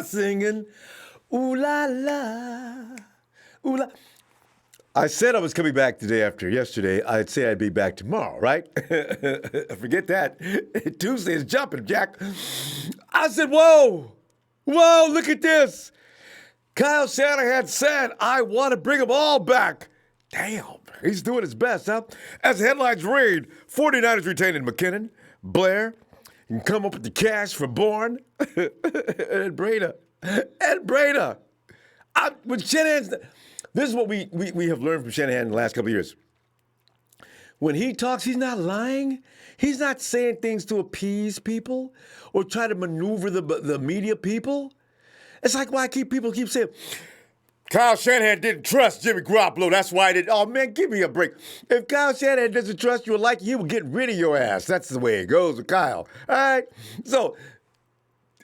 singing, ooh la la, ooh la. I said I was coming back the day after yesterday. I'd say I'd be back tomorrow, right? Forget that. Tuesday is jumping, Jack. I said, whoa, look at this. Kyle Shanahan said, I want to bring them all back. Damn, he's doing his best, huh? As the headlines read, 49ers retaining McKinnon, Blair, and come up with the cash for Bourne, and Breida. With Shanahan's, this is what we have learned from Shanahan in the last couple of years. When he talks, he's not lying. He's not saying things to appease people or try to maneuver the media people. It's like why people keep saying, Kyle Shanahan didn't trust Jimmy Garoppolo. That's why he didn't. Oh, man, give me a break. If Kyle Shanahan doesn't trust you or like you, he will get rid of your ass. That's the way it goes with Kyle. All right? So,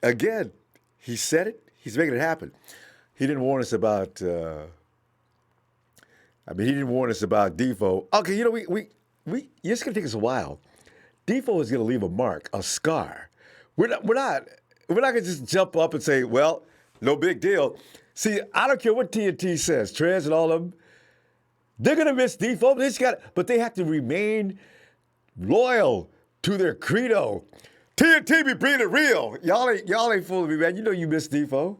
again, he said it. He's making it happen. He didn't warn us about, he didn't warn us about Defoe. Okay, it's going to take us a while. Defoe is going to leave a mark, a scar. We're not going to just jump up and say, well, no big deal. See, I don't care what TNT says, Trez and all of them. They're going to miss Defoe, but they have to remain loyal to their credo. TNT be bringing it real. Y'all ain't fooling me, man. You know you miss Defoe.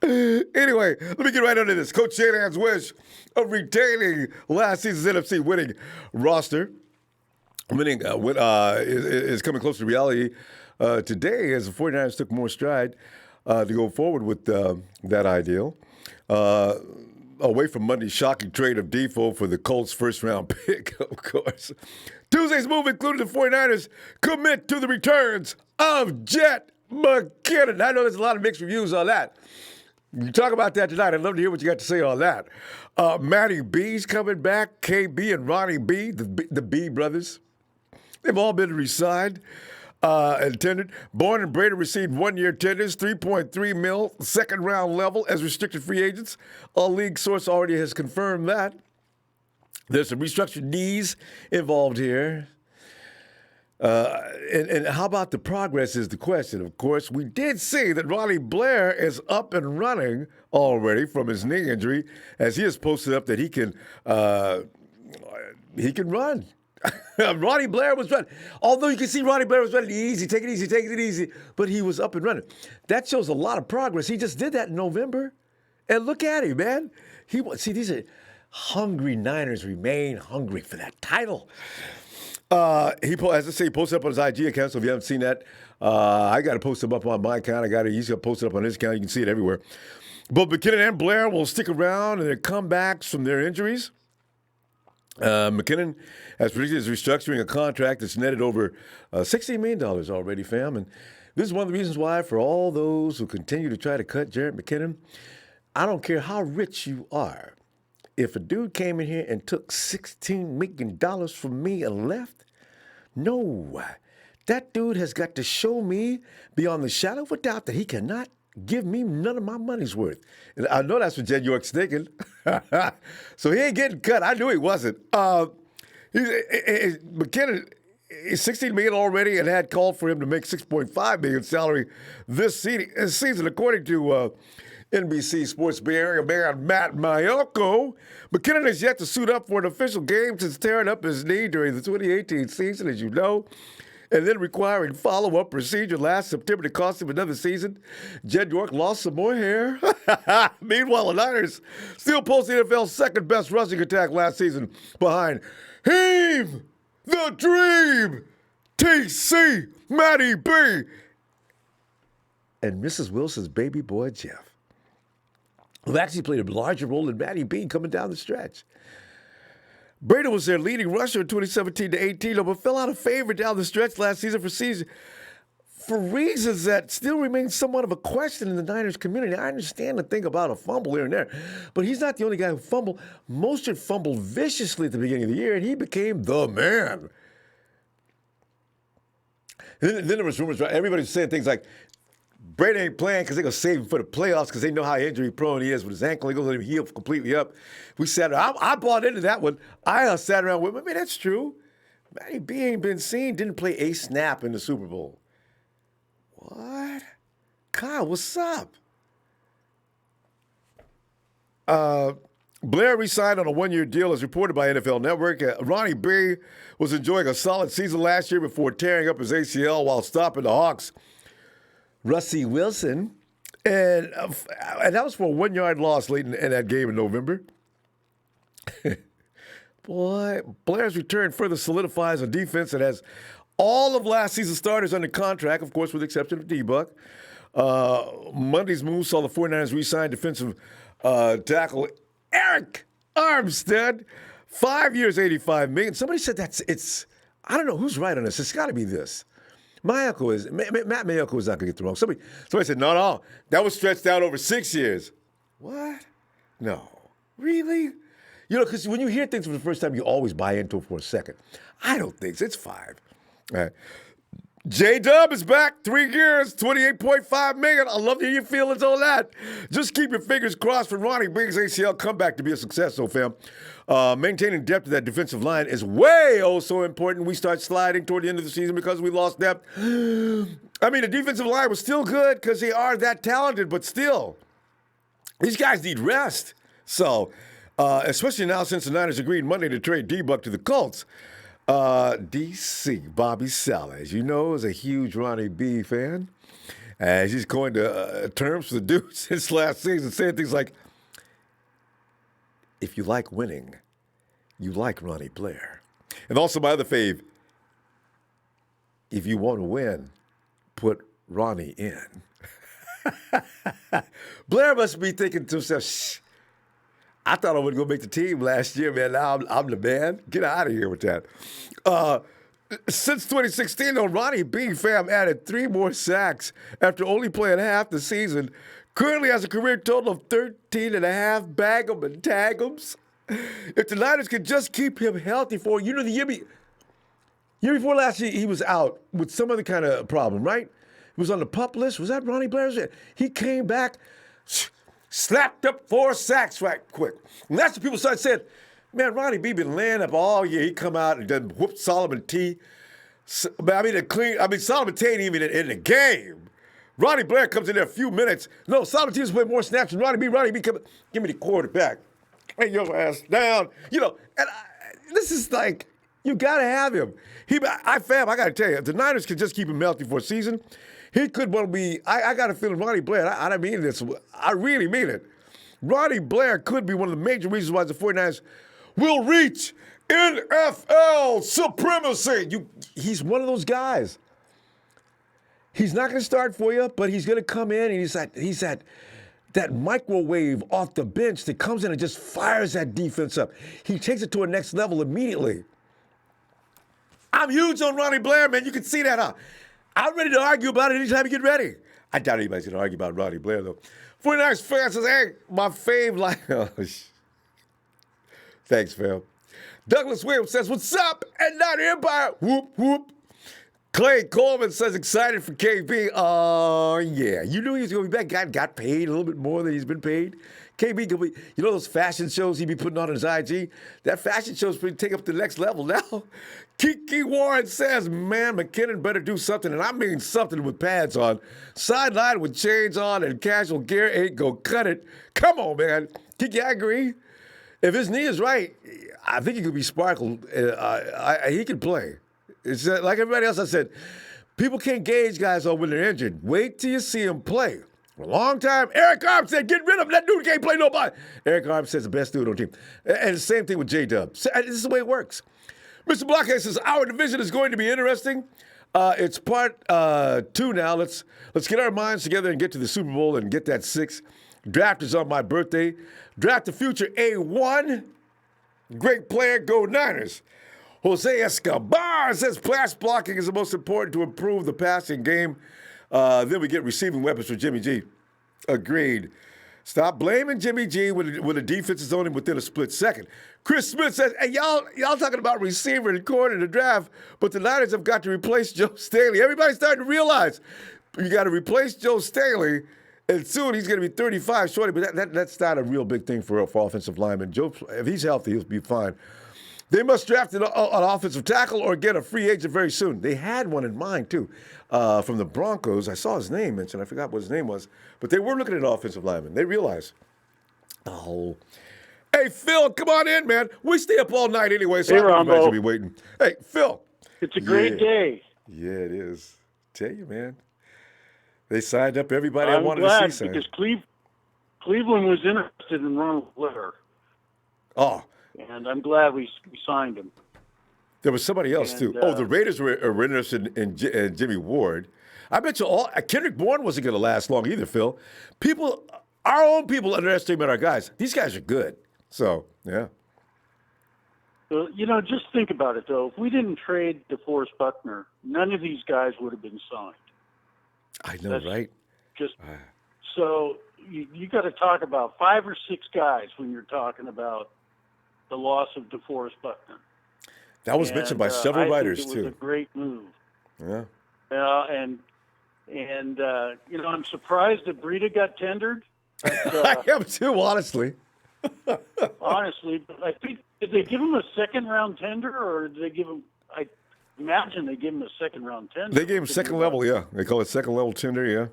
Anyway, let me get right into this. Coach Shanahan's wish of retaining last season's NFC winning roster. Is coming closer to reality today as the 49ers took more stride to go forward with that ideal. Away from Monday's shocking trade of Defoe for the Colts' first-round pick, of course. Tuesday's move included the 49ers commit to the returns of Jerick McKinnon. I know there's a lot of mixed reviews on that. You talk about that tonight. I'd love to hear what you got to say on that. Matty B's coming back. KB and Ronnie B, the B brothers. They've all been resigned and tendered. Bourne and Breida received one-year tenders, $3.3 million, second-round level as restricted free agents. A league source already has confirmed that. There's some restructured knees involved here. And how about the progress is the question. Of course, we did see that Ronald Blair is up and running already from his knee injury, as he has posted up that he can run. Ronnie Blair was running. Although you can see Ronnie Blair was running easy, taking it easy, but he was up and running. That shows a lot of progress. He just did that in November. And look at him, man. These are hungry Niners remain hungry for that title. He posted up on his IG account, so if you haven't seen that, I got to post him up on my account. He's got to post it up on his account. You can see it everywhere. Both McKinnon and Blair will stick around in their comebacks from their injuries. McKinnon has predicted is restructuring a contract that's netted over $16 million already, fam. And this is one of the reasons why, for all those who continue to try to cut Jerick McKinnon, I don't care how rich you are. If a dude came in here and took $16 million from me and left, no. That dude has got to show me beyond the shadow of a doubt that he cannot give me none of my money's worth. And I know that's what Jed York's thinking. So he ain't getting cut. I knew he wasn't. McKinnon is $16 million already and had called for him to make $6.5 million salary this season, according to NBC Sports Bay Area man Matt Mayoko. McKinnon has yet to suit up for an official game since tearing up his knee during the 2018 season, as you know, and then requiring follow-up procedure last September to cost him another season. Jed York lost some more hair. Meanwhile, the Niners still post the NFL's second-best rushing attack last season behind Heave the Dream, TC, Matty B, and Mrs. Wilson's baby boy, Jeff, who actually played a larger role than Matty B coming down the stretch. Breida was their leading rusher in 2017-18, but fell out of favor down the stretch last season for reasons that still remain somewhat of a question in the Niners community. I understand the thing about a fumble here and there, but he's not the only guy who fumbled. Mostert fumbled viciously at the beginning of the year, and he became the man. Then there was rumors, right? Everybody was saying things like, Breida ain't playing because they're going to save him for the playoffs because they know how injury-prone he is with his ankle. They're going to let him heal completely up. We sat around. I bought into that one. I sat around with him. I mean, that's true. Matty B ain't been seen. Didn't play a snap in the Super Bowl. What? Kyle, what's up? Blair re-signed on a one-year deal as reported by NFL Network. Ronnie B was enjoying a solid season last year before tearing up his ACL while stopping the Hawks. Rusty Wilson, and that was for a one-yard loss late in that game in November. Boy, Blair's return further solidifies a defense that has all of last season's starters under contract, of course, with the exception of D-Buck. Monday's move saw the 49ers re-sign defensive tackle Arik Armstead, 5 years, $85 million. Somebody said I don't know who's right on this. It's got to be this. Matt Mayoko was not going to get the wrong. Somebody said, no, that was stretched out over 6 years. What? No. Really? You know, because when you hear things for the first time, you always buy into it for a second. I don't think so. It's 5. All right. J-Dub is back, 3 years, $28.5 million. I love to hear your feelings on that. Just keep your fingers crossed for Ronnie Biggs' ACL comeback to be a success, so fam. Maintaining depth of that defensive line is way so important. We start sliding toward the end of the season because we lost depth. I mean, the defensive line was still good because they are that talented, but still, these guys need rest. So, especially now since the Niners agreed Monday to trade D-Buck to the Colts. D.C. Bobby Saleh, as you know, is a huge Ronnie B fan. As he's going to terms for the dude since last season, saying things like, if you like winning, you like Ronnie Blair. And also my other fave, if you want to win, put Ronnie in. Blair must be thinking to himself, shh, I thought I was going to make the team last year, man. Now I'm the man. Get out of here with that. Since 2016, though, Ronnie B, fam, added 3 more sacks after only playing half the season. Currently has a career total of 13 and a half bag-em and tag-ems. If the Niners could just keep him healthy for, you know, the year before last year, he was out with some other kind of problem, right? He was on the PUP list. Was that Ronnie Blair's? He came back, slapped up 4 sacks right quick. And that's what people started saying, man, Ronnie B been laying up all year. He come out and done whooped Solomon T. Solomon T ain't even in the game. Ronnie Blair comes in there a few minutes. No, Solomon T was playing more snaps than Ronnie B. Ronnie B, give me the quarterback. Lay your ass down. You know, and this is like, you got to have him. I got to tell you, if the Niners could just keep him healthy for a season, he could well be, I got a feeling Ronnie Blair, I don't mean this, I really mean it. Ronnie Blair could be one of the major reasons why the 49ers will reach NFL supremacy. He's one of those guys. He's not going to start for you, but he's going to come in and he's that microwave off the bench that comes in and just fires that defense up. He takes it to a next level immediately. I'm huge on Ronnie Blair, man. You can see that, huh? I'm ready to argue about it anytime you get ready. I doubt anybody's going to argue about Ronnie Blair, though. 49ers fans says, hey, my fave line. Thanks, Phil. Douglas Williams says, what's up? And not Empire. Whoop, whoop. Clay Coleman says, excited for KB. Oh, yeah. You knew he was going to be back. Got paid a little bit more than he's been paid. KB, you know those fashion shows he be putting on his IG? That fashion show's pretty take up to the next level now. Kiki Warren says, man, McKinnon better do something, and I mean something with pads on. Sideline with chains on and casual gear ain't go cut it. Come on, man. Kiki, I agree. If his knee is right, I think he could be sparkled. He can play. It's like everybody else I said, people can't gauge guys on when they're injured. Wait till you see him play. For a long time, Arik Armstead, get rid of him. That dude can't play nobody. Arik Armstead's the best dude on the team. And the same thing with J-Dub. This is the way it works. Mr. Blockhead says, our division is going to be interesting. It's part 2 now. Let's get our minds together and get to the Super Bowl and get that 6. Draft is on my birthday. Draft the future A1. Great player, go Niners. Jose Escobar says pass blocking is the most important to improve the passing game. Then we get receiving weapons for Jimmy G. Agreed. Stop blaming Jimmy G when the defense is on him within a split second. Chris Smith says, hey, y'all talking about receiver and corner in the draft, but the Niners have got to replace Joe Staley. Everybody's starting to realize you got to replace Joe Staley, and soon he's going to be 35 shorty, but that's not a real big thing for offensive linemen. Joe, if he's healthy, he'll be fine. They must draft an offensive tackle or get a free agent very soon. They had one in mind, too, from the Broncos. I saw his name mentioned. I forgot what his name was. But they were looking at an offensive lineman. They realized, oh. Hey, Phil, come on in, man. We stay up all night anyway, so Hey, I know you guys Ronbo. will be waiting. Hey, Phil. It's a great day. Yeah, it is. Tell you, man. They signed up everybody I I'm wanted glad to see. because Cleveland was interested in Ronald Blair. Oh. And I'm glad we signed him. There was somebody else, too. The Raiders were interested in Jimmy Ward. I bet you Kendrick Bourne wasn't going to last long either, Phil. Our own people underestimate our guys. These guys are good. So, yeah. So, just think about it, though. If we didn't trade DeForest Buckner, none of these guys would have been signed. I know, right? So you got to talk about 5 or 6 guys when you're talking about the loss of DeForest Buckner. That was mentioned by several writers, too. It too. was a great move. Yeah. And I'm surprised that Breida got tendered. But, I am, too, honestly. Honestly, but I think, did they give him a second-round tender, or did they give him, I imagine they gave him a second-round tender. They gave him second level, yeah. They call it second-level tender, yeah.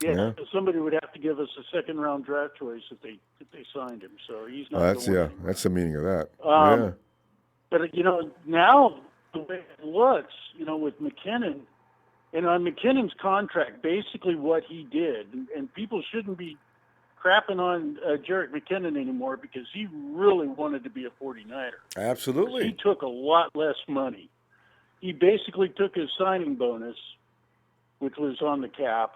Yeah, somebody would have to give us a second-round draft choice if they signed him. So he's not. That's the meaning of that. But now the way it looks, with McKinnon, and on McKinnon's contract, basically what he did, and people shouldn't be crapping on Jerick McKinnon anymore because he really wanted to be a 49er. Absolutely. He took a lot less money. He basically took his signing bonus, which was on the cap,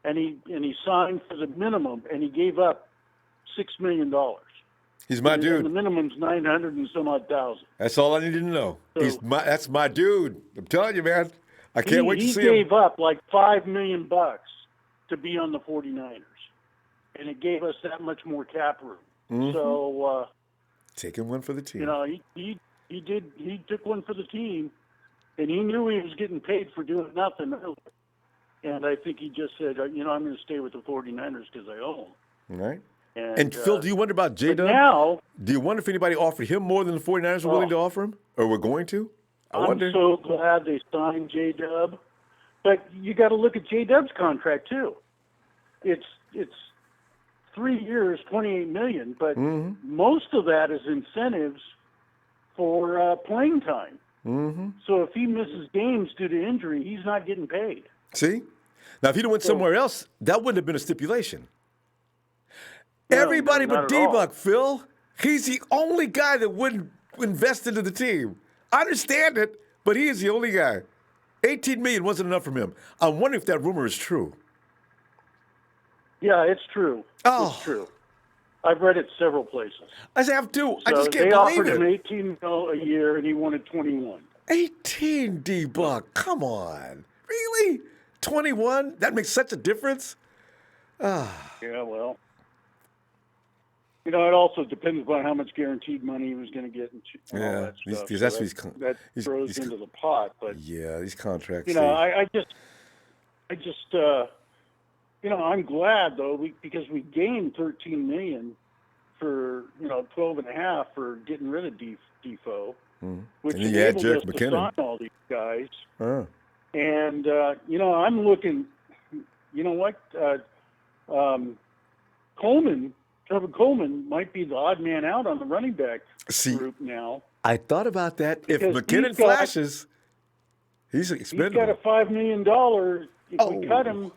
and he signed for the minimum, and he gave up $6 million. He's my dude. And the minimum's 900 and some odd thousand. That's all I needed to know. So, that's my dude. I'm telling you, man. I can't wait to see him. He gave up like $5 million to be on the 49ers, and it gave us that much more cap room. Mm-hmm. So taking one for the team. He took one for the team, and he knew he was getting paid for doing nothing. And I think he just said, I'm going to stay with the 49ers because I owe them. Right. And Phil, do you wonder about J-Dub? Now, do you wonder if anybody offered him more than the 49ers were willing to offer him? Or were going to? I'm so glad they signed J-Dub. But you got to look at J-Dub's contract, too. It's 3 years, $28 million, but most of that is incentives for playing time. Mm-hmm. So if he misses games due to injury, he's not getting paid. See? Now, if he'd have went somewhere else, that wouldn't have been a stipulation. Everybody but D-Buck, Phil. He's the only guy that wouldn't invest into the team. I understand it, but he is the only guy. $18 million wasn't enough from him. I'm wondering if that rumor is true. Yeah, it's true. Oh. It's true. I've read it several places. I have too. So I just can't believe it. They offered him $18 million a year, and he wanted 21. 18, D-Buck. Come on. Really? 21? That makes such a difference? Yeah, well. It also depends upon how much guaranteed money he was going to get and all that stuff. That throws into the pot. But yeah, these contracts. I'm glad though because we gained $13 million for $12.5 for getting rid of Defoe, which enabled us to sign all these guys. And I'm looking. You know what? Trevor Coleman might be the odd man out on the running back group now. I thought about that. If McKinnon flashes, he's expendable. He's got a $5 million. If we cut him,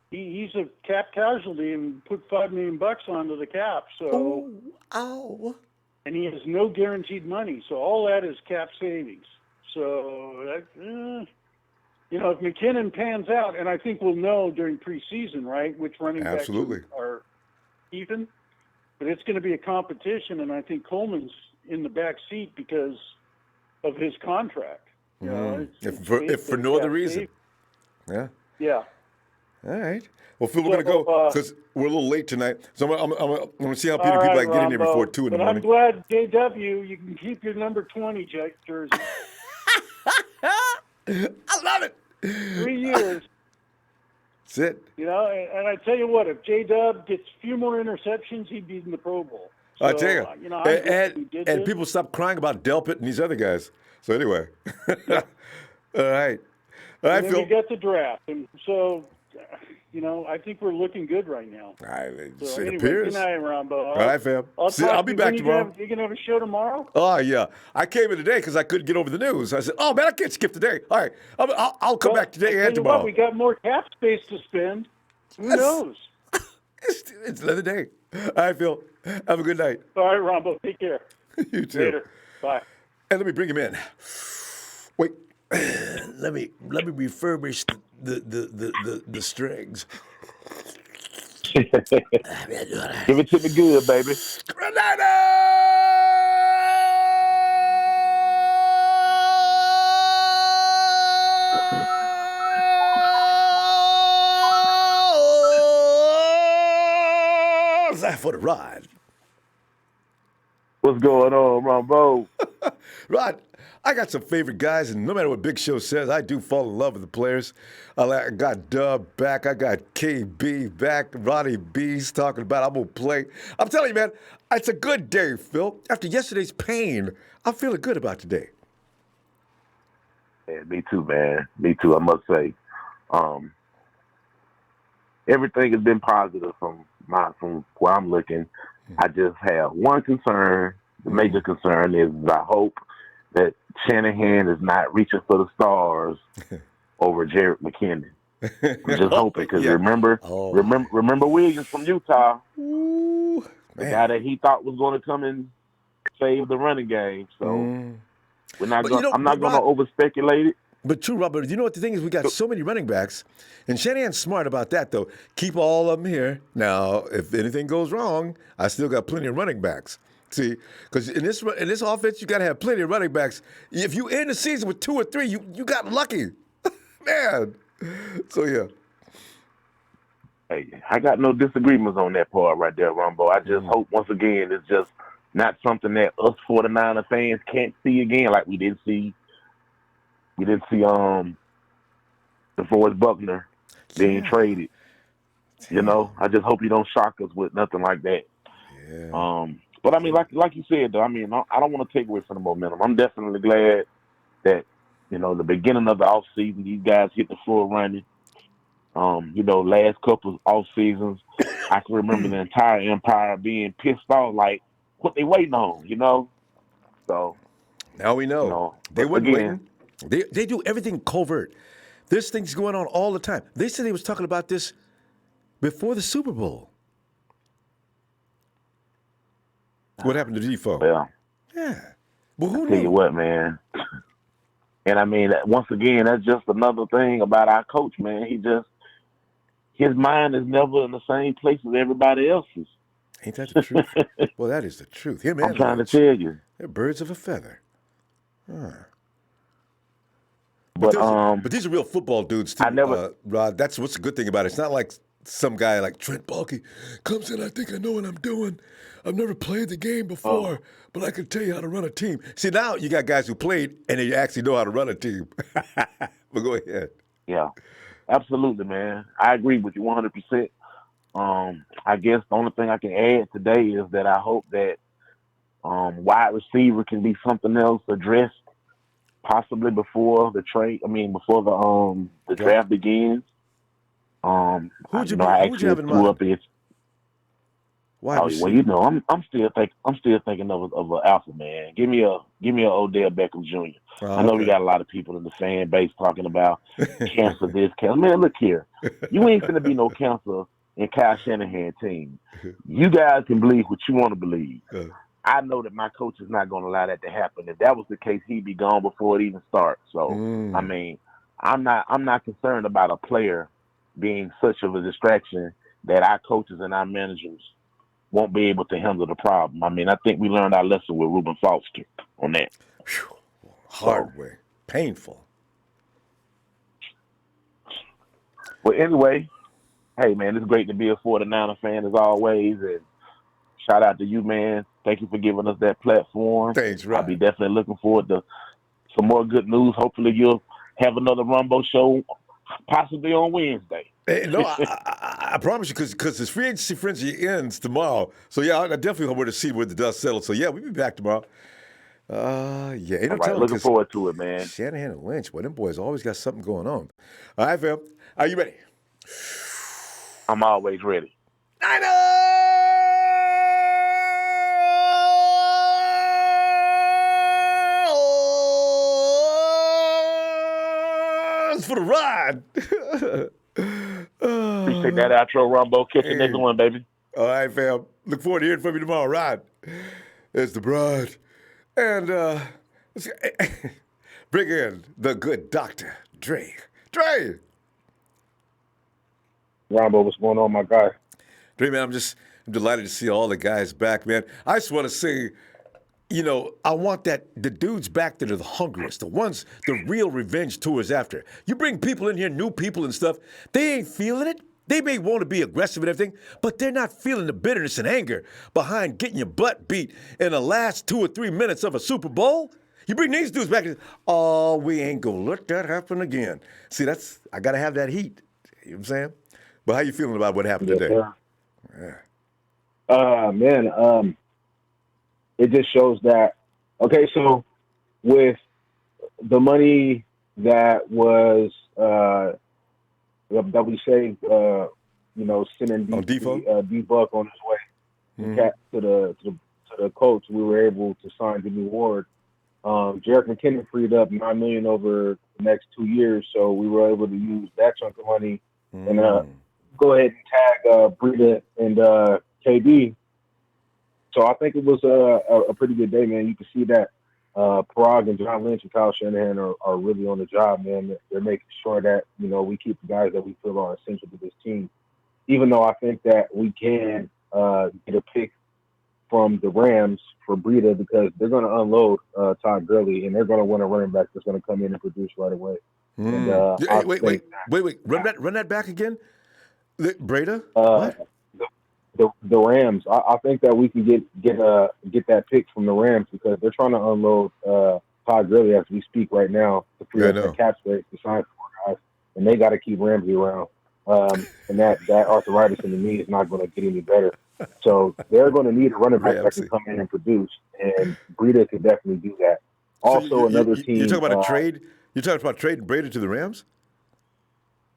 he's a cap casualty and put $5 million onto the cap. So, and he has no guaranteed money. So all that is cap savings. So if McKinnon pans out, and I think we'll know during preseason, right, which running backs are even, but it's going to be a competition, and I think Coleman's in the back seat because of his contract. If for no other reason. Yeah. Yeah. All right. Well, Phil, we're going to go because we're a little late tonight. So I'm going to see how many people I can get in here before 2 in the morning. I'm glad, JW, you can keep your number 20 jersey. I love it. 3 years. That's it. And I tell you what, if J-Dub gets a few more interceptions, he'd be in the Pro Bowl. So, I tell you, I'm glad we did and this. people stop crying about Delpit and these other guys. So anyway, Yep. all right, And then Phil. we got the draft, and so, I think we're looking good right now. All right, So it anyway, appears. good night, Rombo. All right, fam. I'll See, talk I'll to be you. back When tomorrow. you gonna have a show tomorrow? Oh yeah, I came in today because I couldn't get over the news. I said, "Oh man, I can't skip today." All right, I'll come back today I'll and tell you what, tomorrow. we got more cap space to spend. Who knows? It's another day. All right, Phil. Have a good night. All right, Rombo. Take care. You too. Later. Bye. And let me bring him in. Wait, let me refurbish the strings. Give it to me good, baby. That for the ride. What's going on, Ronbo? Rod, I got some favorite guys, and no matter what Big Show says, I do fall in love with the players. I got Dub back. I got KB back. Ronnie B's talking about I'm going to play. I'm telling you, man, it's a good day, Phil. After yesterday's pain, I'm feeling good about today. Yeah, me too, man. Me too, I must say. Everything has been positive from where I'm looking. I just have one concern. The major concern is I hope that Shanahan is not reaching for the stars over Jerick McKinnon. I'm just hoping because remember Williams from Utah, the guy that he thought was going to come and save the running game. So I'm not going to over speculate it. But true, Robert, you know what the thing is? We got so many running backs, and Shanahan's smart about that, though. Keep all of them here. Now, if anything goes wrong, I still got plenty of running backs. See, because in this offense, you got to have plenty of running backs. If you end the season with 2 or 3, you got lucky, man. So yeah. Hey, I got no disagreements on that part right there, Rumbo. I just hope once again it's just not something that us 49er fans can't see again, like we didn't see. We didn't see DeForest Buckner being traded. You know, I just hope you don't shock us with nothing like that. Yeah. But I mean, like you said, though, I mean, I don't want to take away from the momentum. I'm definitely glad that, the beginning of the offseason, these guys hit the floor running. Last couple of off seasons, I can remember the entire Empire being pissed off, like, what they waiting on, So now we know. They weren't waiting. They do everything covert. There's things going on all the time. They said they was talking about this before the Super Bowl. What happened to Defoe? Well, yeah. Well, who I tell you what, man. And I mean, once again, that's just another thing about our coach, man. His mind is never in the same place as everybody else's. Ain't that the truth? Well, that is the truth. Him and I'm trying Lynch, to tell you. they're birds of a feather. But these are real football dudes too. Rod, that's what's the good thing about it. It's not like some guy like Trent Baalke comes in. I think I know what I'm doing. I've never played the game before, but I can tell you how to run a team. See, now you got guys who played and they actually know how to run a team. But go ahead. Yeah, absolutely, man. I agree with you 100%. I guess the only thing I can add today is that I hope that wide receiver can be something else addressed possibly before the trade. I mean, before the draft begins. Who'd you have in mind? I'm still thinking of an alpha, man. Give me a Odell Beckham Jr. I know we got a lot of people in the fan base talking about cancer this, cancer. Man, look here. You ain't finna be no cancer in Kyle Shanahan team. You guys can believe what you want to believe. I know that my coach is not going to allow that to happen. If that was the case, he'd be gone before it even starts. So, I mean, I'm not concerned about a player being such of a distraction that our coaches and our managers won't be able to handle the problem. I mean, I think we learned our lesson with Reuben Foster on that. Hard way. Painful. Well, anyway, hey, man, it's great to be a 49er fan as always. And shout out to you, man. Thank you for giving us that platform. Thanks, Rod. I'll be definitely looking forward to some more good news. Hopefully you'll have another Rumbo show possibly on Wednesday. Hey, no, I promise you, because this free agency frenzy ends tomorrow. So, yeah, I definitely want to see where the dust settles. So, yeah, we'll be back tomorrow. Yeah, ain't no telling. Looking forward to it, man. Shanahan and Lynch, boy, them boys always got something going on. All right, fam. Are you ready? I'm always ready. Niners for the ride. Appreciate that outro, Ronbo. Catch you next one, baby. All right, fam. Look forward to hearing from you tomorrow. Ride. It's the bride. And let's bring in the good doctor, Dre. Dre! Ronbo, what's going on, my guy? Dre, man, I'm delighted to see all the guys back, man. I just want to say, I want the dudes back that are the hungriest, the ones the real revenge tour is after. You bring people in here, new people and stuff, they ain't feeling it. They may want to be aggressive and everything, but they're not feeling the bitterness and anger behind getting your butt beat in the last 2 or 3 minutes of a Super Bowl. You bring these dudes back and oh, we ain't gonna let that happen again. See, I gotta have that heat. You know what I'm saying? But how you feeling about what happened today? Yeah. Man, it just shows that, okay, so with the money that was that we saved, sending D-Buck on his way to the Colts, we were able to sign Jimmy Ward. Jerick McKinnon freed up $9 million over the next 2 years, so we were able to use that chunk of money and go ahead and tag Breida and KB. So I think it was a pretty good day, man. You can see that Parag and John Lynch and Kyle Shanahan are really on the job, man. They're making sure that, we keep the guys that we feel are essential to this team. Even though I think that we can get a pick from the Rams for Breida because they're going to unload Todd Gurley and they're going to want a running back that's going to come in and produce right away. And, wait. Run that back again. Breida? What? The Rams. I think that we can get that pick from the Rams because they're trying to unload Todd Gurley as we speak right now to free up the cap space to sign 4 guys, and they got to keep Ramsey around. And that arthritis in the knee is not going to get any better. So they're going to need a running back that can come in and produce, and Breida could definitely do that. Also, another team. You're talking about a trade? You're talking about trading Breida to the Rams?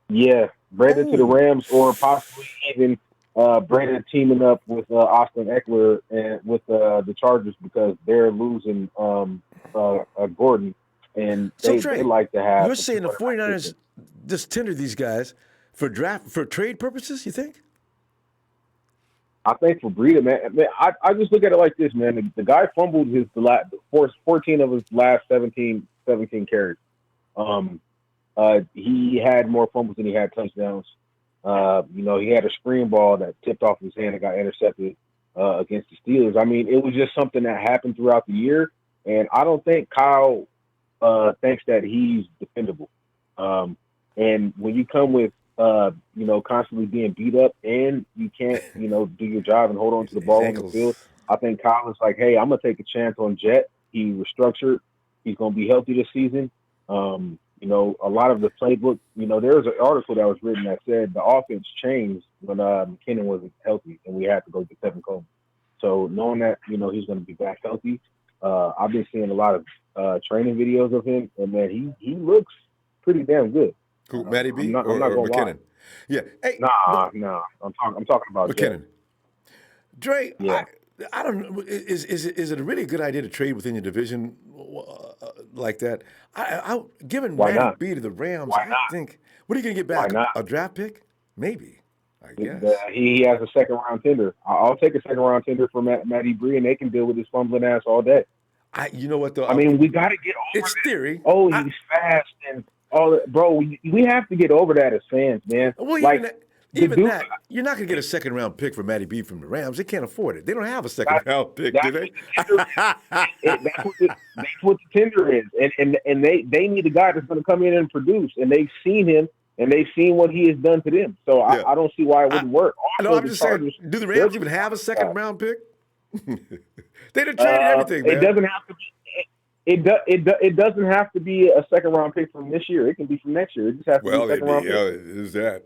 Yeah, Breida to the Rams, or possibly even Breida teaming up with Austin Eckler and with the Chargers because they're losing Gordon, and they like to have. You're saying the 49ers just tender these guys for trade purposes, you think? I think for Breida, man, I just look at it like this, man. The guy fumbled 14 of his last 17 carries. He had more fumbles than he had touchdowns. He had a screen ball that tipped off his hand and got intercepted against the Steelers. I mean, it was just something that happened throughout the year, and I don't think Kyle thinks that he's dependable. And when you come with constantly being beat up and you can't, do your job and hold on to the ball on the field, I think Kyle is like, hey, I'm going to take a chance on Jet. He restructured. He's going to be healthy this season. A lot of the playbook, there was an article that was written that said the offense changed when McKinnon wasn't healthy and we had to go to Tevin Coleman. So knowing that, he's going to be back healthy, I've been seeing a lot of training videos of him, and man, he looks pretty damn good. Who, Matty B or McKinnon? Lie. Yeah. Hey, nah. I'm talking about McKinnon. Dre, yeah. I don't know. Is it a really good idea to trade within your division like that? Given Matty B to the Rams, I think. What are you going to get back? A draft pick? Maybe. I guess. He has a second-round tender. I'll take a second-round tender for Matty B, and they can deal with his fumbling ass all day. You know what, though? I mean, we got to get over It's theory. Oh, he's fast and all that. Bro, we have to get over that as fans, man. Well, even that, you're not going to get a second-round pick for Matty B from the Rams. They can't afford it. They don't have a second-round pick, do they? That's what the tender is. And they need a guy that's going to come in and produce. And they've seen him, and they've seen what he has done to them. So I don't see why it wouldn't work. Also, I'm just saying, do the Rams even have a second-round pick? They done traded everything, man. It doesn't have to be. It doesn't have to be a second-round pick from this year. It can be from next year. It just has to be a second-round pick. Is that?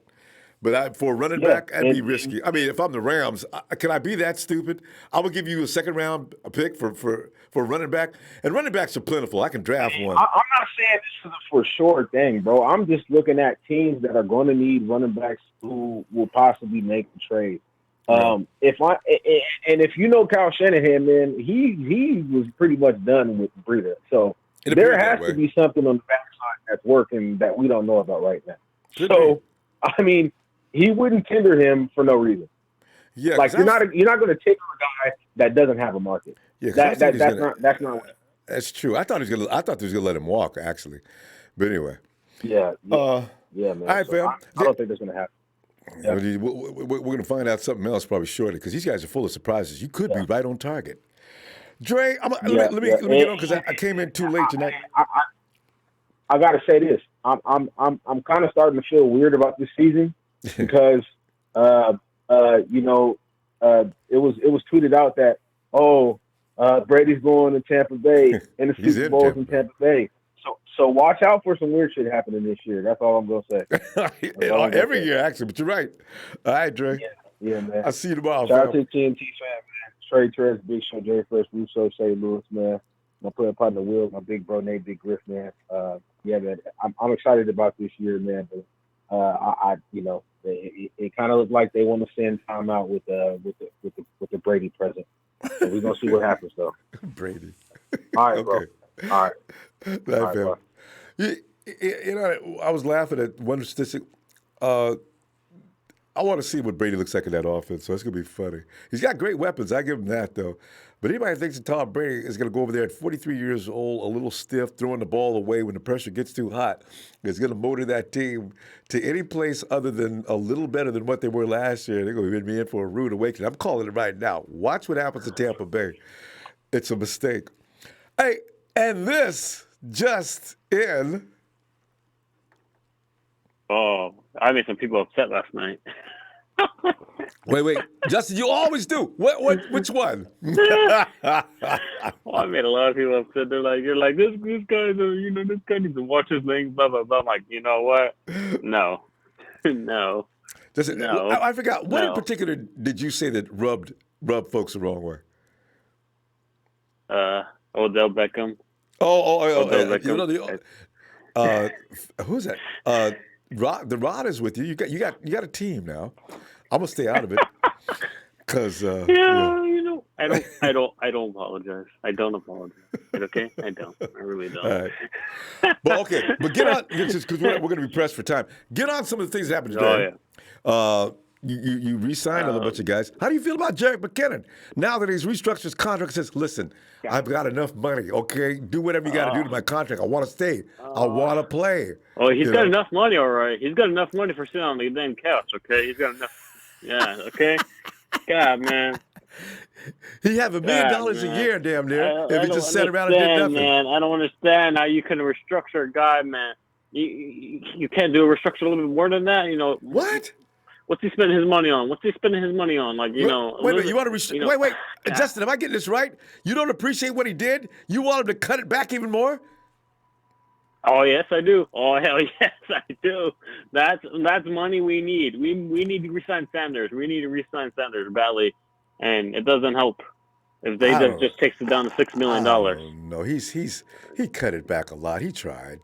But for a running back, that'd be risky. I mean, if I'm the Rams, can I be that stupid? I would give you a second-round pick for a running back. And running backs are plentiful. I can draft one. I'm not saying this is a for sure thing, bro. I'm just looking at teams that are going to need running backs who will possibly make the trade. If you know Kyle Shanahan, man, he was pretty much done with Breida. So there has to be something on the backside that's working that we don't know about right now. I mean, he wouldn't tender him for no reason. Yeah, like you're not going to take a guy that doesn't have a market. Yeah, that's not what. That's true. I thought he was gonna let him walk actually, but anyway. Yeah, man. All right, fam. I don't think that's gonna happen. Yeah. We're going to find out something else probably shortly because these guys are full of surprises. You could be right on target. Dre, let me get on because I came in too late tonight. I got to say this. I'm kind of starting to feel weird about this season because it was tweeted out that Brady's going to Tampa Bay and the Super Bowl's in Tampa Bay. So watch out for some weird shit happening this year. That's all I'm going to say. Every year, actually, but you're right. All right, Dre. Yeah, man. I'll see you tomorrow. Shout out to the TNT fan, man. Trey Trez, Big Show, Jerry Fresh, Russo, St. Louis, man. My player partner, Will, my big bro, Nate, Big Griff, man. Man, I'm excited about this year, man. But it kind of looked like they want to send time out with the Brady present. So we're gonna see what happens, though. Brady. All right, bro. All right. All right, bro. I was laughing at one statistic. I want to see what Brady looks like in that offense, so it's going to be funny. He's got great weapons. I give him that, though. But anybody thinks that Tom Brady is going to go over there at 43 years old, a little stiff, throwing the ball away when the pressure gets too hot, is going to motor that team to any place other than a little better than what they were last year. They're going to be in for a rude awakening. I'm calling it right now. Watch what happens to Tampa Bay. It's a mistake. Hey, and this just in. Oh, I made some people upset last night. Wait, Justin, you always do. Which one? Well, I made a lot of people upset. They're like, "You're like this guy. This guy needs to watch his things." Blah blah blah. I'm like, you know what? No. Justin, no. I forgot. What in particular did you say that rubbed folks the wrong way? Odell Beckham. Odell Beckham. Who's that? The Rod is with you. You got a team now. I'm gonna stay out of it because I don't apologize. I don't apologize. Okay, I don't. I really don't. All right. But get on because we're gonna be pressed for time. Get on some of the things that happened today. Oh yeah. You re-signed a bunch of guys. How do you feel about Jerick McKinnon now that he's restructured his contract? Says, listen, I've got enough money. Okay, do whatever you got to do to my contract. I want to stay. I want to play. Oh, he's got enough money, all right. He's got enough money for sitting on the damn couch. Okay, he's got enough. Yeah. Okay. God, man. He have $1 million a year, damn near. If he just sat around and did nothing. Man, I don't understand how you can restructure a guy, man. You can't do a restructure a little bit more than that, What? What's he spending his money on? What's he spending his money on? Like, Wait, you want to wait. Justin, am I getting this right? You don't appreciate what he did? You want him to cut it back even more? Oh, yes, I do. Oh, hell yes, I do. That's money we need. We need to re-sign Sanders. We need to re-sign Sanders badly, and it doesn't help if they just takes it down to $6 million. No, he cut it back a lot. He tried.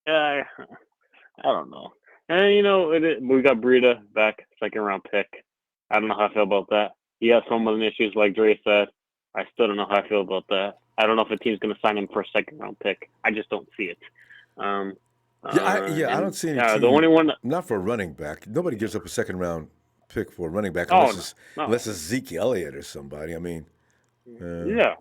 I don't know. And, we got Breida back, second-round pick. I don't know how I feel about that. He has some other issues, like Dre said. I still don't know how I feel about that. I don't know if a team's going to sign him for a second-round pick. I just don't see it. I don't see any team. The only one not for a running back. Nobody gives up a second-round pick for a running back unless it's Zeke Elliott or somebody. I mean, yeah.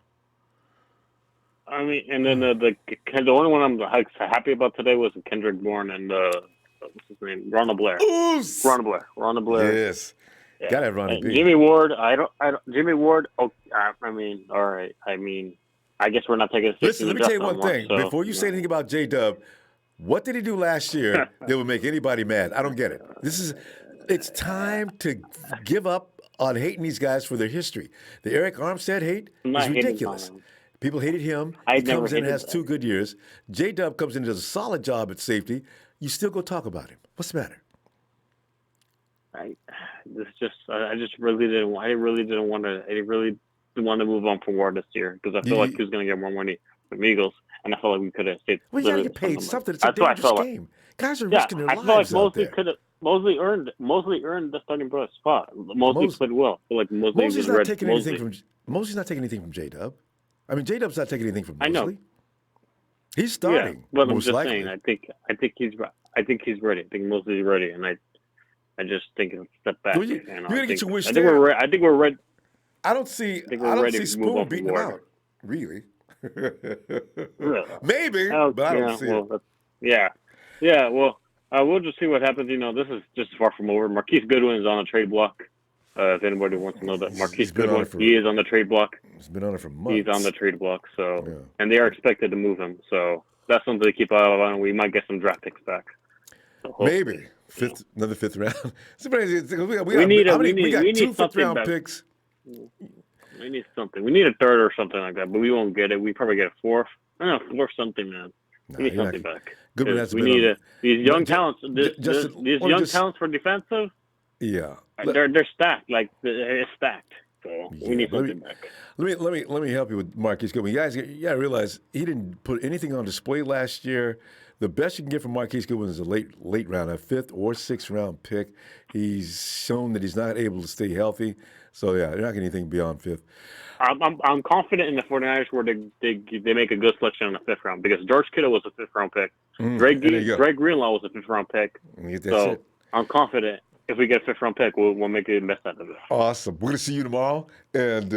I mean, and then the only one I'm happy about today was Kendrick Bourne and what's his name? Ronald Blair. Oos! Ronald Blair. Yes. Yeah. Gotta have Ronnie B. Jimmy Ward. Jimmy Ward. Oh, I mean, all right. I mean, I guess we're not taking. Listen, let me tell you one thing. Before you say anything about J-Dub, what did he do last year that would make anybody mad? I don't get it. It's time to give up on hating these guys for their history. The Arik Armstead hate is ridiculous. People hated him. He comes in and has 2 good years. J-Dub comes in and does a solid job at safety. You still go talk about him. What's the matter? I just really didn't. I really didn't want to. I really didn't want to move on from Ward this year because I feel like he was going to get more money from Eagles, and I felt like we could have stayed. Well, you got to get paid something. It's a dangerous game. Guys are risking their lives I feel like Mosley earned the starting spot. Mosley played well. I feel like Mosley's not taking anything from Mosley's not taking anything from J-Dub. I mean, J-Dub's not taking anything from Mosley. I know. He's starting. Yeah, but I'm just saying. I think he's ready. I think Mosley's ready, and I just think it's a step back. Well, you gotta get your wish. I think we're ready. I don't see Spoon beating him out. Really? Really? Maybe, but I don't see it. Yeah. Well, we'll just see what happens. This is just far from over. Marquise Goodwin is on a trade block. If anybody wants to know that, Marquise Goodwin, he is on the trade block. He's been on it for months. He's on the trade block. So, and they are expected to move him. So that's something to keep an eye on. We might get some draft picks back. So maybe another fifth round. We need 2 fifth-round picks. We need something. We need a third or something like that, but we won't get it. We probably get a fourth. I don't know, fourth something, man. We need something back. We need these young talents. These young talents for defensive. Yeah, they're stacked. Like it's stacked. So we need something back. Let me help you with Marquise Goodwin. You guys, you gotta realize he didn't put anything on display last year. The best you can get from Marquise Goodwin is a late round, a 5th or 6th round pick. He's shown that he's not able to stay healthy. So yeah, they're not getting anything beyond 5th. I'm confident in the 49ers where they make a good selection in the 5th round because George Kittle was a 5th round pick. Greg Greenlaw was a 5th round pick. So I'm confident if we get a 5th round pick, we'll make the best out of it. Awesome. We're gonna see you tomorrow, and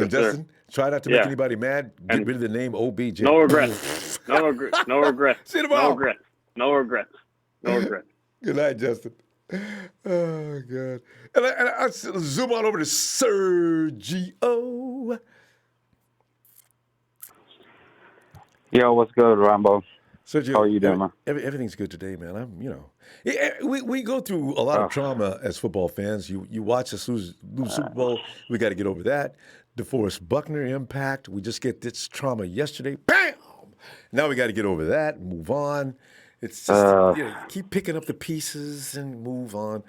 Justin, try not to make anybody mad. Get rid of the name OBJ. No regrets. No regrets. See you tomorrow. No regrets. Good night, Justin. Oh, God. And I zoom on over to Sergio. Yo, what's good, Ronbo? Sergio, how are you doing, man? Everything's good today, man. We go through a lot of trauma as football fans. You watch us lose Super Bowl. We got to get over that. DeForest Buckner impact. We just get this trauma yesterday. Bam! Now we got to get over that and move on. It's just keep picking up the pieces and move on.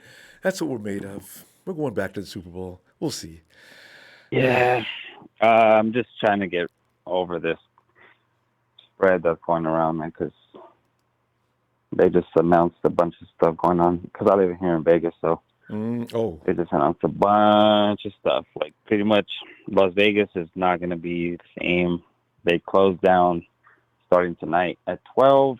That's what we're made of. We're going back to the Super Bowl. We'll see. Yeah. I'm just trying to get over this spread that's going around, man, because they just announced a bunch of stuff going on. Because I live here in Vegas, so they just announced a bunch of stuff. Like pretty much Las Vegas is not going to be the same. They closed down starting tonight at 12.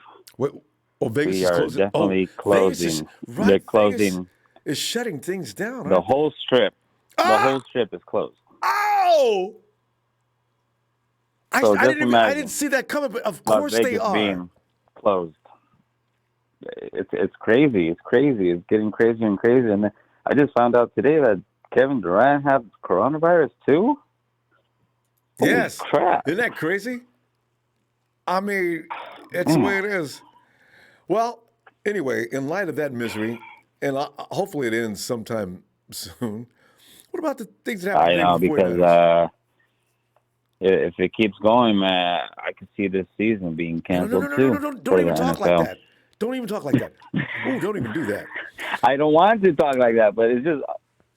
Vegas we is are closing. definitely closing. They're closing. Vegas is shutting things down. The whole strip. The whole strip is closed. Oh! So I didn't see that coming, but of course they are. Being closed. It's crazy. It's crazy. It's getting crazier and crazier. And I just found out today that Kevin Durant has coronavirus too. Yes. Holy crap. Isn't that crazy? I mean, it's the way it is. Well, anyway, in light of that misery, and hopefully it ends sometime soon, what about the things that happen? I know, because if it keeps going, man, I could see this season being canceled too. No, don't even talk like that. Don't even talk like that. Ooh, don't even do that. I don't want to talk like that, but it's just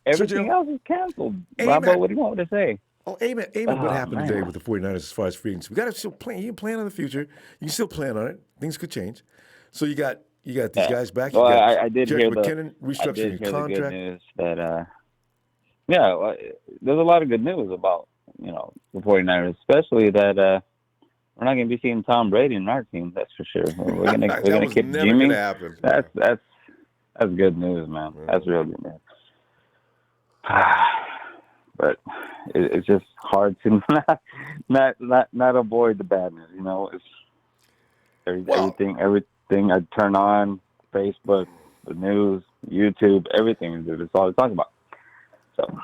everything else is canceled. Ronbo, what do you want me to say? Oh, amen. What happened today with the 49ers as far as free agency? We got to still plan. You can plan on the future. You can still plan on it. Things could change. So you got these guys back. You got I did Jerick hear McKinnon restructuring his contract. The good news that there's a lot of good news about the 49ers, especially that we're not going to be seeing Tom Brady in our team. That's for sure. We're going to keep Jimmy. That's good news, man. Yeah. That's real good news. But it's just hard to not avoid the bad news. It's everything I turn on, Facebook, the news, YouTube, everything. It's all I talk about. So.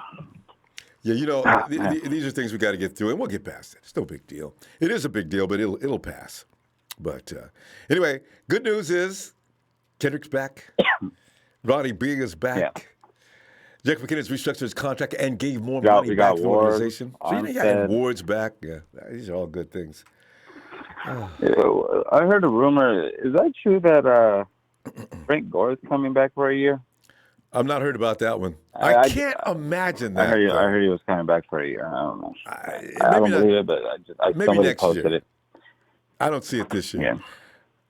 Yeah, these are things we got to get through, and we'll get past it. It's no big deal. It is a big deal, but it'll pass. But anyway, good news is Kendrick's back. Ronnie B is back. Yeah. Jerick McKinnon's restructured his contract and gave more money back to the organization. So you got Ward's back. Yeah, these are all good things. I heard a rumor. Is that true that Frank Gore is coming back for a year? I've not heard about that one. I can't imagine that. I heard he was coming back for a year. I don't know. I don't believe it, but somebody posted it. I don't see it this year.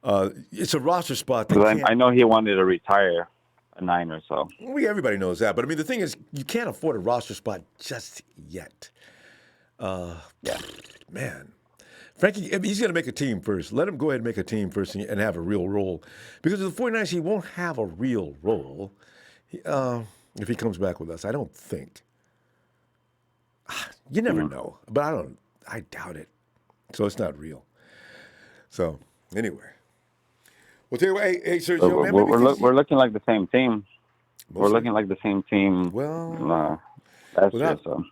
Yeah. It's a roster spot. I know he wanted to retire a Niner, so. Everybody knows that. But, I mean, the thing is, you can't afford a roster spot just yet. Man. Frankie, he's going to make a team first. Let him go ahead and make a team first and have a real role. Because with the 49ers, he won't have a real role if he comes back with us. I don't think. You never know. But I doubt it. So it's not real. So, anyway. Well, tell you what, hey Sergio, man, we're looking like the same team. We're looking like the same team. Well, that's just so.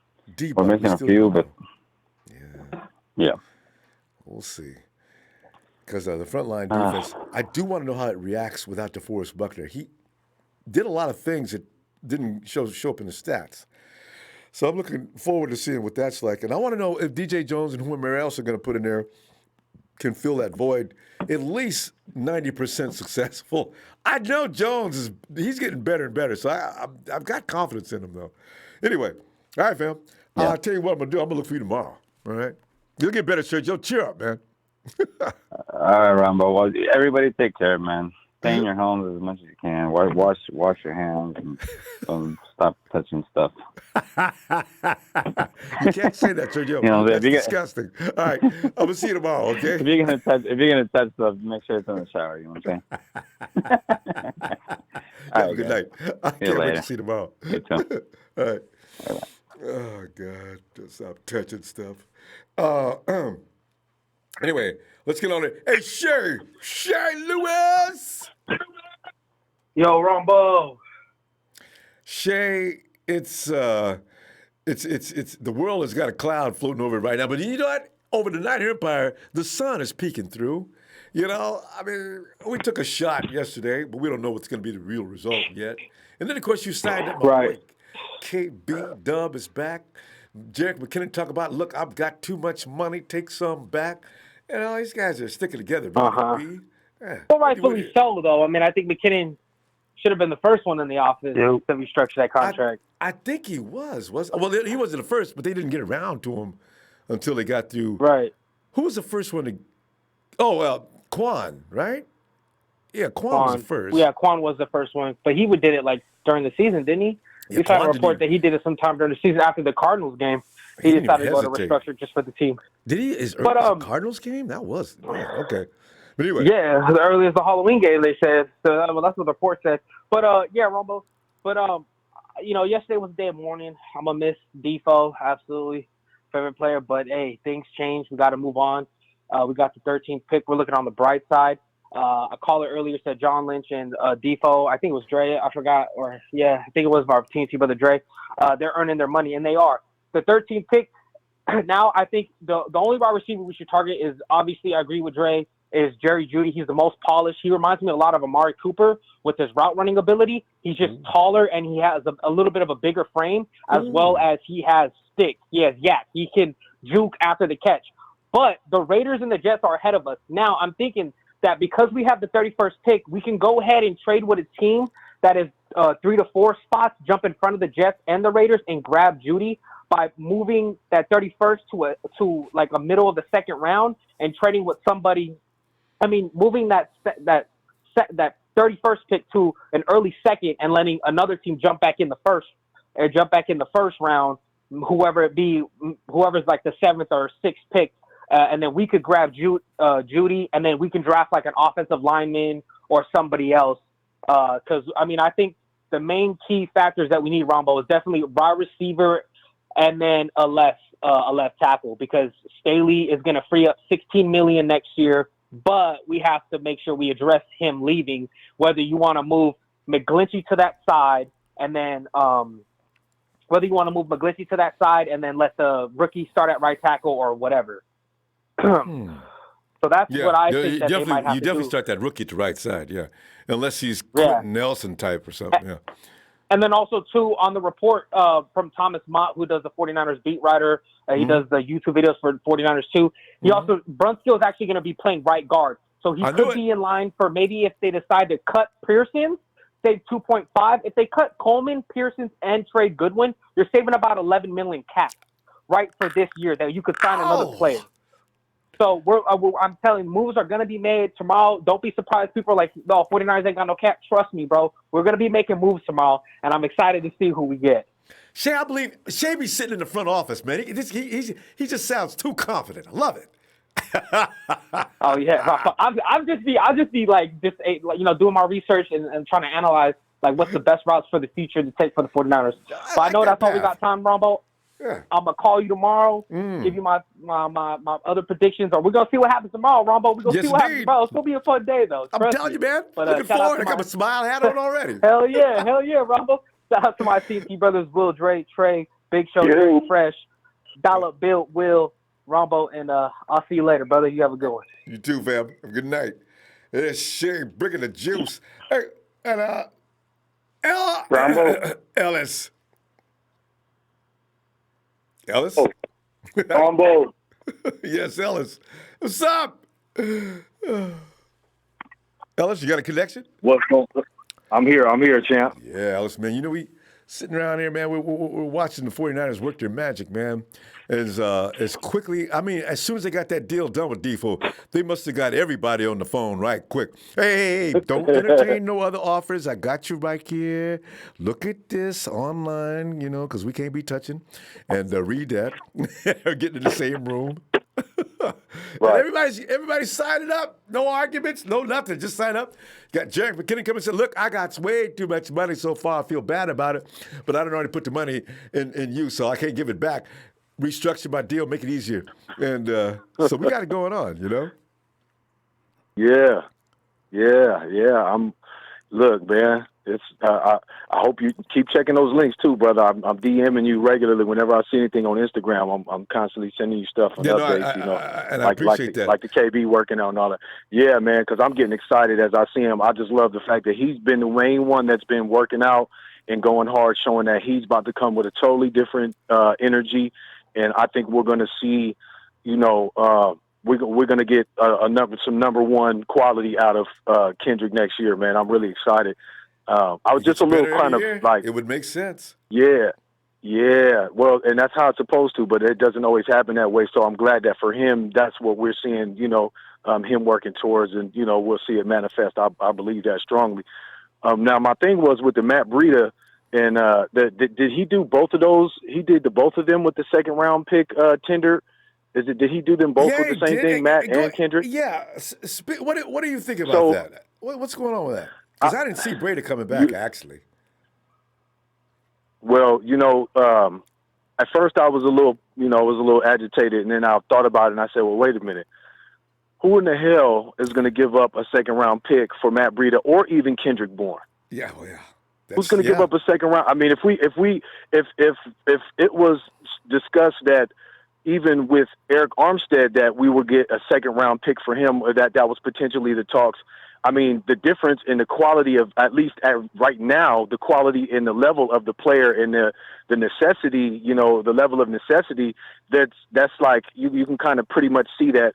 We're missing a few, but yeah. We'll see. Because the frontline defense, I do want to know how it reacts without DeForest Buckner. He did a lot of things that didn't show up in the stats. So I'm looking forward to seeing what that's like. And I want to know if DJ Jones and whoever else are going to put in there can fill that void, at least 90% successful. I know Jones he's getting better and better, so I've got confidence in him, though. Anyway, all right, fam. I'll tell you what I'm going to do. I'm going to look for you tomorrow, all right? You'll get better, Sergio. Cheer up, man. All right, Ronbo. Well, everybody take care, man. Stay in your homes as much as you can. Wash your hands and stop touching stuff. You can't say that, Sergio. That's disgusting. All right, I'm gonna see you tomorrow. Okay. If you're gonna touch stuff, make sure it's in the shower. You know what I'm saying? Have a good night. I can't wait to see you tomorrow. You too. All right. Oh God, just stop touching stuff. Anyway, let's get on it. Hey, Shay Lewis. Yo, Ronbo. Shay, it's the world has got a cloud floating over it right now. But you know what? Over the Night Empire, the sun is peeking through. You know, I mean, we took a shot yesterday, but we don't know what's going to be the real result yet. And then, of course, you signed up my boy. KB Dub is back. Jerick McKinnon talk about, look, I've got too much money, take some back. You know, these guys are sticking together. Yeah. Well, rightfully so, though. I mean, I think McKinnon should have been the first one in the office to restructure that contract. I think he was. Well, he wasn't the first, but they didn't get around to him until they got through. Right. Who was the first one to? Oh, Quan, right? Yeah, Quan was the first. Yeah, Quan was the first one, but he did it like during the season, didn't he? Yeah, we saw a report that he did it sometime during the season after the Cardinals game. He decided to go to restructure just for the team. Did he? As early as the Cardinals game? That was okay. But anyway. Yeah, as early as the Halloween game, they said. So that's what the report said. But yeah, Ronbo. But you know, yesterday was a day of mourning. I'm gonna miss Defoe, absolutely favorite player. But hey, things change. We got to move on. We got the 13th pick. We're looking on the bright side. A caller earlier said John Lynch and Defoe. I think it was Dre. I forgot. I think it was our TNT brother Dre. They're earning their money, and they are. The 13th pick. Now, I think the only wide receiver we should target is, obviously, I agree with Dre, is Jerry Jeudy. He's the most polished. He reminds me a lot of Amari Cooper with his route running ability. He's just taller, and he has a little bit of a bigger frame, as well as he has stick. He has yak. He can juke after the catch. But the Raiders and the Jets are ahead of us. Now, I'm thinking that because we have the 31st pick, we can go ahead and trade with a team that is 3 to 4 spots, jump in front of the Jets and the Raiders, and grab Jeudy by moving that 31st to like a middle of the second round and trading with somebody. I mean, moving that 31st pick to an early second and letting another team jump back in the first round, whoever's like the 7th or 6th pick, and then we could grab Jeudy, and then we can draft like an offensive lineman or somebody else. Because I mean, I think the main key factors that we need, Ronbo, is definitely wide receiver and then a left tackle, because Staley is going to free up $16 million next year. But we have to make sure we address him leaving, whether you want to move McGlinchey to that side and then let the rookie start at right tackle or whatever. So that's what I think that they might have to do. You definitely start that rookie to right side, unless he's Quentin Nelson type or something, And then also, too, on the report from Thomas Mott, who does the 49ers beat writer, he does the YouTube videos for 49ers, too. He also, Brunskill is actually going to be playing right guard. So he could be in line for maybe if they decide to cut Pearson, save 2.5. If they cut Coleman, Pearson, and trade Goodwin, you're saving about $11 million cap, right, for this year that you could sign another player. So I'm telling you, moves are going to be made tomorrow. Don't be surprised. People are like, no, 49ers ain't got no cap. Trust me, bro. We're going to be making moves tomorrow, and I'm excited to see who we get. Shay, I believe Shay be sitting in the front office, man. He just sounds too confident. I love it. Oh yeah, I'll just be doing my research and trying to analyze like what's the best routes for the future to take for the 49ers. So I know that's all we got time, Ronbo. Yeah. I'm gonna call you tomorrow, give you my other predictions, or we're gonna see what happens tomorrow, Ronbo. We're gonna see what happens tomorrow. It's gonna be a fun day, though. I'm telling you, man. But, looking forward. I got my smile hat on already. Hell yeah, Ronbo. Shout out to my CT brothers, Will, Dre, Trey, Big Show, Drake Fresh, Dollop, Bill, Will, Ronbo, and I'll see you later, brother. You have a good one. You too, fam. Have a good night. It's Shay bringing the juice. Hey, and Ellis. Ellis? Oh, Ronbo. Yes, Ellis. What's up? Ellis, you got a connection? What's going on? I'm here, champ. Yeah, Ellis, man. You know, we sitting around here, man. We're watching the 49ers work their magic, man. As quickly, I mean, as soon as they got that deal done with Defoe, they must have got everybody on the phone right quick. Hey, don't entertain no other offers. I got you right here. Look at this online, you know, because we can't be touching. And read that. Getting in the same room. Right. Everybody's signing up. No arguments, no nothing. Just sign up. Got Jerick McKinnon come and say, look, I got way too much money so far. I feel bad about it, but I don't know how to put the money in you, so I can't give it back. Restructure my deal, make it easier. And so we got it going on, you know? Yeah. Look, man, it's I hope you keep checking those links too, brother. I'm DMing you regularly whenever I see anything on Instagram. I'm constantly sending you stuff and updates. I appreciate that. Like the KB working on all that. Yeah, man, because I'm getting excited as I see him. I just love the fact that he's been the main one that's been working out and going hard, showing that he's about to come with a totally different energy. And I think we're going to see, we're going to get some number one quality out of Kendrick next year, man. I'm really excited. I was just a little kind of like, it would make sense. Yeah. Well, and that's how it's supposed to, but it doesn't always happen that way. So I'm glad that for him, that's what we're seeing, him working towards, and, we'll see it manifest. I believe that strongly. Now, my thing was with the Matt Breida, and did he do both of those? He did both of them with the second round pick tender. Did he do them both with the same thing, Matt and Kendrick? Yeah. What do you think about that? What's going on with that? Because I didn't see Breida coming back, actually. Well, at first I was a little agitated, and then I thought about it, and I said, well, wait a minute. Who in the hell is going to give up a second round pick for Matt Breida or even Kendrick Bourne? Yeah, well, yeah. Who's going to give up a second round? I mean, if it was discussed that even with Arik Armstead that we would get a second round pick for him, or that was potentially the talks. I mean, the difference in the quality of, at least right now, the quality in the level of the player and the necessity, the level of necessity, that's like you can kind of pretty much see that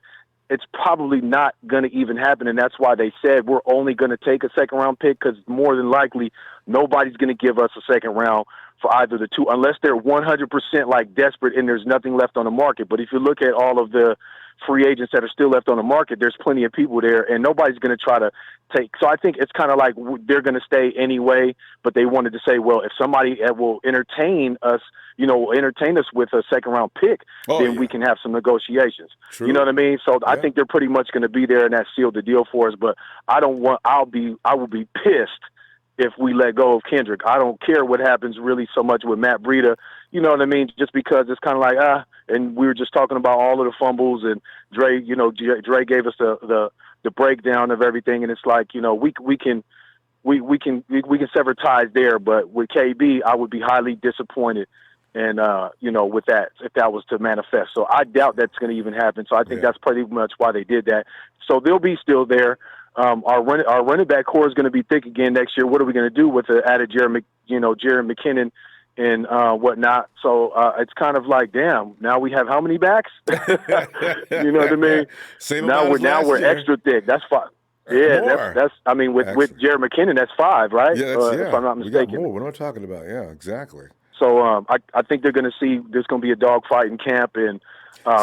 it's probably not going to even happen. And that's why they said we're only going to take a second round pick, because more than likely nobody's going to give us a second round for either the two, unless they're 100% like desperate and there's nothing left on the market. But if you look at all of the free agents that are still left on the market, there's plenty of people there, and nobody's going to try to take. So I think it's kind of like they're going to stay anyway, but they wanted to say, well, if somebody will entertain us with a second round pick, then we can have some negotiations. True. You know what I mean? So I think they're pretty much going to be there, and that sealed the deal for us. But I will be pissed if we let go of Kendrick. I don't care what happens really so much with Matt Breida. You know what I mean? Just because it's kind of like, and we were just talking about all of the fumbles, and Dre Dre gave us the breakdown of everything, and it's like, we can sever ties there, but with KB, I would be highly disappointed, and with that, if that was to manifest. So I doubt that's going to even happen. So I think that's pretty much why they did that. So they'll be still there. Our running back core is going to be thick again next year. What are we going to do with the added Jerick McKinnon and whatnot? So it's kind of like, damn, now we have how many backs? You know what I mean? Now we're extra thick. That's fine. Yeah, that's. I mean, with Jerick McKinnon, that's 5, right? Yeah, if I'm not mistaken. We got more. What am I talking about? Yeah, exactly. So I think they're going to see there's going to be a dogfight in camp, and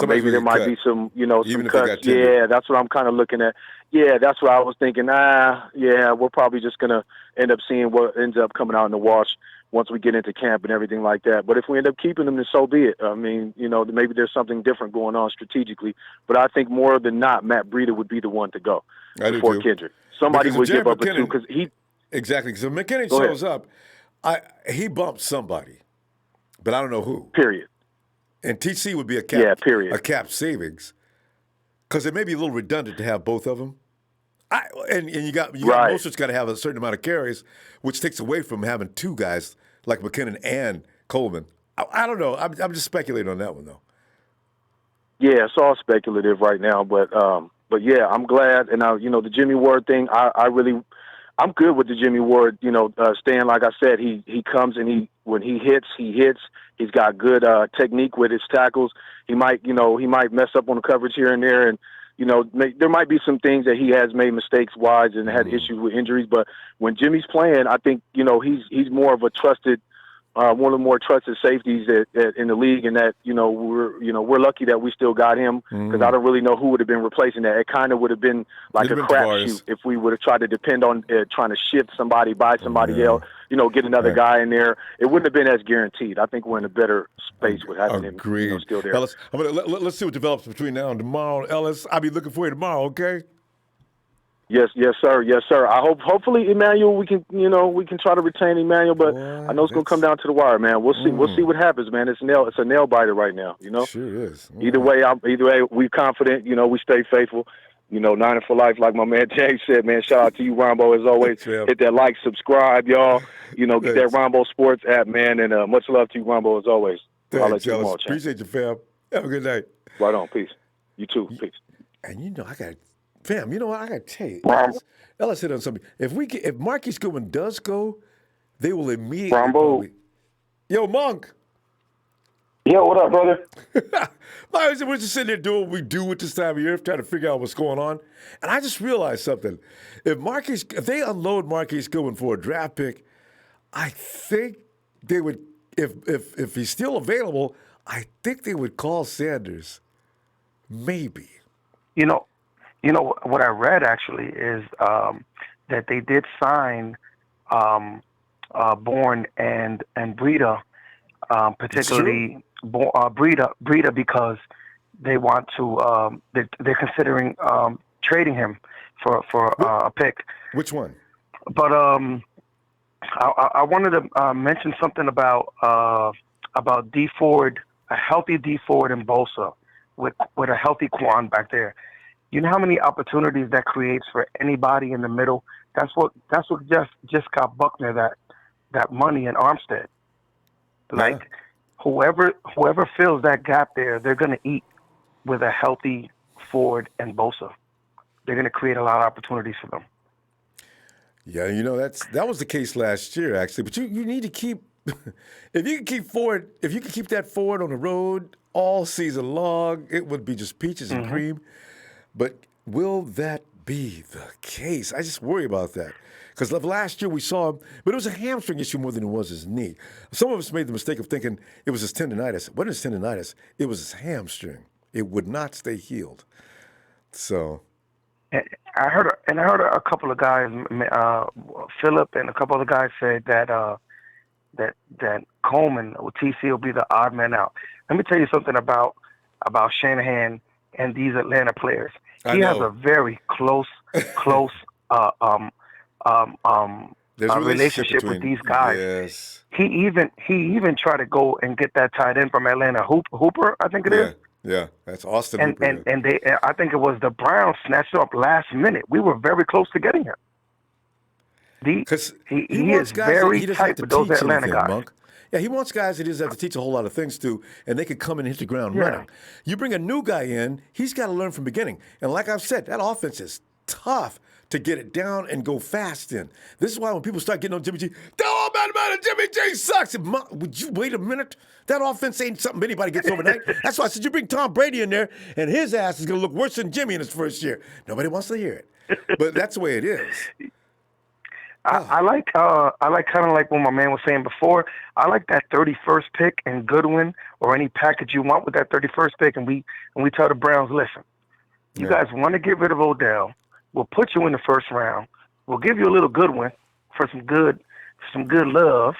maybe there might be some, some cuts. Yeah, that's what I'm kind of looking at. Yeah, that's what I was thinking. Yeah, we're probably just going to end up seeing what ends up coming out in the wash once we get into camp and everything like that. But if we end up keeping them, then so be it. I mean, maybe there's something different going on strategically. But I think more than not, Matt Breida would be the one to go before Kendrick. Somebody would give up a 2 because he exactly. So McKinnon shows up, he bumped somebody, but I don't know who. Period. And TC would be a cap. Yeah. Period. A cap savings, because it may be a little redundant to have both of them. And you got Mostert's got to have a certain amount of carries, which takes away from having 2 guys like McKinnon and Coleman. I don't know. I'm just speculating on that one though. Yeah, it's all speculative right now, but yeah, I'm glad. And the Jimmy Ward thing, I'm good with the Jimmy Ward. Staying, like I said, he comes and when he hits. He's got good technique with his tackles. He might mess up on the coverage here and there, and there might be some things that he has made mistakes wise and had issues with injuries. But when Jimmy's playing, I think he's more of a trusted, one of the more trusted safeties in the league, and that we're lucky that we still got him, because I don't really know who would have been replacing that. It kind of would have been like a crapshoot if we would have tried to depend on trying to shift somebody, buy somebody else, get another guy in there. It wouldn't have been as guaranteed. I think we're in a better space with having him still there. Ellis, let's see what develops between now and tomorrow. Ellis, I'll be looking for you tomorrow. Okay. Yes, sir. I hopefully Emmanuel, we can try to retain Emmanuel, but I know it's gonna come down to the wire, man. We'll see. We'll see what happens, man. It's a nail biter right now. Sure is. Either way, we're confident. We stay faithful. Niner for life, like my man James said, man. Shout out to you, Ronbo, as always. Hit that like, subscribe, y'all. Get that Ronbo Sports app, man, and much love to you, Ronbo, as always. I'll let you tomorrow, appreciate you, fam. Have a good night. Right on. Peace. You too. Peace. And fam, you know what? I got to tell you. Ellis hit on something. If Marquise Goodwin does go, they will immediately. Ronbo. Yo, Monk. Yo, what up, brother? We're just sitting there doing what we do at this time of year, trying to figure out what's going on. And I just realized something. If they unload Marquise Goodwin for a draft pick, I think they would, if he's still available, I think they would call Sanders. Maybe. What I read actually is that they did sign Bourne and Breida, particularly Breida, because they want to. They're considering trading him for a pick. Which one? But I wanted to mention something about D Ford, a healthy D Ford and Bosa with a healthy Quan back there. You know how many opportunities that creates for anybody in the middle? That's what just got Buckner that money in Armstead. Like whoever fills that gap there, they're gonna eat with a healthy Ford and Bosa. They're gonna create a lot of opportunities for them. Yeah, that was the case last year actually. But you need to keep if you can keep that Ford on the road all season long, it would be just peaches and cream. But will that be the case? I just worry about that. Because last year we saw him, but it was a hamstring issue more than it was his knee. Some of us made the mistake of thinking it was his tendonitis. It wasn't his tendonitis. It was his hamstring. It would not stay healed. So. I heard a couple of guys, Philip and a couple of guys said that Coleman or TC will be the odd man out. Let me tell you something about Shanahan and these Atlanta players. He has a very close relationship with these guys. Yes. He even tried to go and get that tight end from Atlanta, Hooper, I think it is. Yeah, that's Austin and Hooper. And I think it was the Browns snatched up last minute. We were very close to getting him. Because he is very tight with those Atlanta guys. Monk. Yeah, he wants guys that he doesn't have to teach a whole lot of things to, and they can come and hit the ground running. You bring a new guy in, he's got to learn from the beginning. And like I've said, that offense is tough to get it down and go fast in. This is why when people start getting on Jimmy G, oh, man, Jimmy G sucks. Would you wait a minute? That offense ain't something anybody gets overnight. That's why I said you bring Tom Brady in there, and his ass is going to look worse than Jimmy in his first year. Nobody wants to hear it. but that's the way it is. I like kind of like what my man was saying before. I like that 31st pick and Goodwin or any package you want with that 31st pick, and we tell the Browns, listen, you guys want to get rid of Odell, we'll put you in the first round. We'll give you a little Goodwin for some good love,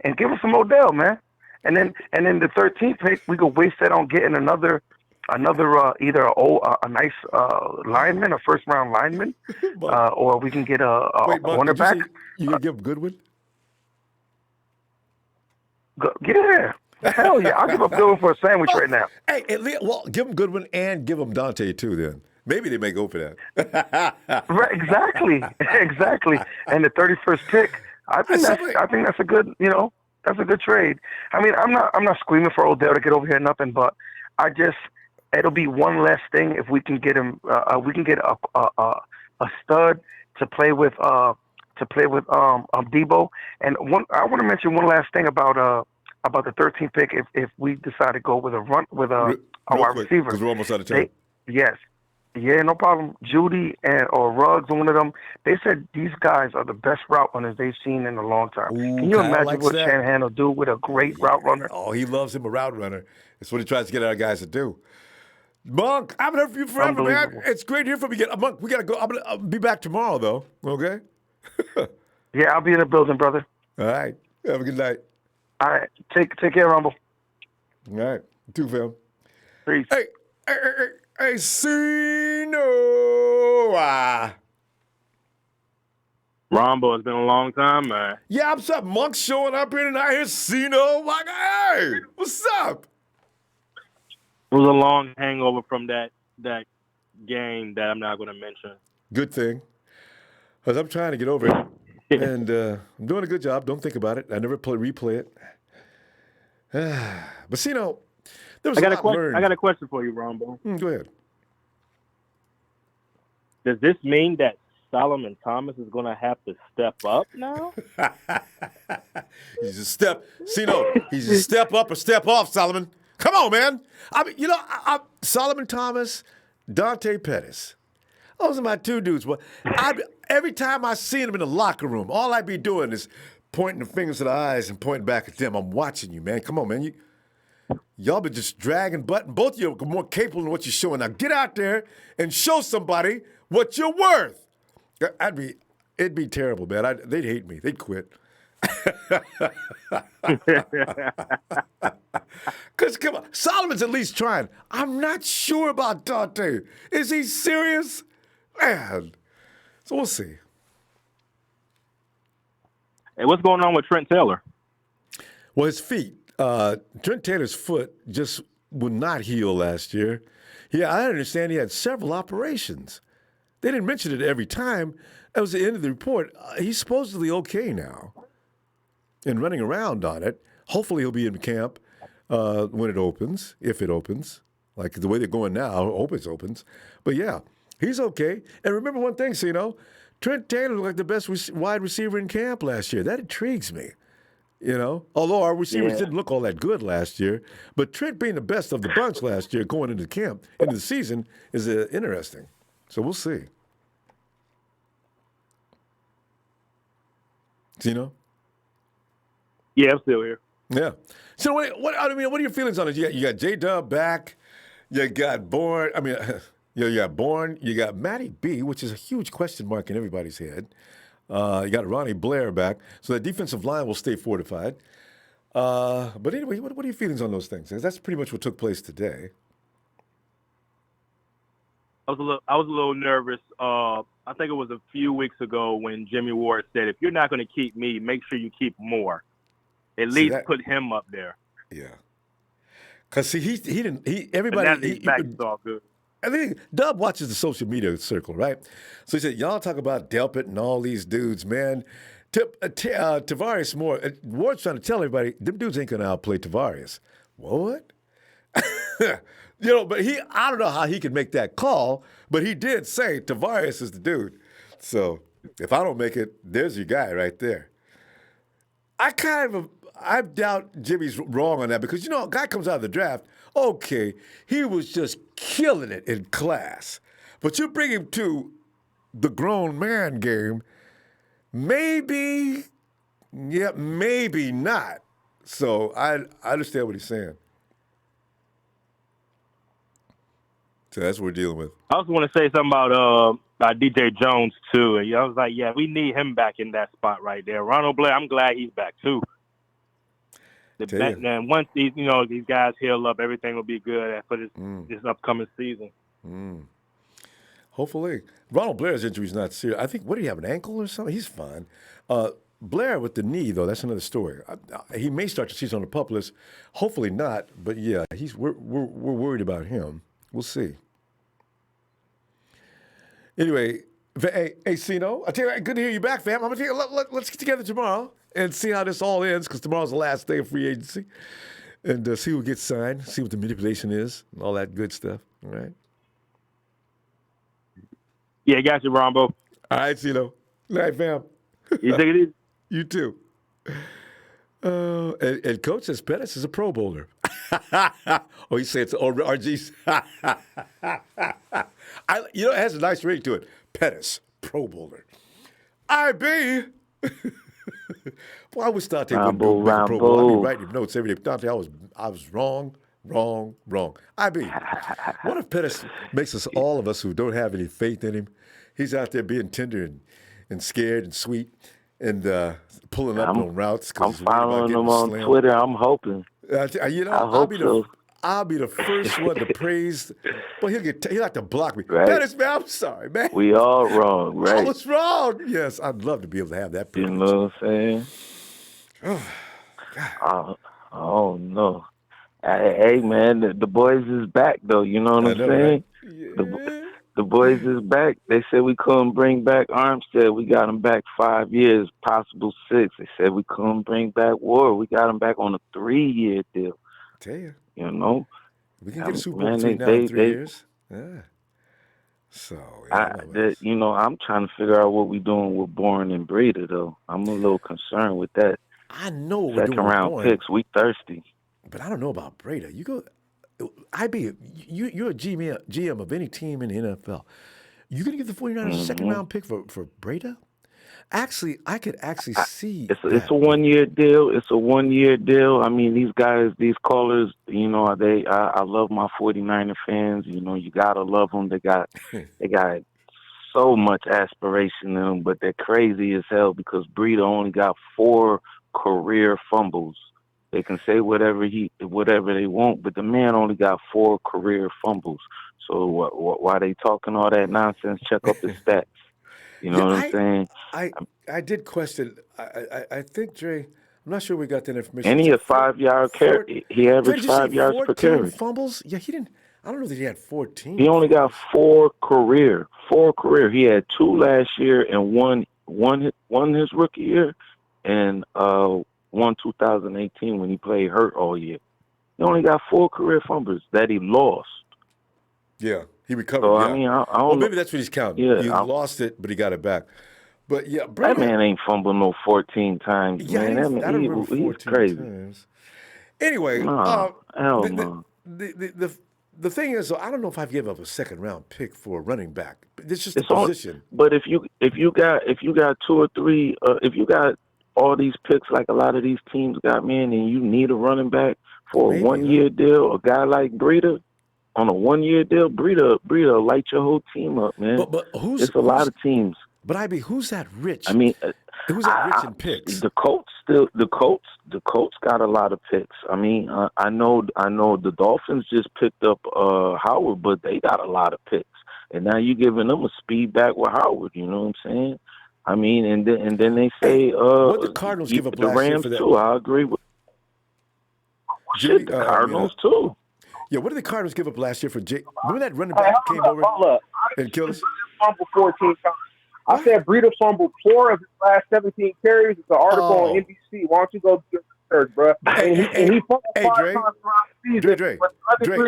and give us some Odell, man. And then the 13th pick, we could waste that on getting another either a nice lineman, a first round lineman, or we can get a cornerback. You gonna give Goodwin? Yeah, hell yeah! I'll give up Goodwin for a sandwich right now. Hey, well, give him Goodwin and give him Dante too. Then maybe they may go for that. Right, exactly. And the 31st pick, I think that's a good, that's a good trade. I mean, I'm not screaming for Odell to get over here or nothing, but it'll be one less thing if we can get him. We can get a stud to play with Debo. And I want to mention one last thing about the 13th pick. If we decide to go with a wide receiver, because we're almost out of time. Yes. Yeah, no problem. Judy or Ruggs, one of them, they said these guys are the best route runners they've seen in a long time. Can you imagine what Shanahan will do with a great route runner? Oh, he loves him a route runner. That's what he tries to get our guys to do. Monk, I haven't heard from you forever, man. It's great to hear from you again. Monk, we got to go. I'll be back tomorrow, though. Okay? Yeah, I'll be in the building, brother. All right. Have a good night. All right. Take care, Rumble. All right. You too, fam. Peace. Hey, Sino. Ronbo, it's been a long time, man. Yeah, what's up? Monk showing up here tonight. Here's Sino. Like, hey, what's up? It was a long hangover from that game that I'm not going to mention. Good thing. Because I'm trying to get over it. And I'm doing a good job. Don't think about it. I never replay it. But, Sino, there was a lot learned. I got a question for you, Ronbo. Go ahead. Does this mean that Solomon Thomas is going to have to step up now? He's a step. Sino, he's a step up or step off, Solomon. Come on, man. I mean, Solomon Thomas, Dante Pettis. Those are my two dudes. Well, every time I see them in the locker room, all I be doing is pointing the fingers to the eyes and pointing back at them. I'm watching you, man. Come on, man. Y'all been just dragging butt, and both of you are more capable than what you're showing. Now get out there and show somebody what you're worth. It'd be terrible, man. They'd hate me. They'd quit. Because, come on, Solomon's at least trying. I'm not sure about Dante. Is he serious? Man. So we'll see. Hey, what's going on with Trent Taylor? Well, his feet. Trent Taylor's foot just would not heal last year. Yeah, I understand he had several operations. They didn't mention it every time. That was the end of the report. He's supposedly okay now and running around on it. Hopefully he'll be in camp when it opens, if it opens. Like the way they're going now, I hope it opens. But, yeah, he's okay. And remember one thing, Trent Taylor looked like the best wide receiver in camp last year. That intrigues me. Although our receivers didn't look all that good last year, but Trent being the best of the bunch last year going into camp, into the season, is interesting. So we'll see. Sino? Yeah, I'm still here. Yeah. So what are your feelings on it? You got J-Dub back. You got Bourne. You got Bourne. You got Matty B, which is a huge question mark in everybody's head. You got Ronald Blair back, so the defensive line will stay fortified. But anyway, what are your feelings on those things? Because that's pretty much what took place today. I was a little nervous. I think it was a few weeks ago when Jimmy Ward said, "If you're not going to keep me, make sure you keep Moore. At least put him up there." Yeah, because he didn't. Everybody. He's back. It's all good. I think Dub watches the social media circle, right? So he said, y'all talk about Delpit and all these dudes, man. Tavares Moore, Ward's trying to tell everybody, them dudes ain't going to outplay Tavares. What? But I don't know how he could make that call, but he did say Tavares is the dude. So if I don't make it, there's your guy right there. I doubt Jimmy's wrong on that because, a guy comes out of the draft, okay, he was just killing it in class. But you bring him to the grown man game, maybe, yeah, maybe not. So I understand what he's saying. So that's what we're dealing with. I also want to say something about DJ Jones too. And I was like, yeah, we need him back in that spot right there. Ronald Blair, I'm glad he's back too. And once these guys heal up, everything will be good for this upcoming season. Hopefully, Ronald Blair's injury is not serious. I think, what did he have, an ankle or something? He's fine. Blair with the knee, though, that's another story. He may start the season on the PUP list. Hopefully not, but yeah, we're worried about him. We'll see. Anyway, hey, Sino, I tell you, good to hear you back, fam. I'm gonna tell you, let's get together tomorrow and see how this all ends, because tomorrow's the last day of free agency, and see who gets signed, see what the manipulation is, and all that good stuff. All right. Yeah, got you, Ronbo. All right, Sino. Good night, fam. You take it easy. You too. And Coach says Pettis is a Pro Bowler. Oh, he said it's RG's. It has a nice ring to it. Pettis, Pro Bowler. IB. Well, I always thought they wouldn't do a Pro Bowl. I'd be writing notes every day. Dante, I was wrong. IB. What if Pettis makes us, all of us who don't have any faith in him, he's out there being tender and scared and sweet and pulling up on routes. I'm following him on Twitter. I'm hoping. I hope so. I'll be the first one to praise. Well, he'll have to block me. Right. Pettis, man, I'm sorry, man. We all wrong, right? I was wrong. Yes, I'd love to be able to have that privilege. You know what I'm saying? Oh, God. Oh no. Hey, man, the boys is back, though. You know what I'm saying? Right? Yeah. The boys is back. They said we couldn't bring back Armstead. We got him back 5 years, possible 6. They said we couldn't bring back Gore. We got him back on a 3-year deal. I tell you. You know? We can get a Super Bowl between now and 3 years. Yeah. So, I'm trying to figure out what we're doing with Bourne and Breida, though. I'm a little concerned with that. I know what we're doing. Second-round picks. We thirsty. But I don't know about Breida. You're a GM of any team in the NFL. You going to give the 49ers a second-round pick for Breida? Actually, I could see it's a 1-year deal. It's a 1-year deal. I mean, these guys, these callers, I love my 49er fans. You got to love them. They got so much aspiration in them, but they're crazy as hell because Breida only got 4 career fumbles. They can say whatever they want, but the man only got 4 career fumbles. So why they talking all that nonsense? Check up the stats. You know what I'm saying? I did question. I think, Dre, I'm not sure we got that information. And he had 5-yard carry. He averaged 5 yards per carry. Fumbles? Yeah, he didn't. I don't know that he had 14. He only got 4 career. He had 2 last year and one his rookie year, and 1 2018 when he played hurt all year. He only got 4 career fumbles that he lost. Yeah, he recovered. So, yeah. I mean, I don't maybe that's what he's counting. Yeah, he lost it, but he got it back. But yeah, that man ain't fumbled no 14 times. Yeah, man, he's crazy. Times. Anyway, hell no. The thing is, I don't know if I've given up a second-round pick for a running back. It's just a position. But if you got 2 or 3, if you got all these picks like a lot of these teams got, man, and you need a running back for a 1-year deal, a guy like Breida on a 1-year deal, Breida light your whole team up, man. But it's a lot of teams. But who's that rich? I mean, who's that rich in picks? The Colts got a lot of picks. I mean, I know the Dolphins just picked up Howard, but they got a lot of picks. And now you're giving them a speed back with Howard. You know what I'm saying? I mean, and then they say what the Cardinals give up the last Rams year for that? Too. I agree with the Cardinals too. Yeah, what did the Cardinals give up last year for Jake? Remember that running back came over and killed us? Fumbled 14 times. I said Breida fumbled 4 of his last 17 carries. It's an article on NBC. Why don't you go do your research, bro? And he fumbled 5 times throughout the season. Dre,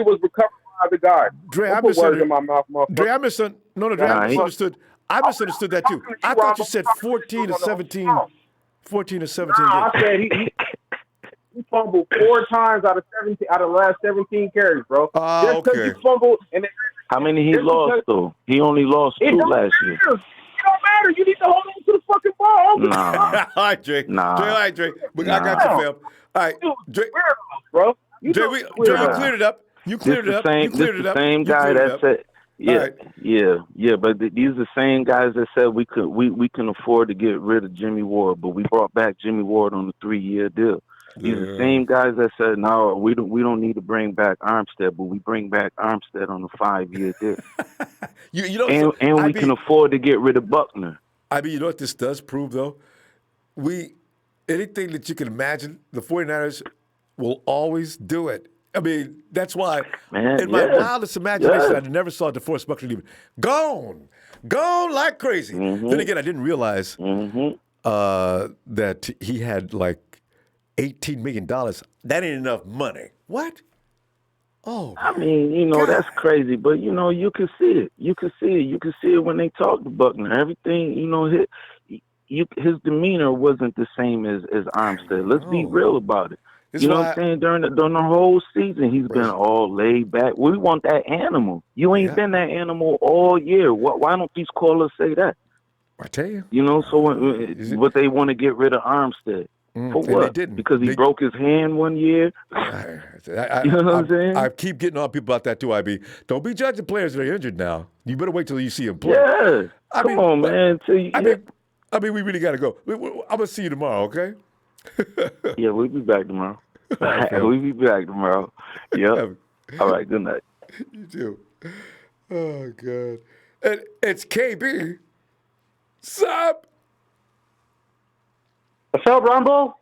was recovered by the guard. Dre, I misunderstood. In my mouth, Dre, I misunderstood. I misunderstood that too. I thought you said 14 to 17. 14 to 17. I said he fumbled 4 times out of the last 17 carries, bro. Just because he fumbled and they How many he lost, though? He only lost 2 last year. It don't matter. You need to hold on to the fucking ball. Nah. All right, Dre. Nah. Dre, all right, Dre. I got you, fam. All right, Dre. Bro. Dre, you cleared it up. You cleared it up. You cleared it up. The same guy that said, right. yeah. But these are the same guys that said we can afford to get rid of Jimmy Ward, but we brought back Jimmy Ward on a 3-year deal. These are the same guys that said, no, we don't need to bring back Armstead, but we bring back Armstead on a 5-year deal. We can afford to get rid of Buckner. I mean, you know what this does prove, though? Anything that you can imagine, the 49ers will always do it. I mean, that's why in my wildest imagination, I never saw DeForest Buckner leave. Gone like crazy. Mm-hmm. Then again, I didn't realize that he had like $18 million. That ain't enough money. What? Oh, I mean, that's crazy, but you can see it. You can see it when they talk to Buckner. Everything, his demeanor wasn't the same as Armstead. Let's be real about it. You know what I'm saying? During the whole season, he's been all laid back. We want that animal. You ain't been that animal all year. Why don't these callers say that? I tell you. But they want to get rid of Armstead. For what? They didn't. Because he broke his hand one year? You know what I'm saying? I keep getting on people about that too, IB. Don't be judging players that are injured now. You better wait till you see them play. Yeah. Come on, man. I mean, we really got to go. I'm going to see you tomorrow, okay? Yeah, we'll be back tomorrow. We'll be back tomorrow. Yep. All right, good night. You too. Oh, God. And it's KB. Sup? What's up, Ronbo?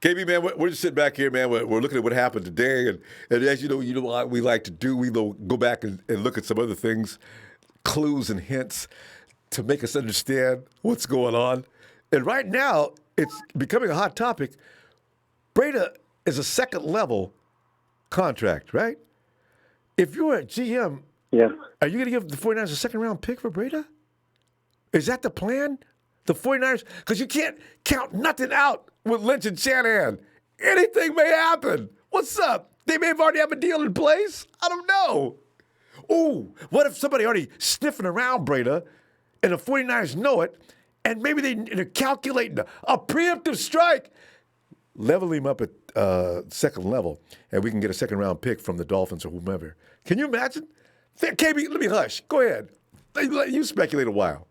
KB, man, we're just sitting back here, man. We're looking at what happened today. And as you know what we like to do. We go back and look at some other things, clues and hints to make us understand what's going on. And right now, it's becoming a hot topic. Breida is a second-level contract, right? If you're a GM, are you going to give the 49ers a second-round pick for Breida? Is that the plan? The 49ers? Because you can't count nothing out with Lynch and Shanahan. Anything may happen. What's up? They may have already have a deal in place. I don't know. Ooh, what if somebody already sniffing around Breida and the 49ers know it, and maybe they're calculating a preemptive strike, level him up at second level, and we can get a second-round pick from the Dolphins or whomever. Can you imagine? KB, let me hush. Go ahead. You speculate a while.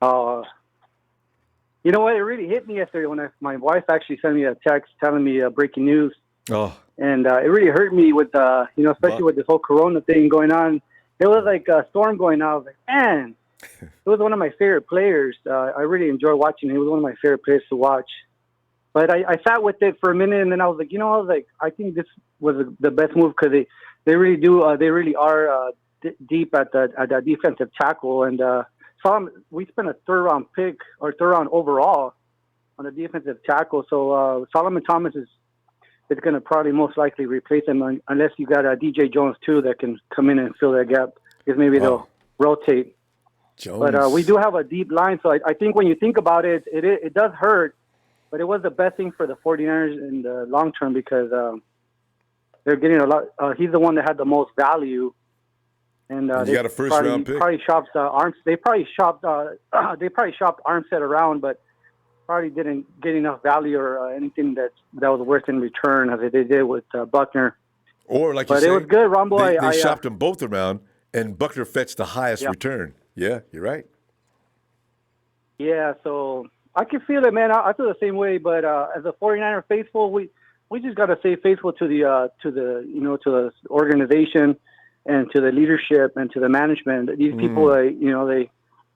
You know what? It really hit me yesterday when my wife actually sent me a text telling me breaking news. Oh. And it really hurt me with, especially with this whole Corona thing going on. It was like a storm going on. I was like, man, it was one of my favorite players. I really enjoy watching him. He was one of my favorite players to watch. But I sat with it for a minute, and then I was like, I think this was the best move because they really are deep at that defensive tackle. And we spent a third-round pick or third-round overall on the defensive tackle. So Solomon Thomas is going to probably most likely replace him unless you got a DJ Jones too that can come in and fill that gap because maybe they'll rotate. Jones. But we do have a deep line, so I think when you think about it, it does hurt, but it was the best thing for the 49ers in the long term because they're getting a lot. He's the one that had the most value, and you got a first-round pick. Probably shopped They probably shopped Armstead around, but probably didn't get enough value or anything that was worth in return as they did with Buckner. Or like you but say, it was good, Ronbo. They shopped them both around, and Buckner fetched the highest return. Yeah, you're right. Yeah, so I can feel it, man. I feel the same way. But as a 49er faithful, we just got to stay faithful to the organization and to the leadership and to the management. These people,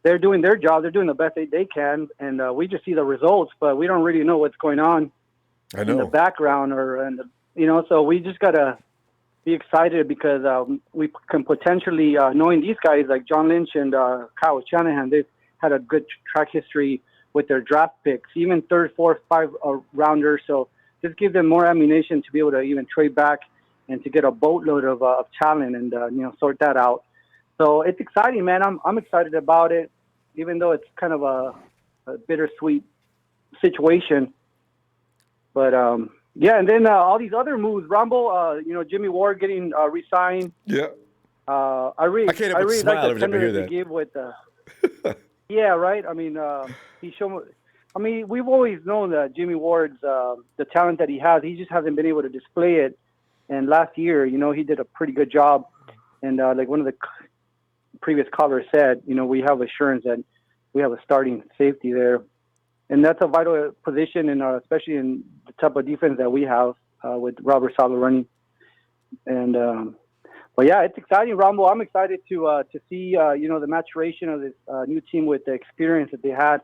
they're doing their job. They're doing the best they can, and we just see the results, but we don't really know what's going on in the background so we just got to be excited because we can potentially, knowing these guys like John Lynch and Kyle Shanahan, they've had a good track history with their draft picks, even third, fourth, five rounders. So just give them more ammunition to be able to even trade back and to get a boatload of talent and sort that out. So it's exciting, man. I'm excited about it, even though it's kind of a bittersweet situation. But and then all these other moves, Ronbo, Jimmy Ward getting re-signed. Yeah. I really I can't help but like smile the every time I hear tender they that. give with yeah, right. I mean, he showed. I mean, we've always known that Jimmy Ward's the talent that he has. He just hasn't been able to display it. And last year, he did a pretty good job. And like one of the previous callers said, we have assurance that we have a starting safety there, and that's a vital position, especially in the type of defense that we have with Robert Saleh running. And but yeah, it's exciting, Ronbo. I'm excited to see the maturation of this new team with the experience that they had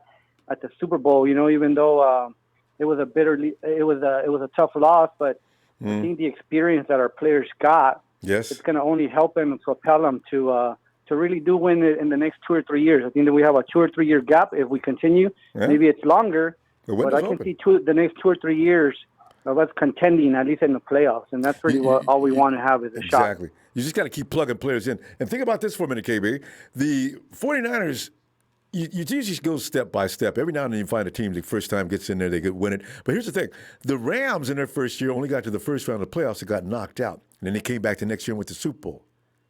at the Super Bowl. Even though it was a tough loss, but I think the experience that our players got, it's going to only help them and propel them to really do win it in the next 2 or 3 years. I think that we have a 2 or 3 year gap if we continue. Yeah. Maybe it's longer, but I can see the next 2 or 3 years of us contending, at least in the playoffs, and that's really all we want to have is a shot. Exactly. You just got to keep plugging players in. And think about this for a minute, KB. The 49ers, you usually go step by step. Every now and then you find a team the first time gets in there, they could win it. But here's the thing. The Rams in their first year only got to the first round of the playoffs and got knocked out. And then they came back the next year and went to the Super Bowl.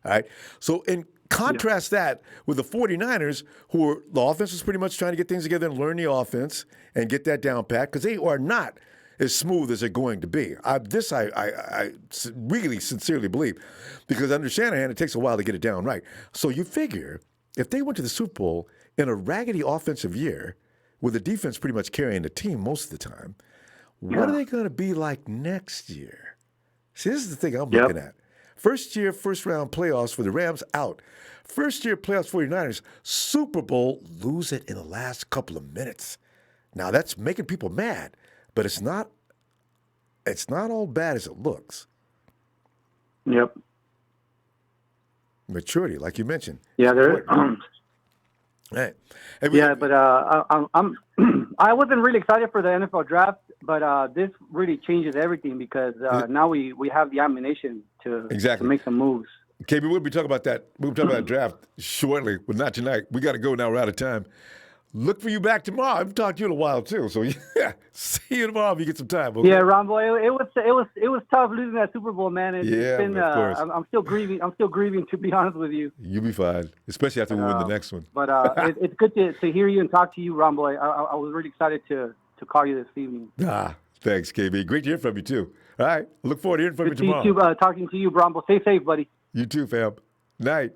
All right? So contrast that with the 49ers, the offense was pretty much trying to get things together and learn the offense and get that down pat, because they are not as smooth as they're going to be. I really sincerely believe, because under Shanahan, it takes a while to get it down right. So you figure if they went to the Super Bowl in a raggedy offensive year with the defense pretty much carrying the team most of the time, what are they going to be like next year? See, this is the thing I'm looking at. First year, first round playoffs for the Rams, out. First year playoffs 49ers, Super Bowl, lose it in the last couple of minutes. Now that's making people mad, but it's not all bad as it looks. Yep. Maturity, like you mentioned. Yeah, there. Right. But I'm I wasn't really excited for the NFL draft, but this really changes everything, because now we have the ammunition to make some moves. KB, we'll be talking about that. We'll be talking about that draft shortly, but not tonight. We got to go now. We're out of time. Look for you back tomorrow. I've talked to you in a while too, so yeah, see you tomorrow if you get some time. Okay? Yeah, Ronbo, it was tough losing that Super Bowl, man. It's been, of course. I'm still grieving. I'm still grieving, to be honest with you. You'll be fine, especially after we win the next one. But it's good to hear you and talk to you, Ronbo. I was really excited to call you this evening. Thanks, KB. Great to hear from you too. All right, look forward to hearing from you tomorrow. Good to see you, talking to you, Ronbo. Stay safe, buddy. You too, fam. Night.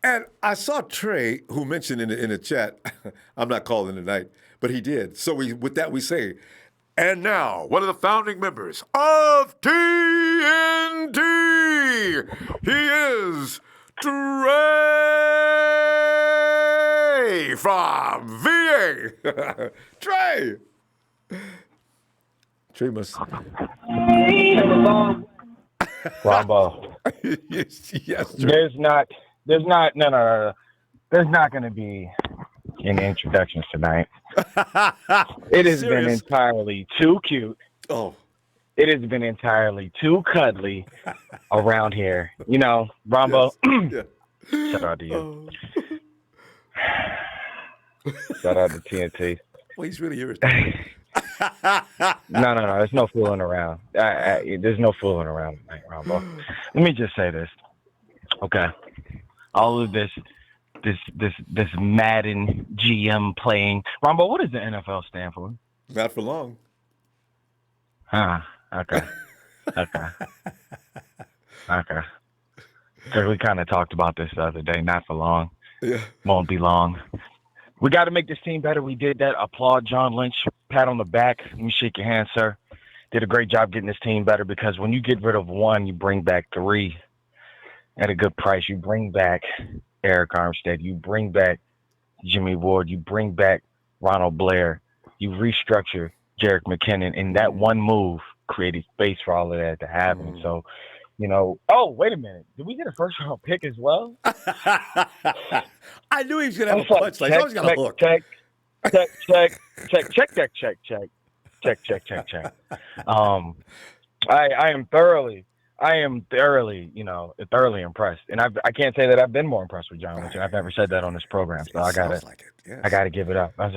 And I saw Trey, who mentioned in the chat, I'm not calling tonight, but he did. So with that we say, and now, one of the founding members of TNT, he is Trey from VA. Trey must... Ronbo. Yes, Trey. There's not going to be any introductions tonight. It has been entirely too cute. Oh. It has been entirely too cuddly around here. Ronbo, shout out to you. Shout out to TNT. Well, he's really irritating. No. There's no fooling around. There's no fooling around tonight, Ronbo. Let me just say this. Okay. All of this Madden GM playing. Ronbo, what does the NFL stand for? Not for long. Okay. Because we kind of talked about this the other day. Not for long. Yeah. Won't be long. We got to make this team better. We did that. Applaud John Lynch. Pat on the back. Let me shake your hand, sir. Did a great job getting this team better, because when you get rid of one, you bring back three at a good price. You bring back Arik Armstead. You bring back Jimmy Ward. You bring back Ronald Blair. You restructure Jerick McKinnon. And that one move created space for all of that to happen. So, oh, wait a minute. Did we get a first-round pick as well? I knew he was going to have a punchline. He's always got a hook. Check. I am thoroughly, thoroughly impressed. And I can't say that I've been more impressed with John Lynch. I've never said that on this program. So I gotta give it up. I was,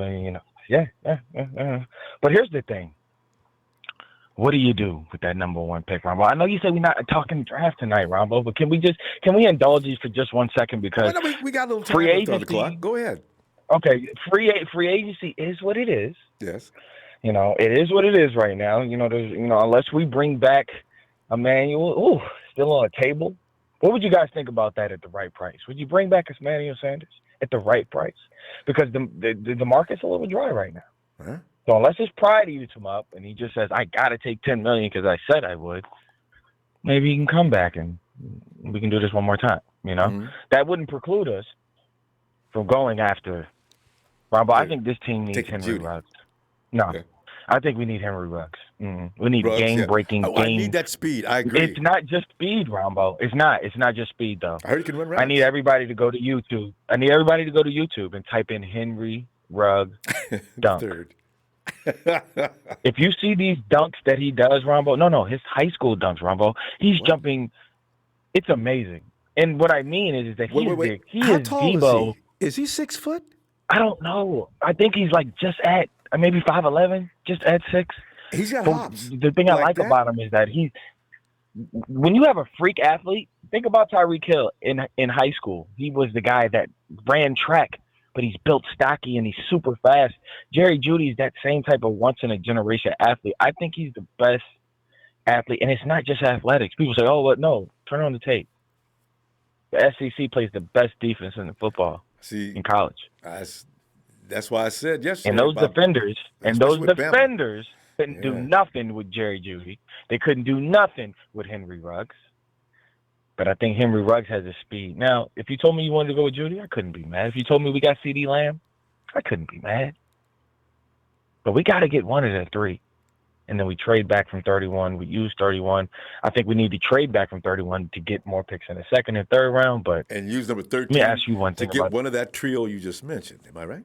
yeah. But here's the thing. What do you do with that number 1 pick, Rombo? I know you said we're not talking draft tonight, Rombo, but can we indulge you for just 1 second because we got a little time free left agency on the clock. Go ahead. Okay, free agency is what it is. Yes. It is what it is right now. There's unless we bring back Emmanuel, still on the table. What would you guys think about that at the right price? Would you bring back Emmanuel Sanders at the right price? Because the market's a little dry right now. Huh? So unless his pride eats him up and he just says, I got to take $10 million because I said I would, maybe he can come back and we can do this one more time. Mm-hmm. That wouldn't preclude us from going after Ronbo. I think this team needs Henry Ruggs. No, okay. I think we need Henry Ruggs. We need game-breaking game. I need that speed. I agree. It's not just speed, Rombo. It's not just speed, though. I heard he can run routes. I need everybody to go to YouTube. And type in Henry Ruggs dunk. Third. If you see these dunks that he does, Rombo, his high school dunks, Rombo, he's jumping. It's amazing. And what I mean is that he's big. How tall Debo. is he? Is he 6 foot? I don't know. I think he's like just at maybe 5'11", just at 6. He's got hops. The thing I like about him is that when you have a freak athlete, think about Tyreek Hill in high school. He was the guy that ran track, but he's built stocky and he's super fast. Jerry Jeudy's that same type of once-in-a-generation athlete. I think he's the best athlete, and it's not just athletics. People say, oh, but no, turn on the tape. The SEC plays the best defense in the football in college. That's why I said yesterday. And those defenders couldn't do nothing with Jerry Jeudy. They couldn't do nothing with Henry Ruggs. But I think Henry Ruggs has the speed. Now, if you told me you wanted to go with Jeudy, I couldn't be mad. If you told me we got CeeDee Lamb, I couldn't be mad. But we got to get one of the 3. And then we trade back from 31. We use 31. I think we need to trade back from 31 to get more picks in the 2nd and 3rd round. And use number 13 let me ask you one thing to get one of that trio you just mentioned. Am I right?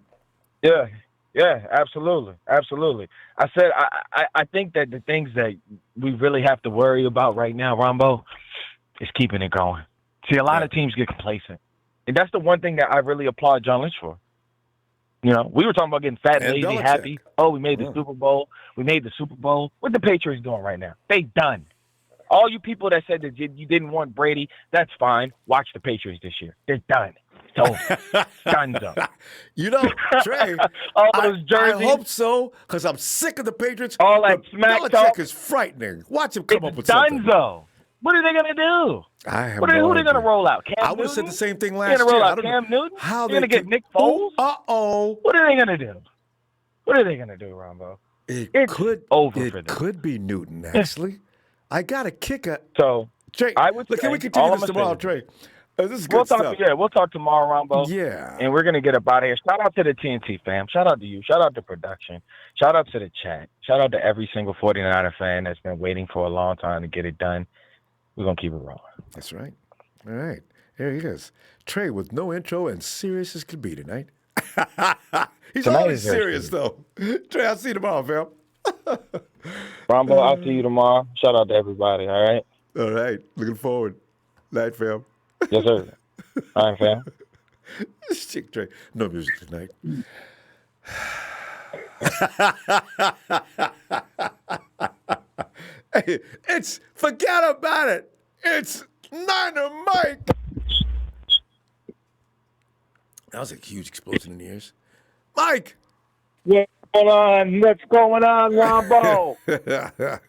Yeah, absolutely. I said I think that the things that we really have to worry about right now, Rombo, is keeping it going. See, a lot of teams get complacent. And that's the one thing that I really applaud John Lynch for. We were talking about getting fat, lazy, happy. Oh, we made the Super Bowl. What the Patriots doing right now? They done. All you people that said that you didn't want Brady, that's fine. Watch the Patriots this year. They're done. It's over. Dunzo. Trey, all those jerseys. I hope so, because I'm sick of the Patriots. All that smack Belichick talk is frightening. Watch him come up with something. Dunzo. What are they going to do? Who are they going to roll out? I would have said the same thing last year. They're going to roll out Cam Newton? They're going to get Nick Foles? Uh-oh. What are they going to do? Rombo? It's over for them. It could be Newton, actually. I got a kicker. So, Trey, can we continue this tomorrow, Trey? This is good stuff. We'll talk tomorrow, Rombo. Yeah. And we're going to get up out of here. Shout out to the TNT fam. Shout out to you. Shout out to production. Shout out to the chat. Shout out to every single 49er fan that's been waiting for a long time to get it done. We're going to keep it rolling. That's right. All right. There he is. Trey with no intro and serious as could be tonight. He's tonight always serious, though. Trey, I'll see you tomorrow, fam. Rombo, I'll see you tomorrow. Shout out to everybody, all right? All right. Looking forward. Night, fam. Yes, sir. All right, fam. Chick Trey. No music tonight. Hey, forget about it. It's Niner Mike. That was a huge explosion in the ears. Mike. What's going on, Ronbo?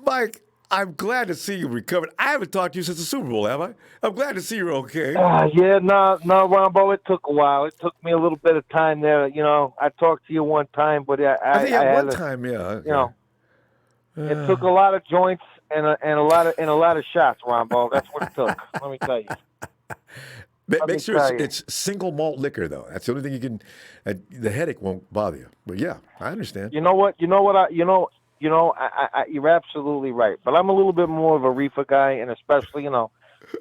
Mike, I'm glad to see you recovered. I haven't talked to you since the Super Bowl, have I? I'm glad to see you're okay. No, Ronbo, it took a while. It took me a little bit of time there. I talked to you one time, but I think I one time, yeah. It took a lot of joints and a lot of shots, Ronbo. That's what it took. Let me tell you. Make sure it's single malt liquor, though. That's the only thing you can. The headache won't bother you. But yeah, I understand. You're absolutely right. But I'm a little bit more of a reefer guy, and especially, now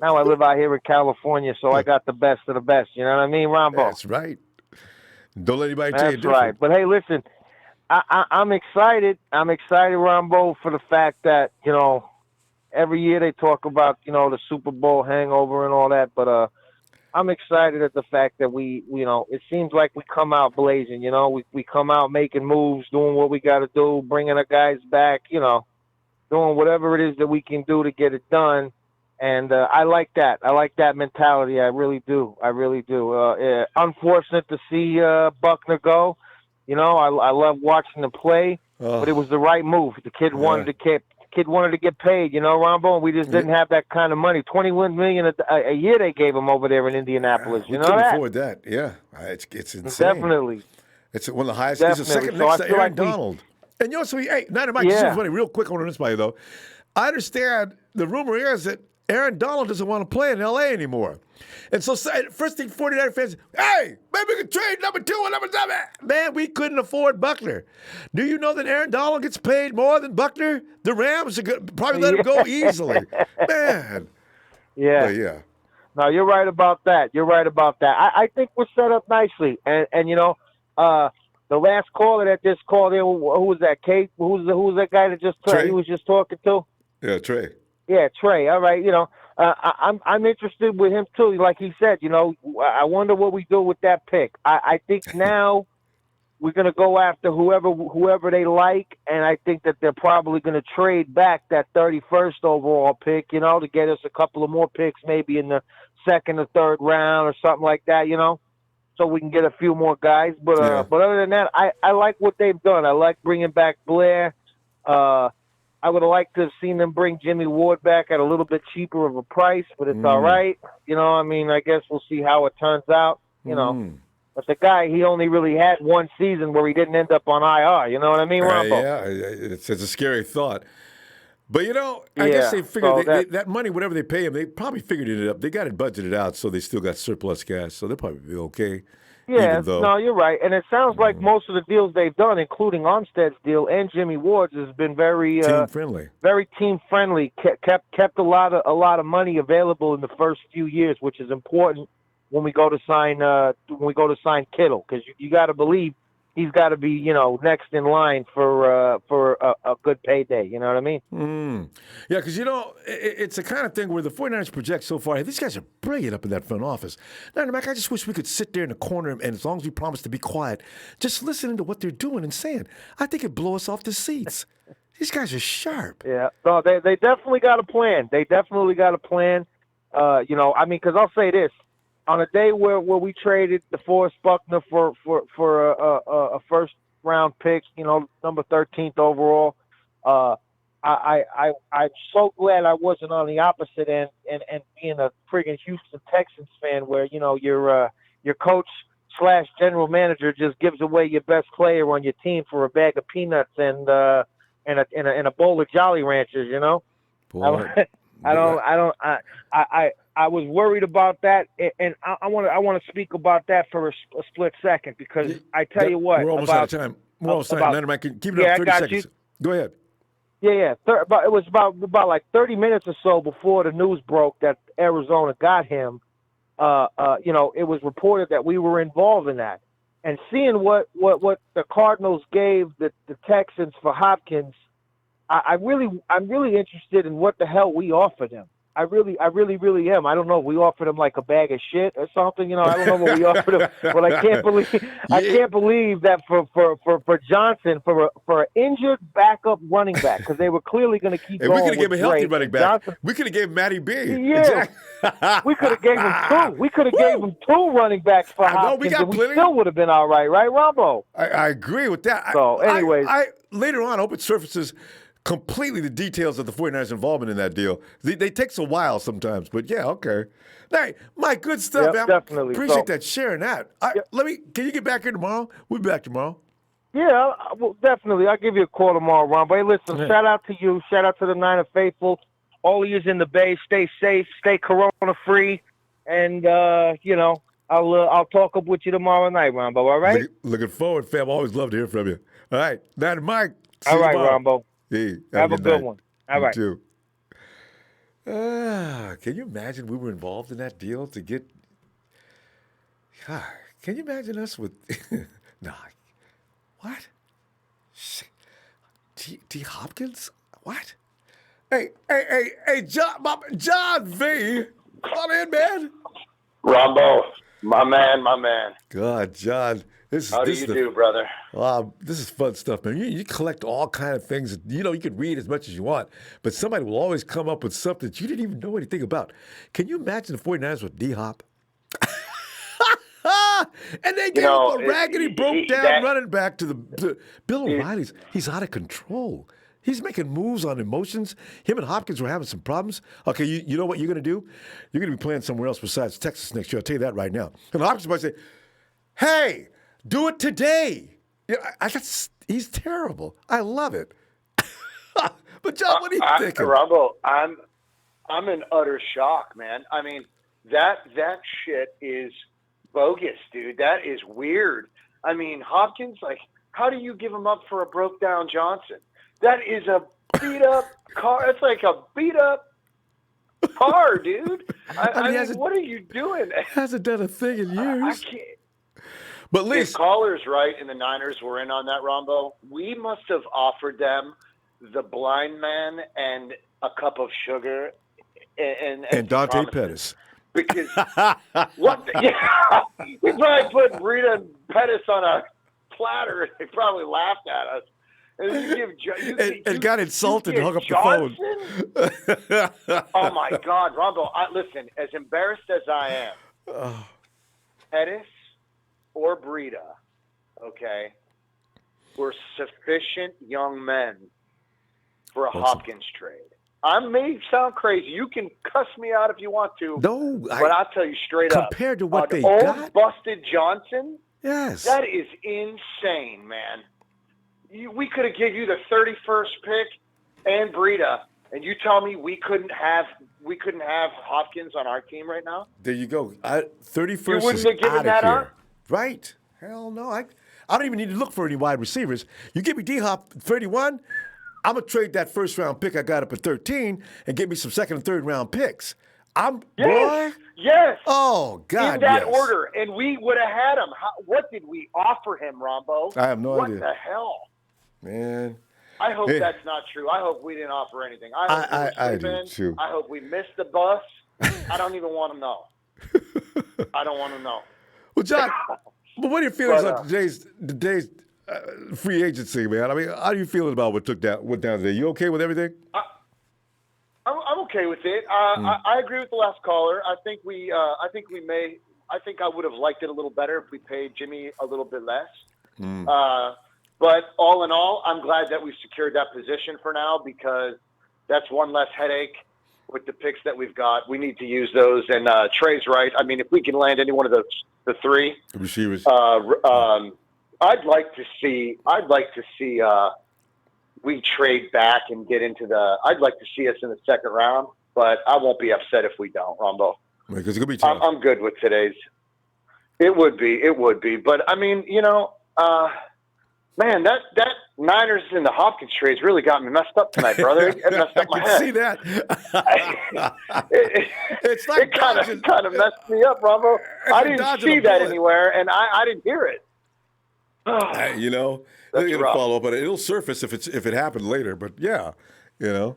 I live out here in California, so I got the best of the best. You know what I mean, Ronbo? That's right. Don't let anybody tell you different. That's right. But hey, listen, I'm excited. I'm excited, Ronbo, for the fact that every year they talk about the Super Bowl hangover and all that, but I'm excited at the fact that we it seems like we come out blazing, we come out making moves, doing what we got to do, bringing our guys back, doing whatever it is that we can do to get it done. And I like that. I like that mentality. I really do. I really do. Unfortunate to see Buckner go. You know, I love watching him play, but it was the right move. The kid wanted to get paid. You know, Ronbo, and we just didn't have that kind of money. $21 million a year they gave him over there in Indianapolis. You know couldn't that? afford that. Yeah, it's insane. Definitely. It's one of the highest. He's the second next to Aaron Donald. And you know, so Niner Mike, this is funny. Real quick on this play though. I understand the rumor is that Aaron Donald doesn't want to play in L.A. anymore. And so first thing 49er fans, hey, maybe we can trade number 2 and number 7. Man, we couldn't afford Buckner. Do you know that Aaron Donald gets paid more than Buckner? The Rams are probably let him go easily. Man. Yeah. But yeah. No, you're right about that. I think we're set up nicely. And you know, the last caller that just called in, who was that, Kate? Who was that guy that just he was just talking to? Yeah, Trey. Yeah, Trey. All right, you know, I'm interested with him too. Like he said, you know, I wonder what we do with that pick. I think now we're going to go after whoever they like, and I think that they're probably going to trade back that 31st overall pick, you know, to get us a couple of more picks, maybe in the second or third round or something like that, you know, so we can get a few more guys. But other than that, I like what they've done. I like bringing back Blair. I would have liked to have seen them bring Jimmy Ward back at a little bit cheaper of a price, but it's all right. You know, I mean, I guess we'll see how it turns out, you know. But the guy, he only really had one season where he didn't end up on IR. You know what I mean, Ronbo? Yeah, it's a scary thought. But, you know, I guess they figured that money, whatever they pay him, they probably figured it up. They got it budgeted out, so they still got surplus cash, so they'll probably be okay. Yeah, no, you're right. And it sounds like most of the deals they've done, including Armstead's deal and Jimmy Ward's, has been very team-friendly. Very team-friendly. Kept a lot of money available in the first few years, which is important when we go to sign Kittle, because you got to believe he's got to be, you know, next in line for a good payday. You know what I mean? Yeah, because, you know, it's the kind of thing where the 49ers project so far. Hey, these guys are brilliant up in that front office. Now, Mac, I just wish we could sit there in the corner and as long as we promise to be quiet, just listening to what they're doing and saying. I think it'd blow us off the seats. These guys are sharp. Yeah, no, they definitely got a plan. You know, I mean, because I'll say this. On a day where we traded DeForest Buckner for a first round pick, you know, number 13th overall, I'm so glad I wasn't on the opposite end and being a friggin' Houston Texans fan, where, you know, your coach / general manager just gives away your best player on your team for a bag of peanuts and a bowl of Jolly Ranchers, you know. Boy. I was worried about that, and I want to speak about that for a split second, because I tell you what, we're almost out of time. We're almost out of time. Keep it up 30 seconds. Go ahead. Yeah. It was about like 30 minutes or so before the news broke that Arizona got him. You know, it was reported that we were involved in that, and seeing what the Cardinals gave the Texans for Hopkins, I'm really interested in what the hell we offered him. I really am. I don't know if we offered him like a bag of shit or something. You know, I don't know what we offered him, but I can't believe that for Johnson, for an injured backup running back, because they were clearly going to keep going. We could have given him a healthy running back. Johnson, we could have given Matty B. Yeah, exactly. We could have gave him two. We could have gave him two running backs for Hopkins, and we still would have been all right, Ronbo? I agree with that. So, anyways, later on, I hope it surfaces completely the details of the 49ers' involvement in that deal. They takes a while sometimes, but yeah, okay. Hey, Mike, good stuff, man. Definitely. Appreciate that, sharing that. Can you get back here tomorrow? We'll be back tomorrow. Yeah, well, definitely. I'll give you a call tomorrow, Ron. But hey, listen, shout out to you. Shout out to the Niner faithful. All of yous in the Bay, stay safe, stay corona-free, and, you know, I'll talk up with you tomorrow night, Rombo, all right? Looking forward, fam. Always love to hear from you. All right. Niner Mike. All right, Rombo. Hey, have a good one. All right. You too. Can you imagine we were involved in that deal to get? God, can you imagine us with? Nah. What? D. Hopkins? What? Hey, John V. Come on in, man. Ronbo, my man. God, John. How do you do, brother? Wow, this is fun stuff, man. You collect all kind of things. You know, you can read as much as you want, but somebody will always come up with something that you didn't even know anything about. Can you imagine the 49ers with D-Hop? And they gave him a raggedy, broke-down running back to Bill O'Reilly's. He's out of control. He's making moves on emotions. Him and Hopkins were having some problems. Okay, you know what you're going to do? You're going to be playing somewhere else besides Texas next year. I'll tell you that right now. And Hopkins might say, hey, do it today. Yeah, he's terrible. I love it. But John, what are you thinking? Ronbo, I'm in utter shock, man. I mean, that shit is bogus, dude. That is weird. I mean, Hopkins, like, how do you give him up for a broke down Johnson? That is a beat up car. It's like a beat up car, dude. I mean, what are you doing? Hasn't done a thing in years. I can't. But at least if Caller's right and the Niners were in on that, Ronbo, we must have offered them the blind man and a cup of sugar and Dante Pettis. Because what? Yeah, we probably put Breida and Pettis on a platter, and they probably laughed at us. And got insulted and hung up the phone. Oh my God, Ronbo! Listen, as embarrassed as I am, Pettis or Breida, okay, were sufficient young men for a Hopkins trade. I may sound crazy. You can cuss me out if you want to. No, but I'll tell you straight up. Compared to what they old got, busted Johnson. Yes, that is insane, man. We could have given you the 31st pick and Breida, and you tell me we couldn't have Hopkins on our team right now. There you go. 31st. You wouldn't have given that up, right? Hell no. I don't even need to look for any wide receivers. You give me D-Hop 31. I'm going to trade that first-round pick I got up at 13 and get me some second and third-round picks. Yes. Oh, God, in that order. And we would have had him. What did we offer him, Ronbo? I have no idea. What the hell? Man. I hope that's not true. I hope we didn't offer anything. I do, too. I hope we missed the bus. I don't even want to know. I don't want to know. Well, John, but what are your feelings on today's free agency, man? I mean, how are you feeling about what went down today? You okay with everything? I'm okay with it. I agree with the last caller. I think I would have liked it a little better if we paid Jimmy a little bit less. But all in all, I'm glad that we've secured that position for now because that's one less headache with the picks that we've got. We need to use those. And Trey's right. I mean, if we can land any one of the three receivers, I'd like to see we trade back and get into I'd like to see us in the second round, but I won't be upset if we don't, Ronbo. Because it's gonna be tough. I'm good with today's. It would be. But I mean, man, that Niners in the Hopkins trades really got me messed up tonight, brother. It messed up my head. See that? It's like it kind of messed me up, Ronbo. I didn't see that anywhere, and I didn't hear it. They're going to follow up on it. It'll surface if it happened later, but yeah. Yeah.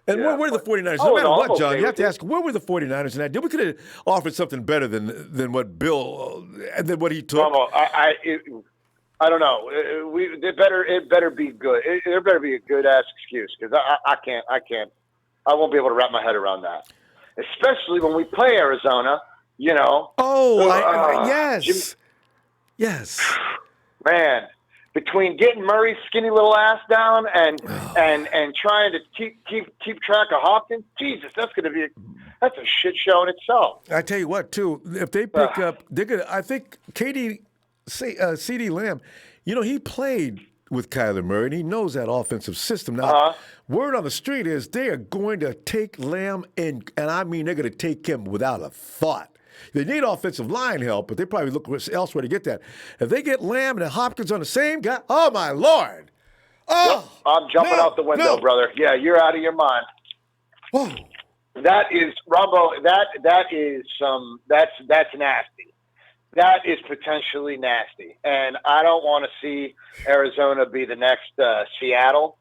And where were the 49ers? No matter what, John, you have to ask, where were the 49ers in that deal? We could have offered something better than what Bill and than what he took. I don't know. It better be good. There better be a good ass excuse because I can't. I won't be able to wrap my head around that, especially when we play Arizona. Yes. Yes. Man, between getting Murray's skinny little ass down and trying to keep track of Hopkins, Jesus, that's a shit show in itself. I tell you what, too, if they pick up, they're gonna. I think CeeDee Lamb, he played with Kyler Murray and he knows that offensive system. Now, word on the street is they are going to take Lamb and I mean they're going to take him without a thought. They need offensive line help, but they probably look elsewhere to get that. If they get Lamb and Hopkins on the same guy, oh my Lord! Oh, I'm jumping out the window, brother. Yeah, you're out of your mind. Whoa. That is Ronbo. That's nasty. That is potentially nasty, and I don't want to see Arizona be the next Seattle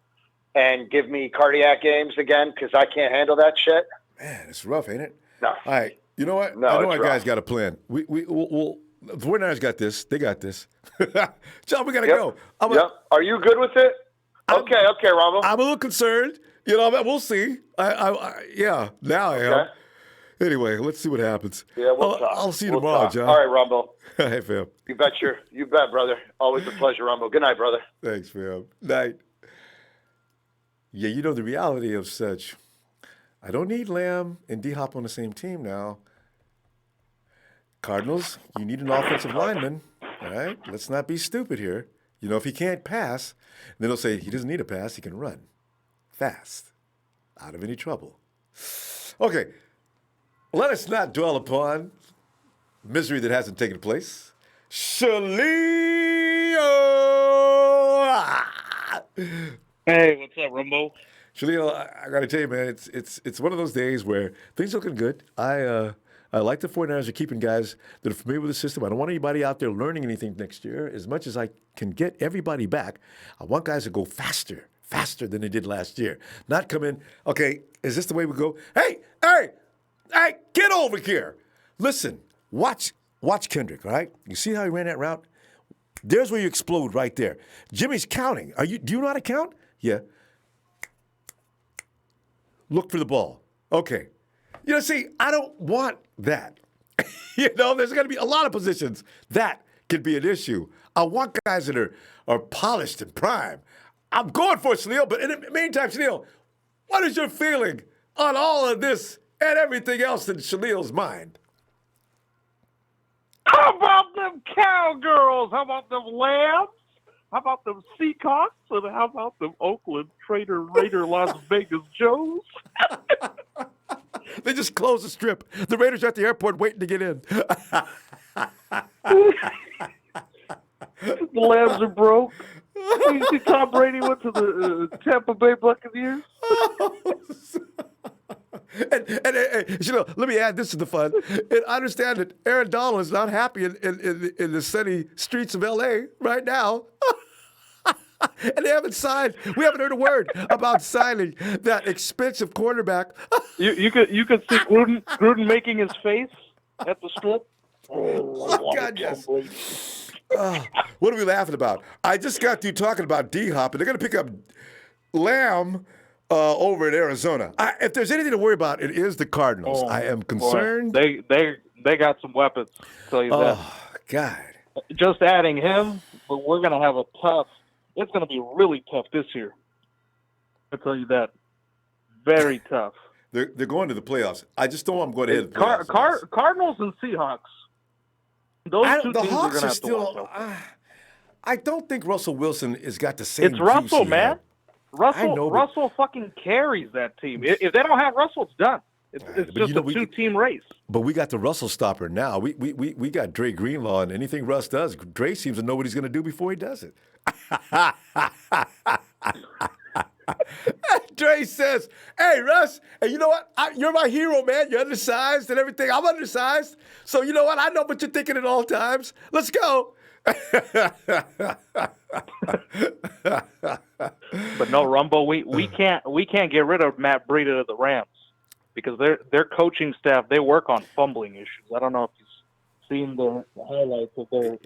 and give me cardiac games again because I can't handle that shit. Man, it's rough, ain't it? No. All right. You know what? No, I know our guys got a plan. We'll The 49ers got this. They got this. John, we got to Yep. go. Are you good with it? Okay, Ronbo. I'm a little concerned. You know, we'll see. Yeah, now I am. Anyway, let's see what happens. Yeah, we'll talk. I'll see you We'll tomorrow, talk. John. All right, Ronbo. Hey, fam. You bet, brother. Always a pleasure, Ronbo. Good night, brother. Thanks, fam. Night. Yeah, you know the reality of such. I don't need Lamb and D-Hop on the same team now. Cardinals, you need an offensive lineman. All right? Let's not be stupid here. You know, if he can't pass, then they'll say he doesn't need a pass, he can run fast, out of any trouble. Okay, let us not dwell upon misery that hasn't taken place. Shalio! Hey, what's up, Ronbo? Shalio, I got to tell you, man, it's one of those days where things are looking good. I like the 49ers are keeping guys that are familiar with the system. I don't want anybody out there learning anything next year. As much as I can get everybody back, I want guys to go faster than they did last year. Not come in, okay, is this the way we go? Hey, get over here. Listen, watch Kendrick, all right? You see how he ran that route? There's where you explode right there. Jimmy's counting. Do you know how to count? Yeah. Look for the ball. Okay. You know, see, I don't want that. You know, there's going to be a lot of positions that could be an issue. I want guys that are polished and prime. I'm going for Shalil, but in the meantime, Shalil, what is your feeling on all of this and everything else in Shalil's mind? How about them Cowgirls? How about them Lambs? How about them Seahawks? And how about them Oakland Raider Las Vegas Joes? They just closed the strip. The Raiders are at the airport waiting to get in. The Lambs are broke. You see Tom Brady went to the Tampa Bay Buccaneers? And you know, let me add this to the fun. And I understand that Aaron Donald is not happy in the sunny streets of L.A. right now. And they haven't signed. We haven't heard a word about signing that expensive quarterback. You could see Gruden making his face at the strip. Oh God, yes. What are we laughing about? I just got through talking about D-Hop, and they're going to pick up Lamb over in Arizona. If there's anything to worry about, it is the Cardinals. I am concerned. Boy, they got some weapons. I'll tell you that. Oh God! Just adding him, but we're going to have a tough. It's going to be really tough this year. I'll tell you that. Very tough. They're going to the playoffs. I just don't want them going ahead of the playoffs. Cardinals and Seahawks. Those two teams are going to have to watch out. I don't think Russell Wilson has got the same. It's Russell, man. Had. Russell fucking carries that team. If they don't have Russell, it's done. It's just a two-team race. But we got the Russell stopper now. We got Dre Greenlaw, and anything Russ does, Dre seems to know what he's going to do before he does it. Dre says, "Hey, Russ, and you know what? You're my hero, man. You're undersized and everything. I'm undersized. So you know what? I know what you're thinking at all times. Let's go." But no, Ronbo, we can't get rid of Matt Breida of the Rams because their coaching staff, they work on fumbling issues. I don't know if you've seen the highlights of their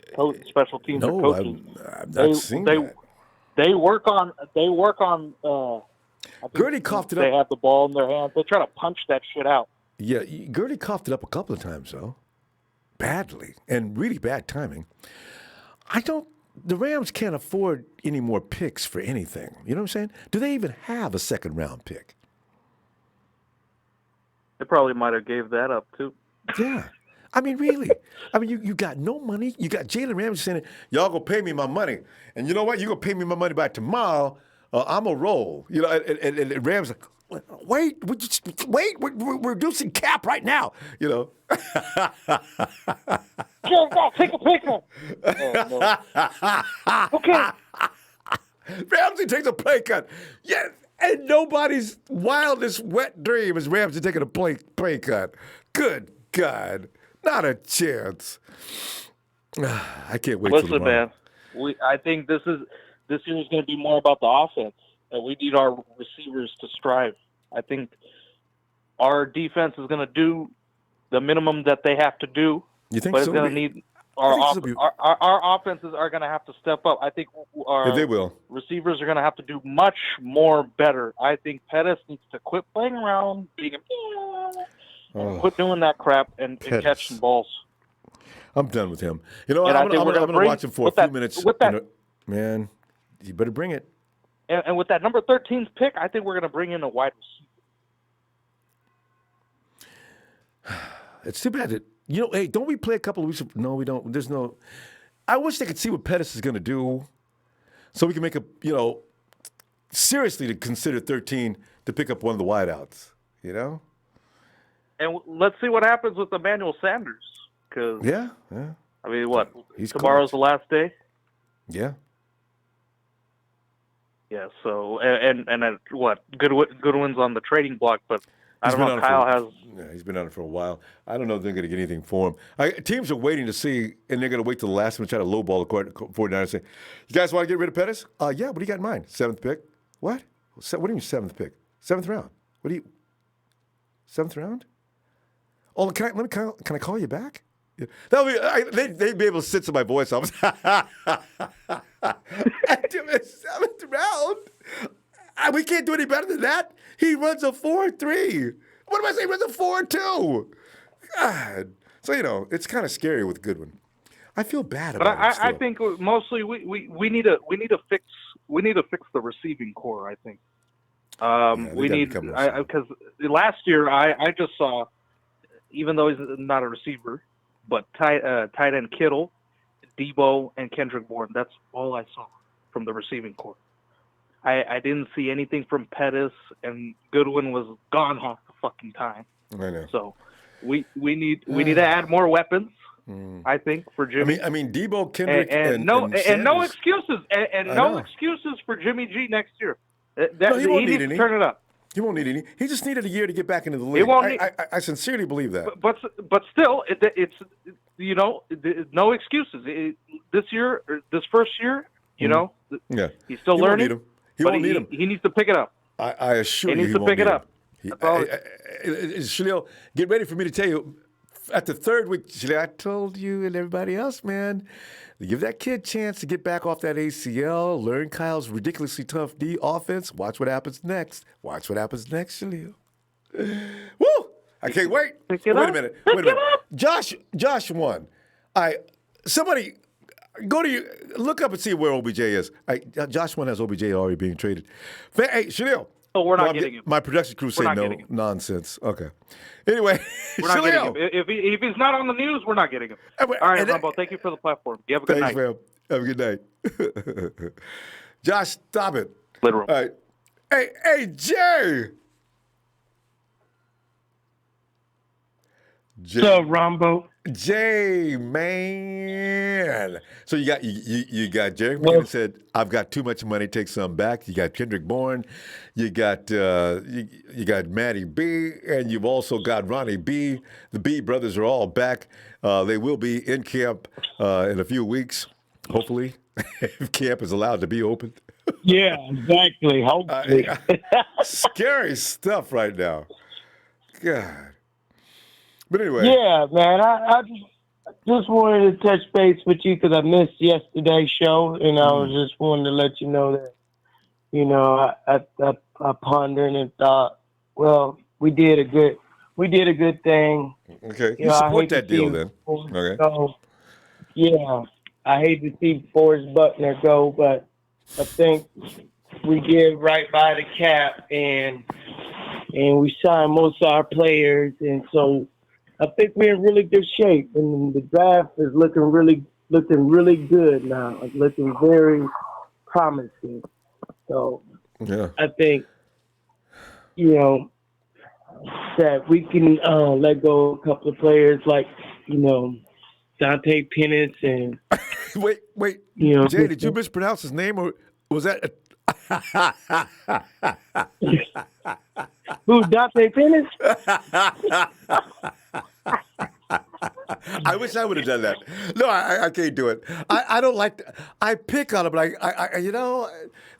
special teams coaches. I've not seen that. They work on. Gertie coughed it up. They have the ball in their hands. They try to punch that shit out. Yeah, Gertie coughed it up a couple of times though, badly and really bad timing. The Rams can't afford any more picks for anything. You know what I'm saying? Do they even have a second-round pick? They probably might have gave that up, too. Yeah. I mean, really. I mean, you got no money. You got Jalen Ramsey saying, y'all going to pay me my money. And you know what? You're going to pay me my money by tomorrow. I'm going to roll. You know, and Rams like, wait, we're reducing cap right now. You know. Take a pay cut. Okay. Ramsey takes a pay cut. Yeah, and nobody's wildest wet dream is Ramsey taking a pay cut. Good God, not a chance. I can't wait. Listen, man. I think this year is going to be more about the offense, and we need our receivers to strive. I think our defense is going to do the minimum that they have to do. You think but so? It's going to need. our offenses are going to have to step up. I think they will. Receivers are going to have to do much more better. I think Pettis needs to quit playing around, quit doing that crap, and catch some balls. I'm done with him. You know, I'm going to watch him for a few minutes. Man, you better bring it. And with that number 13th pick, I think we're going to bring in a wide receiver. It's too bad that, hey, don't we play a couple of weeks? No, we don't. There's no. I wish they could see what Pettis is going to do so we can make seriously to consider 13 to pick up one of the wideouts, And let's see what happens with Emmanuel Sanders. Cause, yeah. I mean, what? Tomorrow's the last day? Yeah. Yeah, so, and what? Goodwin's on the trading block, but I don't know. Kyle has. Yeah, he's been on it for a while. I don't know if they're going to get anything for him. Teams are waiting to see, and they're going to wait till the last minute to try to lowball the 49ers and say, you guys want to get rid of Pettis? Yeah, what do you got in mind? 7th pick? What? What do you mean 7th pick? 7th round? 7th round? Oh, can I call you back? Yeah. They'd be able to sense my voice. I was 7th round? We can't do any better than that. He runs a 4.3. What am I saying? He runs a 4.2. God. So, it's kind of scary with Goodwin. I feel bad about it. But I think mostly we need to fix the receiving core. I think we need because last year I just saw, even though he's not a receiver, but tight end Kittle, Debo, and Kendrick Bourne. That's all I saw from the receiving core. I didn't see anything from Pettis, and Goodwin was gone half the fucking time. I know. So we need to add more weapons. I think for Jimmy. I mean Debo, Kendrick, and no excuses, and no excuses for Jimmy G next year. He won't need any. Turn it up. He won't need any. He just needed a year to get back into the league. I sincerely believe that. But still, it's no excuses. This year, this first year, yeah, he's still learning. Won't need him. He won't need him. He needs to pick it up. I assure you, he needs to pick it up. Shalil, get ready for me to tell you. At the 3rd week, Shalil, I told you and everybody else, man, give that kid a chance to get back off that ACL, learn Kyle's ridiculously tough D offense. Watch what happens next. Watch what happens next, Shalil. Woo! I can't wait. Wait a minute. Josh won. Somebody go to look up and see where OBJ is. Josh one has OBJ already being traded. Hey, Shalil. Oh, we're not getting him. My production crew say no nonsense. Okay. Anyway, we're not getting him. If he's not on the news, we're not getting him. All right, Ronbo, thank you for the platform. You have a good night. Thanks, man. Have a good night. Josh, stop it. Literal. All right. Hey, Jay. So, Ronbo. Jay, man. So you got Jerick Mckinnon said, "I've got too much money. Take some back." You got Kendrick Bourne. You got you got Matty B, and you've also got Ronnie B. The B brothers are all back. They will be in camp in a few weeks, hopefully, if camp is allowed to be open. Yeah, exactly. Hopefully. Scary stuff right now. God. But anyway. Yeah, man. I just wanted to touch base with you because I missed yesterday's show, and I was just wanting to let you know that, I pondered and thought, well, we did a good thing. Okay, you support that deal then. Okay. So, yeah, I hate to see Forrest Buckner go, but I think we did right by the cap, and we signed most of our players, and so I think we're in really good shape, and the draft is looking really good now. It's looking very promising. So yeah, I think that we can let go of a couple of players like Dante Pennis and wait. Jay, did you mispronounce his name or was that? Who, Dante Pennis? I wish I would have done that. No, I can't do it. I don't like. I pick on it, but I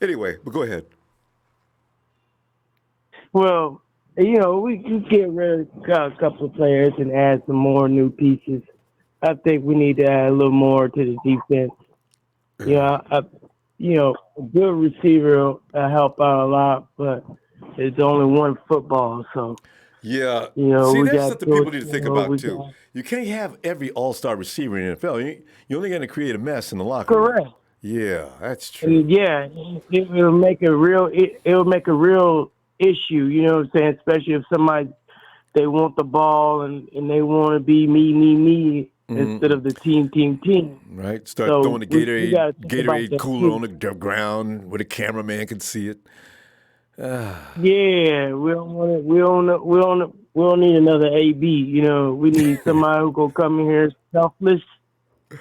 Anyway, but go ahead. Well, we can get rid of a couple of players and add some more new pieces. I think we need to add a little more to the defense. A good receiver will help out a lot, but it's only one football, so. Yeah. See, We that's got something George people need to think Kittle, about, we too. got You can't have every all-star receiver in the NFL. You're only going to create a mess in the locker room. correct. Yeah, that's true. And it will make a real issue. You know what I'm saying? Especially if somebody they want the ball and they want to be me instead of the team. Right. Start So throwing the we got to think about Gatorade that cooler too. on the ground where the cameraman can see it. Yeah, we don't want it. We don't need another AB. We need somebody who gonna come in here selfless.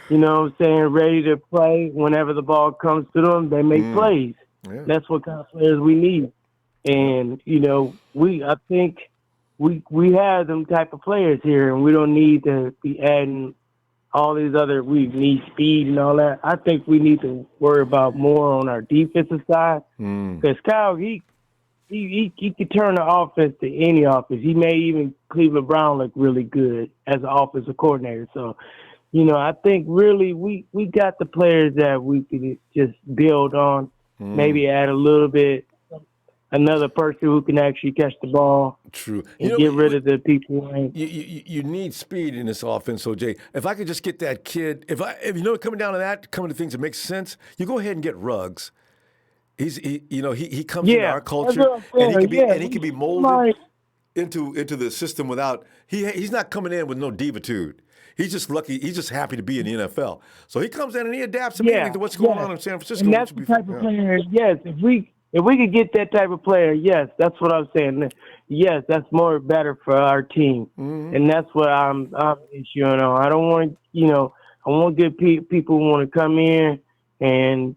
You know what I'm saying? Ready to play whenever the ball comes to them. They make plays. Yeah. That's what kind of players we need. And I think we have them type of players here, and we don't need to be adding all these other. We need speed and all that. I think we need to worry about more on our defensive side because Kyle he could turn the offense to any offense. He made even Cleveland Brown look really good as an offensive coordinator. So, I think really we got the players that we could just build on, maybe add a little bit, another person who can actually catch the ball. True. And get rid of the people. You need speed in this offense, OJ. If I could just get that kid, if coming down to that, coming to things that make sense, you go ahead and get Ruggs. He comes into our culture, and he can be molded into the system without he's not coming in with no divitude. He's just lucky. He's just happy to be in the NFL. So he comes in and he adapts immediately to what's going on in San Francisco. And that's the type of player. Yes, if we could get that type of player, yes, that's what I'm saying. Yes, that's better for our team, and that's what I'm issuing on. I don't want I want good people who want to come in and.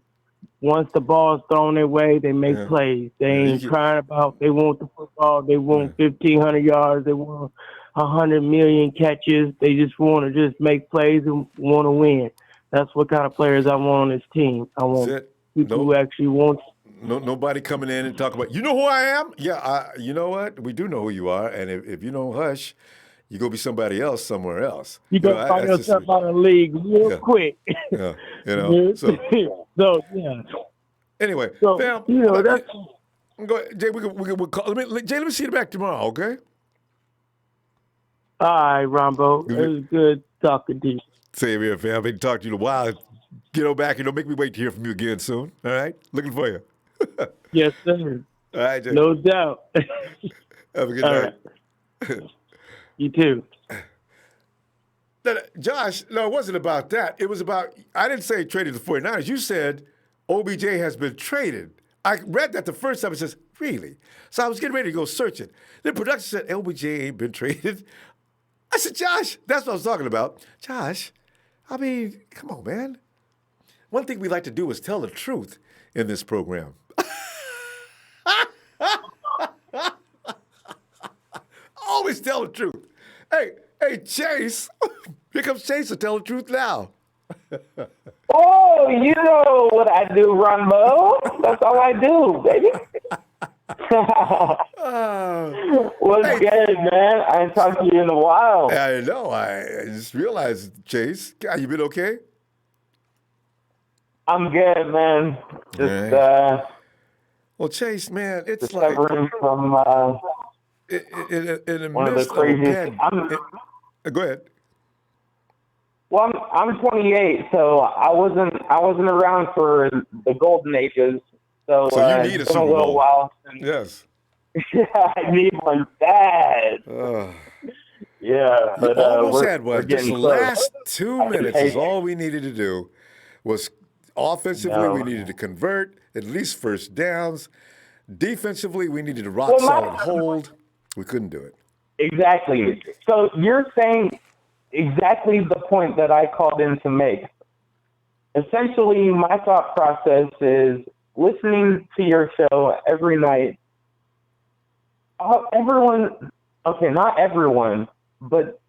Once the ball's thrown their way, they make plays. They ain't crying about they want the football. They want 1,500 yards. They want 100 million catches. They just want to just make plays and want to win. That's what kind of players I want on this team. I want people who actually want. Nobody coming in and talk about, you know who I am? Yeah, you know what? We do know who you are. And if you don't hush, you're going to be somebody else somewhere else. You're going to find yourself out of the league real quick. Yeah, So, yeah. Anyway, fam, that's... Go ahead, Jay, we'll call. Let me see you back tomorrow, okay? All right, Ronbo. It was good talking to you. Same here, fam. I've been talking to you in a while. Get on back and make me wait to hear from you again soon. All right? Looking for you. Yes, sir. All right, Jay. No doubt. Have a good night. Right. You too. Josh, no, it wasn't about that. It was about, I didn't say traded the 49ers. You said OBJ has been traded. I read that the first time. It says, really? So I was getting ready to go search it. Then production said, OBJ ain't been traded. I said, Josh, that's what I was talking about. Josh, I mean, come on, man. One thing we like to do is tell the truth in this program. Always tell the truth. Hey, Chase. Here comes Chase to tell the truth now. Oh, you know what I do, Ronbo. That's all I do, baby. What's good, man? I ain't talked to you in a while. I know. I just realized, Chase. God, you been okay? I'm good, man. Just, well, Chase, man, it's recovering from in the one of the craziest. Go ahead. Well, I'm 28, so I wasn't around for the golden ages. So you need a Super Bowl. While. Yes. Yeah, I need one bad. Yeah, but you almost had one. Just the last 2 minutes is all we needed to do. Was offensively we needed to convert at least first downs. Defensively, we needed to solid hold. We couldn't do it. Exactly. So you're saying exactly the point that I called in to make. Essentially, my thought process is listening to your show every night. Everyone, okay, not everyone, but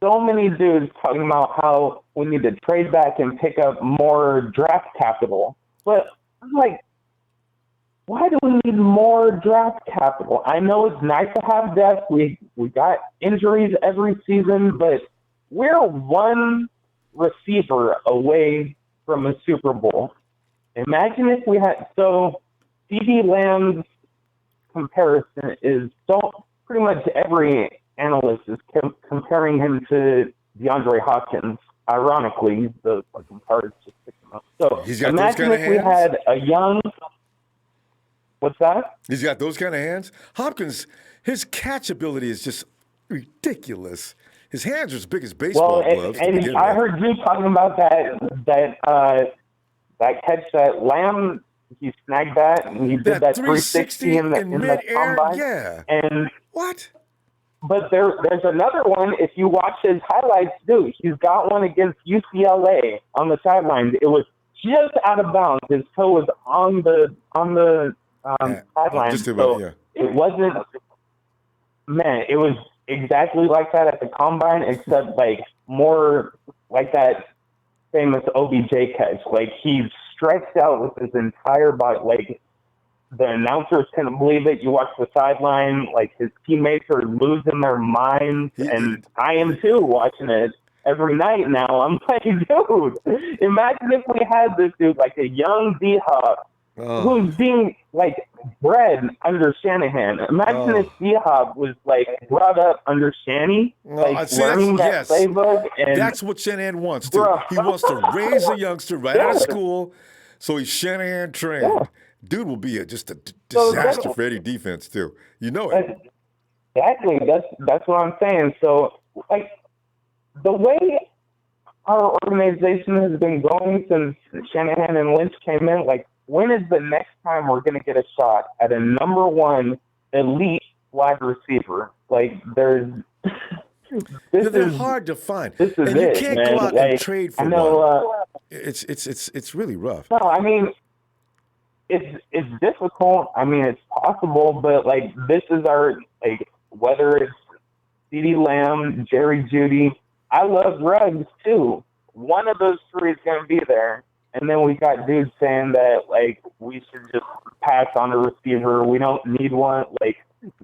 so many dudes talking about how we need to trade back and pick up more draft capital. But I'm like, why do we need more draft capital? I know it's nice to have depth. We got injuries every season, but we're one receiver away from a Super Bowl. Imagine if we had, so CeeDee Lamb's comparison is, pretty much every analyst is comparing him to DeAndre Hopkins. Ironically, the fucking cards just picked him up. So imagine if we had a young, what's that? He's got those kind of hands. Hopkins, his catch ability is just ridiculous. His hands are as big as baseball gloves. And I heard you talking about that catch that Lamb, he snagged that, and he did that 360 in the combine. Yeah. And what? But there's another one. If you watch his highlights, dude, he's got one against UCLA on the sideline. It was just out of bounds. His toe was on the sideline. So it wasn't. Man, it was exactly like that at the combine, except like more like that famous OBJ catch. Like he stretched out with his entire body. Like the announcers couldn't believe it. You watch the sideline, like his teammates are losing their minds, and I am too watching it every night now. I'm like, dude, imagine if we had this dude, like a young D-Hop, who's being like bred under Shanahan. Imagine if D-Hop was like brought up under Shanny, like learning that playbook. And that's what Shanahan wants to. He wants to raise a youngster right out of school, so he's Shanahan trained. Yeah. Dude will be just a disaster for any defense too. You know it. Exactly. That's what I'm saying. So, like, the way our organization has been going since Shanahan and Lynch came in, like, when is the next time we're going to get a shot at a number one elite wide receiver? Like, they're hard to find. This is and it, you can't man. go out and trade for one. It's really rough. No, I mean, it's difficult. I mean, it's possible, but like this is our, like, whether it's CeeDee Lamb, Jerry Jeudy. I love Ruggs too. One of those three is going to be there. And then we got dudes saying that like we should just pass on a receiver. We don't need one. Like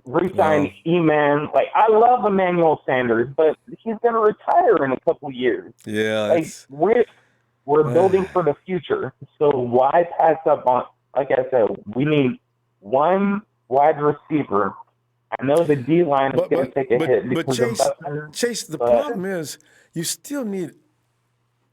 resign E-Man. Like I love Emmanuel Sanders, but he's going to retire in a couple years. Yeah, like we're building for the future. So why pass up on? Like I said, we need one wide receiver. I know the D-line is going to take a hit. But Chase, the problem is you still need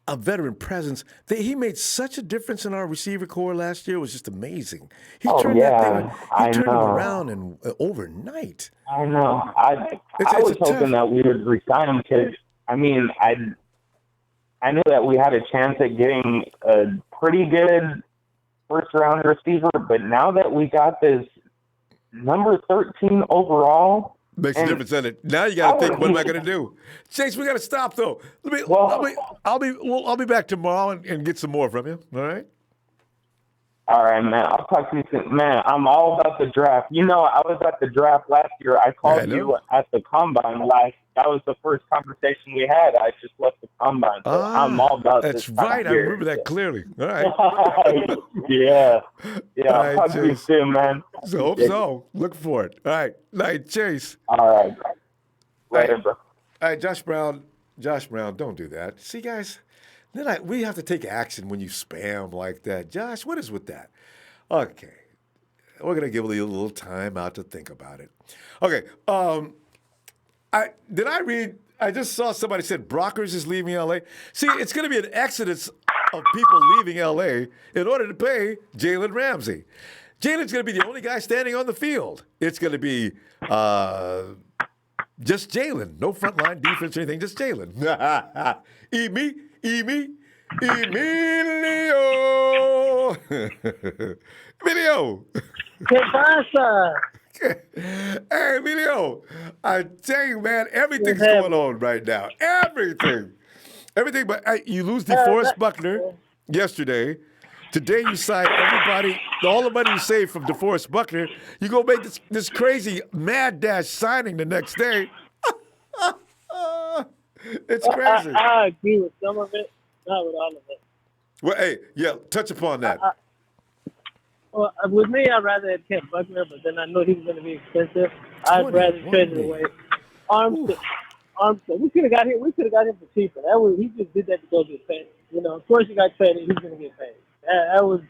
a veteran presence. He made such a difference in our receiver core last year. It was just amazing. He turned him around and overnight. I know. I was hoping that we would resign him because, I mean, I knew that we had a chance at getting a pretty good first-round receiver, but now that we got this number 13 overall, makes a difference in it. Now you got to think, what am I going to do? Chase, we got to stop though. I'll be back tomorrow and get some more from you. All right. All right, man. I'll talk to you soon. Man, I'm all about the draft. You know, I was at the draft last year. I called you at the combine that was the first conversation we had. I just left the combine. So I'm all about this. That's right. I remember that clearly. All right. Yeah. All I'll talk to you soon, man. So hope so. Look for it. All right. Night, Chase. All right. Later, bro. All right, Josh Brown, don't do that. See, guys, we have to take action when you spam like that. Josh, what is with that? Okay. We're going to give you a little time out to think about it. Okay. I just saw somebody said Brockers is leaving L.A. See, it's going to be an exodus of people leaving L.A. in order to pay Jalen Ramsey. Jalen's going to be the only guy standing on the field. It's going to be just Jalen. No frontline defense or anything, just Jalen. Emilio. Emilio. ¿Qué pasa? Hey, Emilio, I tell you, man, everything's going on right now. Everything. But you lose DeForest Buckner yesterday. Today you sign everybody, all the money you saved from DeForest Buckner. You go make this crazy mad dash signing the next day. It's crazy. I agree with some of it, not with all of it. Well, hey, yeah, touch upon that. Well, with me, I'd rather have kept Buckner, but then I know he was going to be expensive. I'd rather trade it away. Armstead. We could have got him. We could have got him for cheaper. He just did that to go get paid. Of course he got paid and he's gonna get paid. That was.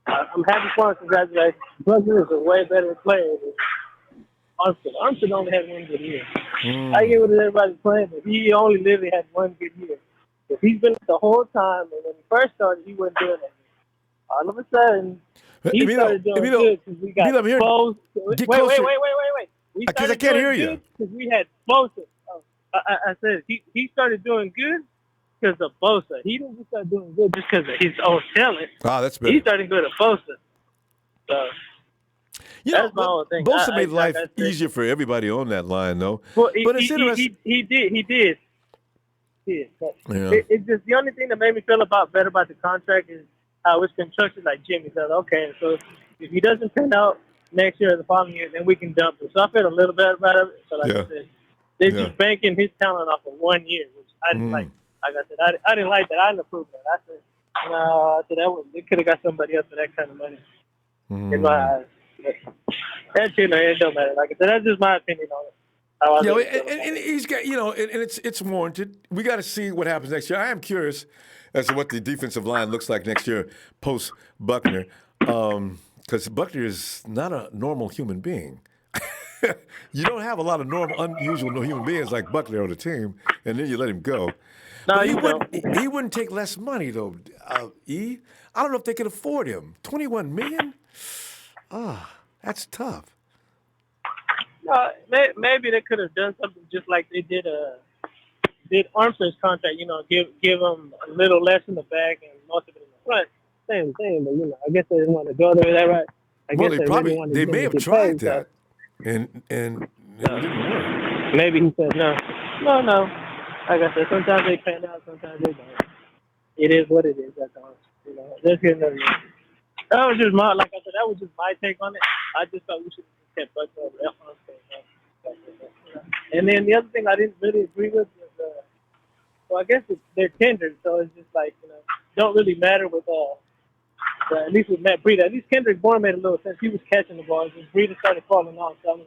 I'm happy for him. Congratulations. Buckner is a way better player than Armstead. Armstead only had one good year. I get what everybody's playing, but he only literally had one good year. If he's been the whole time, and when he first started, he wasn't doing that. All of a sudden, he started doing good because we got close. Wait. Because I can't hear you. Because we had Bosa. I said he started doing good because of Bosa. He didn't just start doing good just because of his own talent. That's better. He started good at Bosa. So that's my whole thing. Bosa made life easier for everybody on that line, though. Well, but it's interesting. He did. But it's just the only thing that made me feel better about the contract is how it's constructed. Like Jimmy said, okay, so if he doesn't pan out next year or the following year, then we can dump him. So I feel a little better about it. So like I said, they're just banking his talent off of 1 year, which I didn't like. Like I said, I didn't like that. I didn't approve that. I said, no, they could have got somebody else for that kind of money. In my eyes. That shit, it don't matter. Like I said, that's just my opinion on it. And he's got, and it's warranted. We got to see what happens next year. I am curious as to what the defensive line looks like next year post Buckner, because Buckner is not a normal human being. You don't have a lot of unusual human beings like Buckner on the team, and then you let him go. No, he wouldn't take less money though. I don't know if they could afford him. $21 million. That's tough. Maybe they could have done something just like they did Armstead's contract. Give him a little less in the back and most of it in the front. Same thing, but I guess they didn't want to go there. Is that right? I guess they may have tried that, and it didn't work. Maybe he said no. Like I said, sometimes they pan out, sometimes they don't. It is what it is. That's all. Let's get another. That was just my take on it. I just thought we should have kept Buckner over Armstead. And then the other thing I didn't really agree with was, I guess they're tenders, so it's just like, don't really matter with, at least with Matt Breida. At least Kendrick Bourne made a little sense. He was catching the ball. Just Breida started falling off. So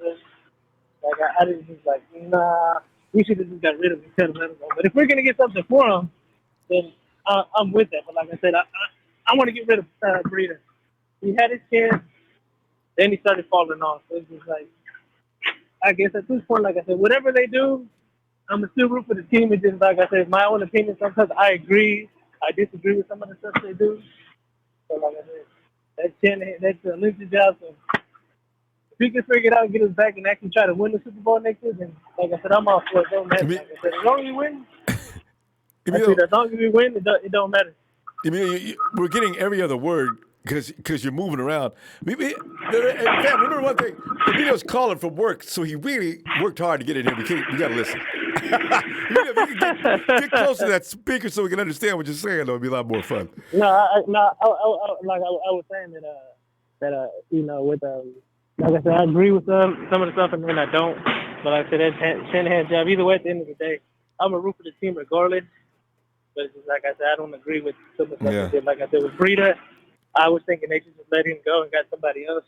I didn't just like, nah, we should have just got rid of him instead of let him go. But if we're going to get something for him, then I'm with that. But like I said, I want to get rid of Breida. He had his chance, then he started falling off. So it's just like, I guess at this point, like I said, whatever they do, I'm going to still root for the team. It's just, like I said, my own opinion. Sometimes I agree. I disagree with some of the stuff they do. So, like I said, that's a limited job. So, if he can figure it out and get us back and actually try to win the Super Bowl next year, then, like I said, I'm all for it. Don't matter. Like I said, as long as we win, as long as we win, it don't matter. We're getting every other word because you're moving around. Remember one thing. Emilio's calling from work, so he really worked hard to get in here. We got to listen. Get close to that speaker so we can understand what you're saying. It'll be a lot more fun. I was saying that with like I said, I agree with some of the stuff, and then I don't. But like I said, that's Shanahan's job. Either way, at the end of the day, I'm a root for the team regardless. But it's just, like I said, I don't agree with some of the stuff they did. Like I said, with Breida, I was thinking they should just let him go and got somebody else.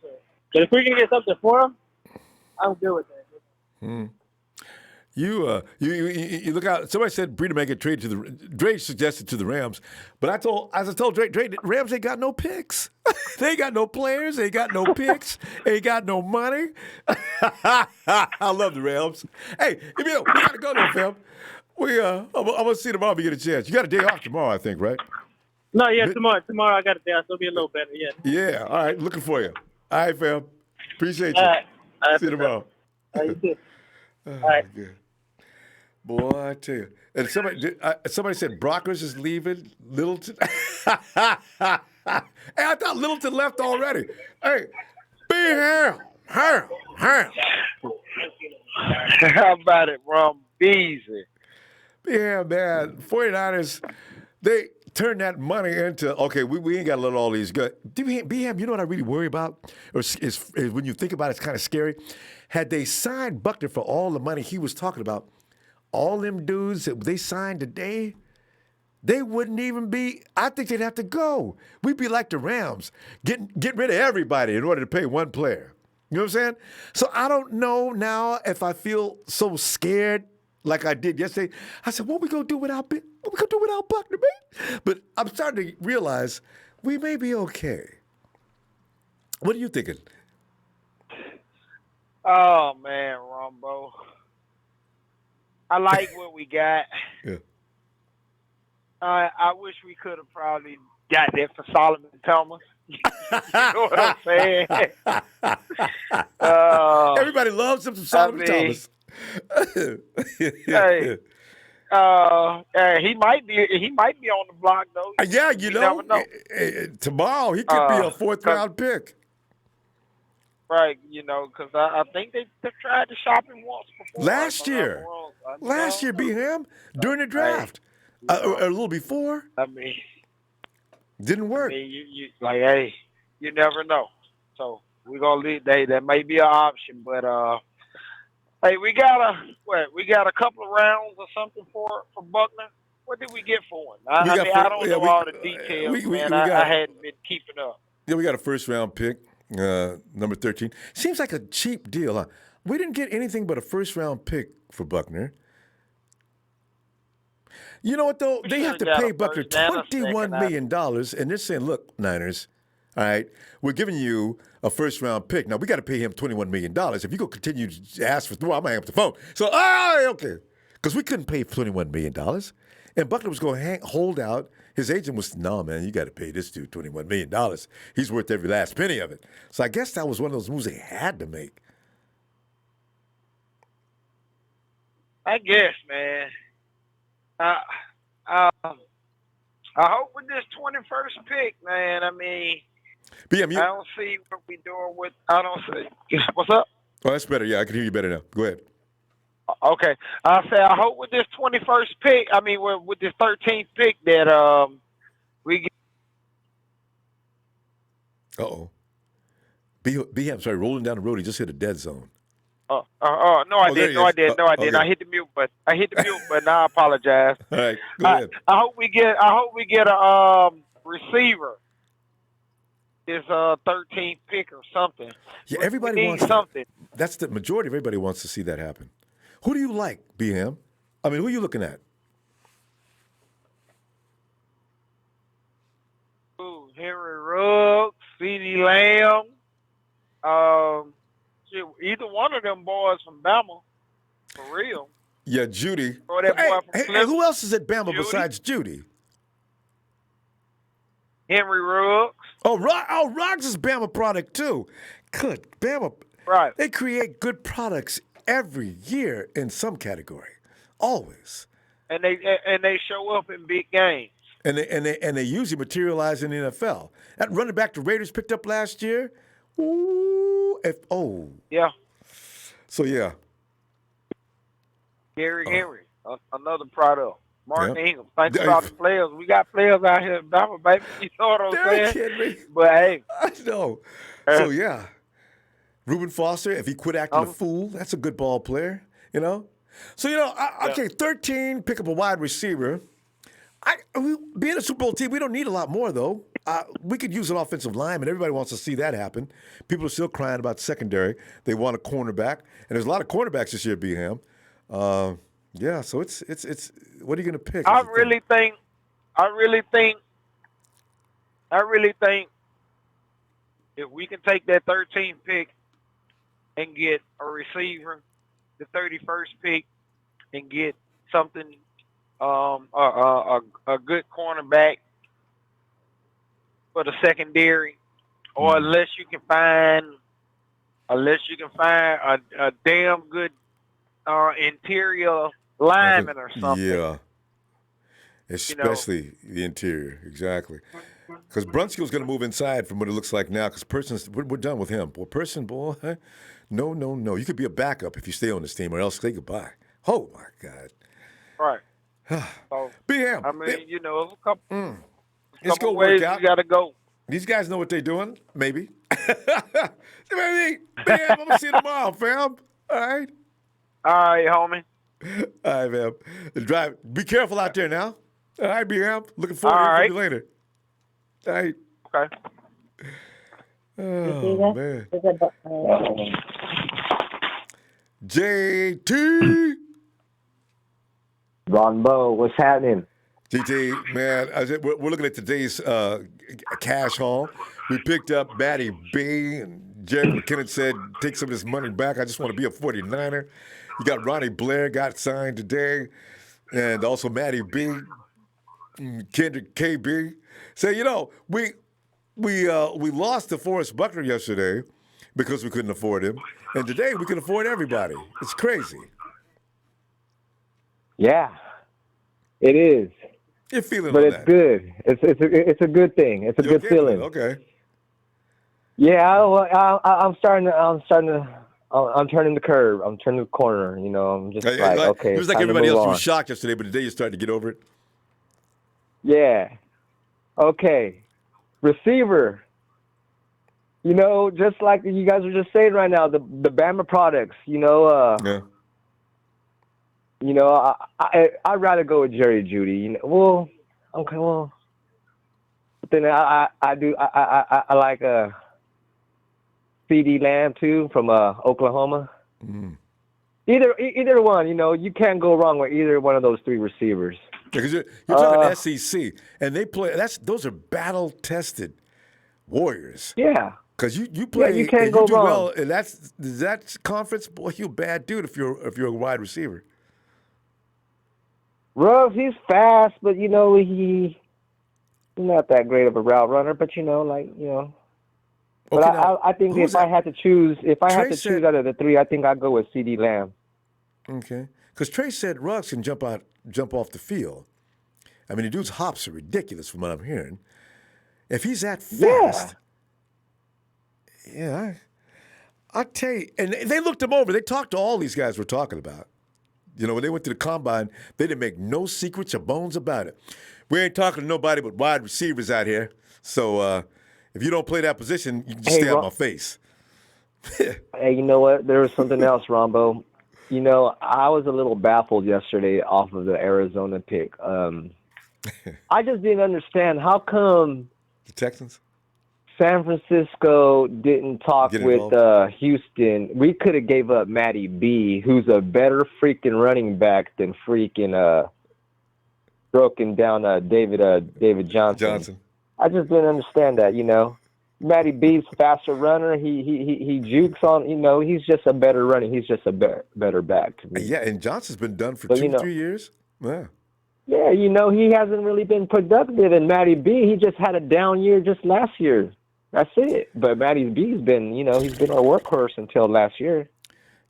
But if we can get something for him, I'm good with that. You look out. Somebody said Breida may get traded to the. Dre suggested to the Rams, but as I told Dre, the Rams ain't got no picks. They ain't got no players. They ain't got no picks. They ain't got no money. I love the Rams. Hey, Emilio, we gotta go now, fam. I'm gonna see tomorrow if we get a chance. You got a day off tomorrow, I think, right? No, yeah, tomorrow I got a day off, so it'll be a little better. Yeah. Yeah. All right. Looking for you. All right, fam. Appreciate you. All right. See you tomorrow. You too. All right. Good. Boy, I tell you. And somebody said Brockers is leaving Littleton. Hey, I thought Littleton left already. Hey, Ham. How about it, Ron? Beasy. Yeah, man. 49ers, they turned that money into, okay, we ain't got to let all these go. B-Ham, you know what I really worry about? Or is when you think about it, it's kind of scary. Had they signed Buckner for all the money he was talking about, all them dudes that they signed today, they wouldn't even be, I think they'd have to go. We'd be like the Rams, get rid of everybody in order to pay one player. You know what I'm saying? So I don't know now if I feel so scared like I did yesterday. I said, what we going to do without Buckner, man? But I'm starting to realize we may be okay. What are you thinking? Oh, man, Ronbo. I like what we got. Yeah. I wish we could have probably got that for Solomon Thomas. You know what I'm saying? Everybody loves him from Solomon Thomas. Hey, he might be on the block though. Yeah, you never know. Tomorrow he could be a 4th round pick. Right, because I think they've tried to shop him once before. Last year, B-Ham, during the draft. Or a little before. I mean, didn't work. I mean, you you never know. So we're gonna leave. That may be an option, but hey, we got a couple of rounds or something for Buckner. What did we get for him? I don't know all the details, man. I hadn't been keeping up. Yeah, we got a 1st round pick, number 13. Seems like a cheap deal, huh? We didn't get anything but a 1st round pick for Buckner. You know what, though? They have to pay Buckner $21 million, and they're saying, look, Niners, all right, we're giving you a 1st round pick. Now, we got to pay him $21 million. If you go continue to ask for I'm going to hang up the phone. So, okay. Because we couldn't pay $21 million. And Buckner was going to hold out. His agent was, no, man, you got to pay this dude $21 million. He's worth every last penny of it. So I guess that was one of those moves they had to make. I guess, man. I hope with this 21st pick, man. I mean, I don't see what we're doing with. I don't see. What's up? Oh, that's better. Yeah, I can hear you better now. Go ahead. Okay. I say I hope with this 21st pick. I mean, with this 13th pick that we get. B-Ham, sorry, rolling down the road. He just hit a dead zone. No, I didn't. No, I didn't. Okay. I hit the mute button. Now I apologize. All right, go ahead. I hope we get a receiver. This 13th pick or something. Yeah, everybody wants something. That's the majority of everybody wants to see that happen. Who do you like, B-Ham? I mean, who are you looking at? Ooh, Henry Ruggs, CeeDee Lamb. Either one of them boys from Bama, for real. Yeah, Judy. Or that boy from hey, who else is at Bama besides Judy? Henry Ruggs. Ruggs is Bama product too. Good, Bama. Right. They create good products every year in some category, always. And they show up in big games. And they usually materialize in the NFL. That running back the Raiders picked up last year. Ooh, yeah. So yeah. Henry, another product. Mark Ingram. Think about the players. We got players out here in Bama, baby. You know what I'm saying? Kidding me. But hey, I know. So yeah, Reuben Foster. If he quit acting a fool, that's a good ball player. You know. So okay, 13. Pick up a wide receiver. Being a Super Bowl team, we don't need a lot more, though. We could use an offensive lineman. Everybody wants to see that happen. People are still crying about secondary. They want a cornerback, and there's a lot of cornerbacks this year, B-Ham. Yeah, so it's. What are you going to pick? I really think if we can take that 13th pick and get a receiver, the 31st pick, and get something. A good cornerback for the secondary, or unless you can find a damn good interior lineman or something. Yeah, especially the interior, exactly. Because Brunskill's going to move inside from what it looks like now. Because we're done with him. No. You could be a backup if you stay on this team, or else say goodbye. Oh my God. Right. So, B-Ham. I mean, there's a couple. It's couple gonna ways work out. You got to go. These guys know what they're doing. Maybe. Maybe. B-Ham, I'm gonna see you tomorrow, fam. All right. All right, homie. All right, man. Drive. Be careful out there now. All right, B-Ham. Looking forward to hearing from you later. All right. Okay. Oh man. JT. Ronbo, what's happening? GT, man, we're looking at today's cash haul. We picked up Matty B, and Jerick McKinnon said, take some of this money back. I just want to be a 49er. You got Ronald Blair got signed today, and also Matty B, Kendrick KB. So, we lost to Forrest Buckner yesterday because we couldn't afford him, and today we can afford everybody. It's crazy. Yeah, it is. You're feeling but on it's that. good. It's a good thing. It's a You're good feeling. Okay. Yeah, I'm turning the curve. I'm turning the corner. I'm just okay. It was like everybody else. You were shocked yesterday, but today you're starting to get over it. Yeah. Okay. Receiver. Just like you guys were just saying right now, the Bama products. Yeah. I'd rather go with Jerry Jeudy. Okay. Well, but then I like CD Lamb too from Oklahoma. Mm. Either one, you can't go wrong with either one of those three receivers. Because you're talking SEC, and they play. Those are battle tested warriors. Yeah. Because you play, you can't and go you do wrong. well, and that conference. Boy, you a bad dude if you're a wide receiver. Ruggs, he's fast, but he's not that great of a route runner. But But Okay, I think if I had to choose, out of the three, I think I'd go with CD Lamb. Okay, because Trey said Ruggs can jump off the field. I mean, the dude's hops are ridiculous from what I'm hearing. If he's that fast, I tell you, and they looked him over. They talked to all these guys we're talking about. When they went to the combine, they didn't make no secrets or bones about it. We ain't talking to nobody but wide receivers out here. So if you don't play that position, you can just stay out my face. Hey, you know what? There was something else, Rombo. I was a little baffled yesterday off of the Arizona pick. I just didn't understand how come the Texans, San Francisco didn't talk with Houston. We could have gave up Matty B, who's a better freaking running back than freaking broken down David Johnson. I just didn't understand that. Matty B's faster runner. He jukes on. He's just a better runner. He's just a better back to me. Yeah, and Johnson's been done for 2-3 years. Yeah. Yeah, he hasn't really been productive. And Matty B, he just had a down year just last year. That's it. But Matty B's been, he's been our workhorse until last year.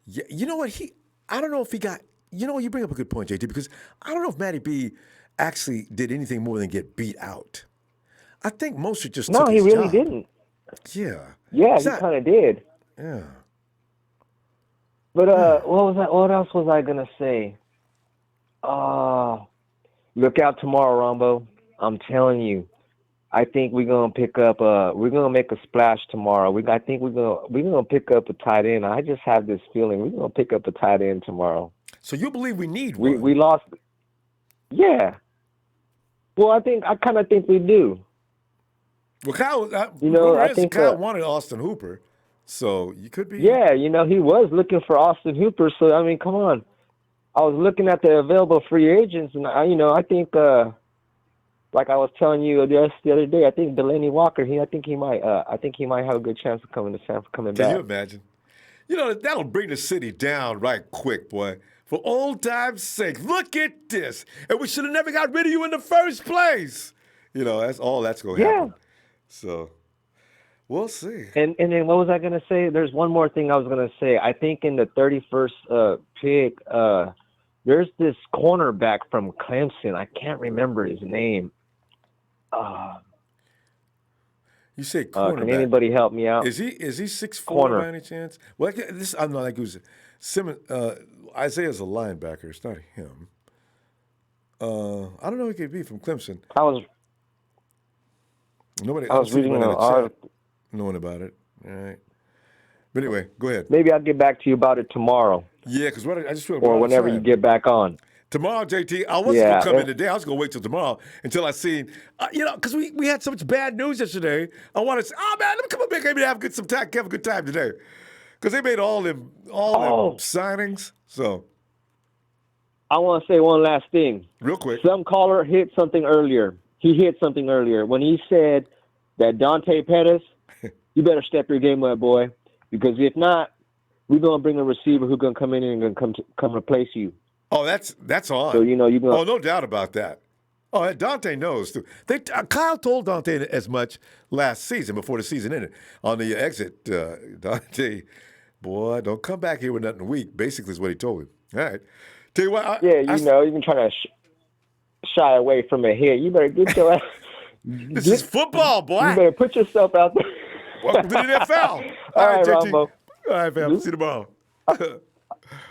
Yeah, you know what? I don't know if he got. You bring up a good point, JT, because I don't know if Matty B actually did anything more than get beat out. I think Mostert just took his job. No, he really didn't. Yeah. Yeah, he kind of did. Yeah. But what else was I gonna say? Look out tomorrow, Rombo. I'm telling you. I think we're gonna pick up. We're gonna make a splash tomorrow. I think we're gonna pick up a tight end. I just have this feeling we're gonna pick up a tight end tomorrow. So you believe we need one? We lost. Yeah. Well, I kind of think we do. Well, Kyle, I think Kyle wanted Austin Hooper, so you could be. Yeah, he was looking for Austin Hooper. So I mean, come on. I was looking at the available free agents, and I think, like I was telling you the other day, I think Delaney Walker. I think he might have a good chance of coming back. Can you imagine? That'll bring the city down right quick, boy. For old time's sake, look at this, and we should have never got rid of you in the first place. That's all that's going to happen. So, we'll see. And then what was I going to say? There's one more thing I was going to say. I think in the 31st pick, there's this cornerback from Clemson. I can't remember his name. You say cornerback. Can anybody help me out? Is he 6'4" by any chance? Well, I'm not like who's Simmons. Isaiah's a linebacker. It's not him. I don't know who he could be from Clemson. I was reading an article. Knowing about it. All right. But anyway, go ahead. Maybe I'll get back to you about it tomorrow. Yeah, because I just feel. Or whenever you get back on. Tomorrow, JT, I wasn't going to come in today. I was going to wait till tomorrow until I seen, because we had so much bad news yesterday. I want to say, man, let me come up here, maybe have a good time today. Because they made all them signings. So, I want to say one last thing. Real quick. Some caller hit something earlier. He hit something earlier when he said that Dante Pettis, you better step your game up, boy, because if not, we're gonna bring a receiver who's gonna come in and gonna come replace you. Oh, that's on. So you gonna. Oh, no doubt about that. Oh, Dante knows too. Kyle told Dante as much last season before the season ended on the exit. Dante, boy, don't come back here with nothing weak. Basically, is what he told him. All right. Tell you what. You've been trying to shy away from a hit. You better get your ass. This is football, boy. You better put yourself out there. Welcome to the NFL. All right, JT. Ronbo. All right, fam. See you tomorrow.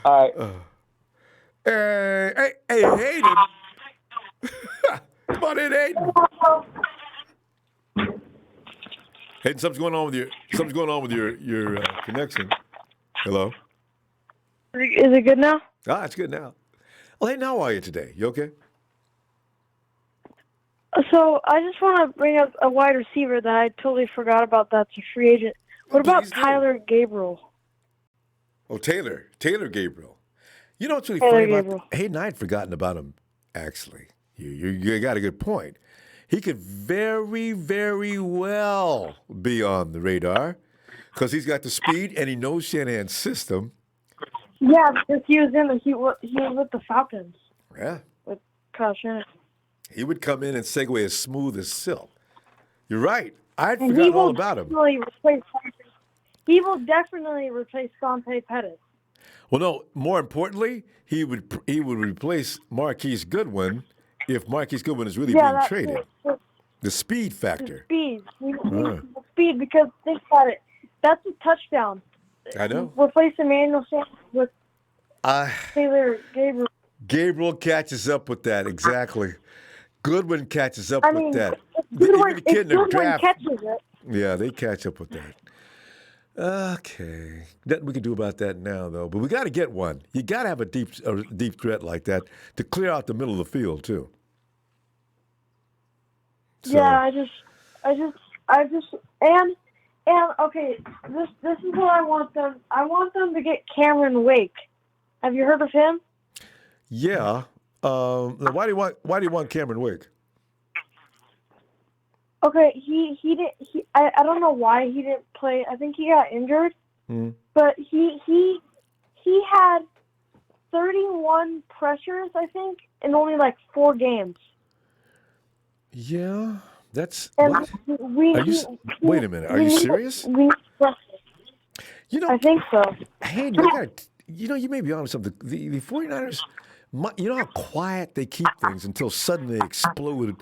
All right. Hey, Hayden. Come on in, Hayden. Hayden, something's going on with your connection. Hello. Is it good now? Ah, it's good now. Well, Hayden, how are you today? You okay? So I just want to bring up a wide receiver that I totally forgot about. That's a free agent. What about Tyler Gabriel? Oh, Taylor Gabriel. You know what's really Taylor funny Gabriel. about Hayden? I had forgotten about him. Actually, you got a good point. He could very, very well be on the radar because he's got the speed and he knows Shanahan's system. Yeah, because he was with the Falcons. Yeah. With Kyle Shanahan. He would come in and segue as smooth as silk. You're right. I'd And forgotten all about him. He will definitely replace Dante Pettis. Well, no. More importantly, he would replace Marquise Goodwin if Marquise Goodwin is really being traded. The speed factor. Speed. Speed, because think about it. That's a touchdown. I know. Replace Emmanuel Sanders with Taylor Gabriel. Gabriel catches up with that, exactly. Goodwin catches up with that. Goodwin catches it. Yeah, they catch up with that. Okay. Nothing we can do about that now, though. But we got to get one. You got to have a deep threat like that to clear out the middle of the field, too. So. Yeah, I just, and okay, this is what I want them. I want them to get Cameron Wake. Have you heard of him? Yeah. Why do you want Cameron Wake? Okay, he didn't. I don't know why he didn't play. I think he got injured. But he had 31 pressures, I think, in only like 4 games. Yeah, that's. And what? Wait a minute. Are you serious? I think so. Hey, you may be on to something. The 49ers, you know how quiet they keep things until suddenly they explode.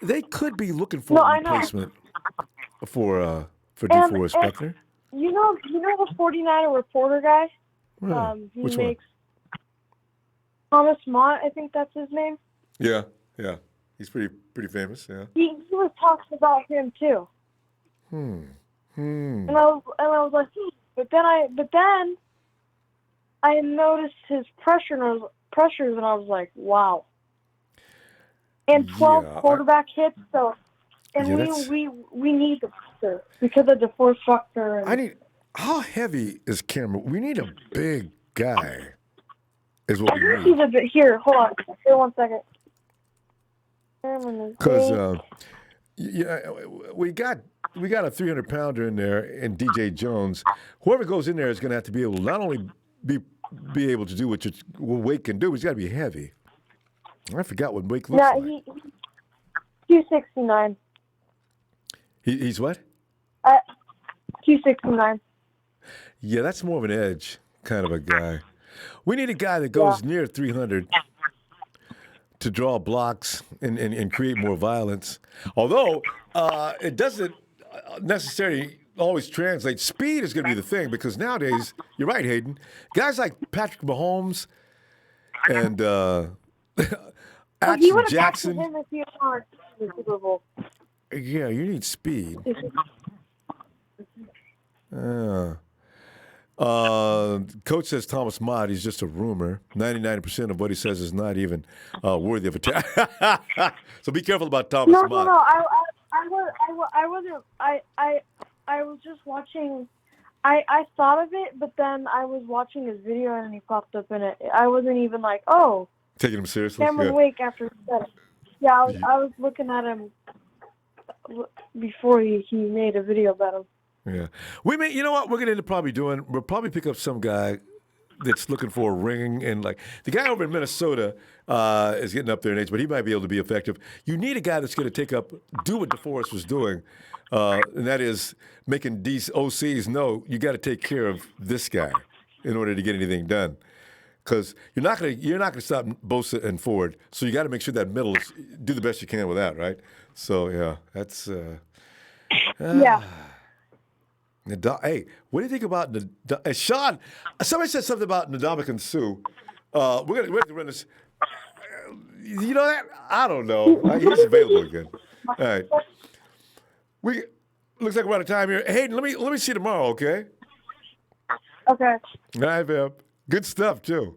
They could be looking for a replacement for DeForest Buckner. You know the 49er reporter guy? He Which makes Thomas Mott, I think that's his name. Yeah. He's pretty famous, yeah. He was talking about him too. And I was like, but then I noticed his pressures and I was like, wow. And 12 quarterback hits, we need the pressure because of DeForest Buckner. How heavy is Cameron? We need a big guy. Is what we need. He's a bit here. Hold on. Here, 1 second. Because we got a 300-pounder in there, and DJ Jones. Whoever goes in there is going to have to be able to not only be able to do what Wake can do, but he's got to be heavy. I forgot what Wake looks like. He's 269. He's what? 269. Yeah, that's more of an edge kind of a guy. We need a guy that goes near 300 to draw blocks and create more violence. Although it doesn't necessarily always translate. Speed is going to be the thing because nowadays, you're right, Hayden, guys like Patrick Mahomes and Action Jackson. Him if he won the Super Bowl. Yeah, you need speed. Coach says Thomas Mott, he's just a rumor. 99% of what he says is not even worthy of attack. So be careful about Thomas Mott. No. I wasn't. I was just watching. I thought of it, but then I was watching his video and he popped up in it. I wasn't even like, oh. Taking him seriously? Cameron Wake after he said it. Yeah, I was looking at him before he made a video about him. Yeah. You know what we're going to end up probably doing? We'll probably pick up some guy that's looking for a ring. And like the guy over in Minnesota is getting up there in age, but he might be able to be effective. You need a guy that's going to do what DeForest was doing, and that is making these OCs know you got to take care of this guy in order to get anything done. Because you're not gonna stop Bosa and Ford, so you got to make sure that middle do the best you can with that, right? So yeah, that's yeah. Hey, what do you think about Sean? Somebody said something about Ndamukong Suh. We're gonna run this. You know that? I don't know. He's available again. All right. Looks like we're out of time here. Hayden, let me see you tomorrow, okay? Okay. All right, man. Good stuff too.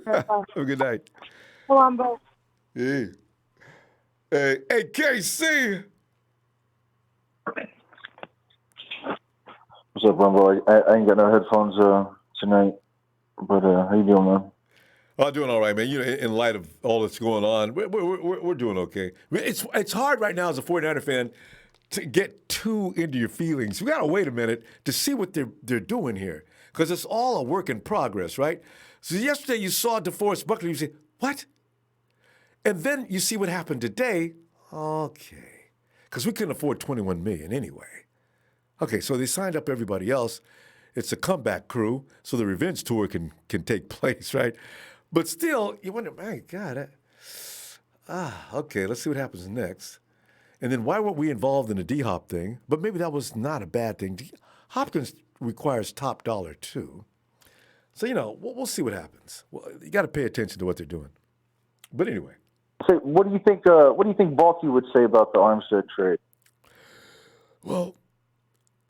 Have a good night. Ronbo. Hey, KC. What's up, Ronbo? I ain't got no headphones tonight, but how you doing, man? I'm doing all right, man. You know, in light of all that's going on, we're doing okay. It's hard right now as a 49er fan to get too into your feelings. We got to wait a minute to see what they're doing here, because it's all a work in progress, right? So yesterday you saw DeForest Buckner, you say, what? And then you see what happened today. Okay. Because we couldn't afford $21 million anyway. Okay, so they signed up everybody else. It's a comeback crew, so the revenge tour can take place, right? But still, you wonder, my God. Okay, let's see what happens next. And then why weren't we involved in the D-Hop thing? But maybe that was not a bad thing. Hopkins requires top dollar, too. So, you know, we'll see what happens. Well, you got to pay attention to what they're doing. But anyway. So, what do you think Balky would say about the Armstead trade? Well,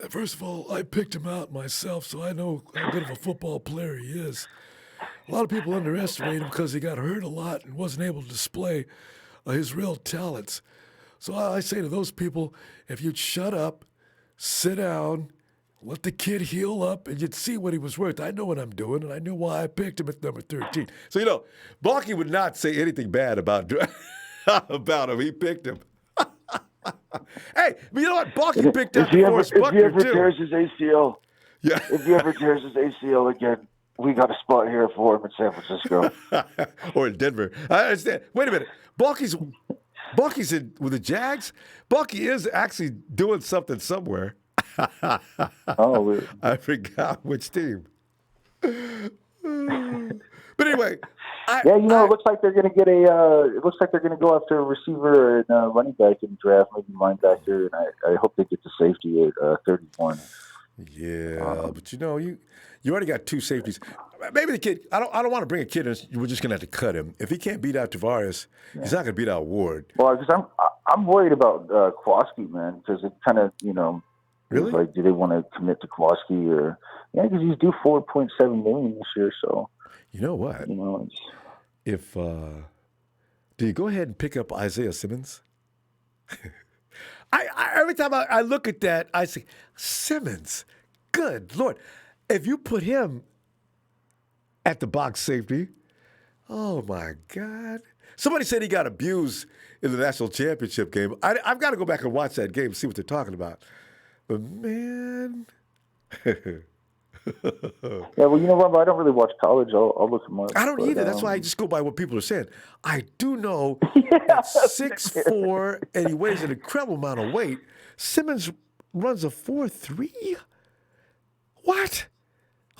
first of all, I picked him out myself, so I know how good of a football player he is. A lot of people underestimate him because he got hurt a lot and wasn't able to display his real talents. So I say to those people, if you'd shut up, sit down, let the kid heal up, and you'd see what he was worth. I know what I'm doing, and I knew why I picked him at number 13. So, you know, Balky would not say anything bad about him. He picked him. Hey, but you know what? Balky picked up DeForest Buckner, too. If he ever tears his ACL, if he ever tears his ACL again, we got a spot here for him in San Francisco. Or in Denver. I understand. Wait a minute. Balky's with the Jags? Balky is actually doing something somewhere. I forgot which team. But anyway, it looks like they're going to get it looks like they're going to go after a receiver and running back in the draft, maybe linebacker, and I hope they get the safety at 31. Yeah, but you know, you already got two safeties. Maybe the kid. I don't want to bring a kid in. We're just going to have to cut him. If he can't beat out Tavares, he's not going to beat out Ward. Well, because I'm worried about Kowalski, man, because it kind of Really? Like, do they want to commit to Kowalski or because he's due $4.7 million this year? So you know what? If do you go ahead and pick up Isaiah Simmons? I every time I look at that, I say Simmons. Good Lord, if you put him at the box safety, oh my God! Somebody said he got abused in the national championship game. I've got to go back and watch that game and see what they're talking about. But man, well, Rob, I don't really watch college. I'll look him up. I don't either. That's why I just go by what people are saying. I do know at 6'4", and he weighs an incredible amount of weight. Simmons runs a 4.3. What?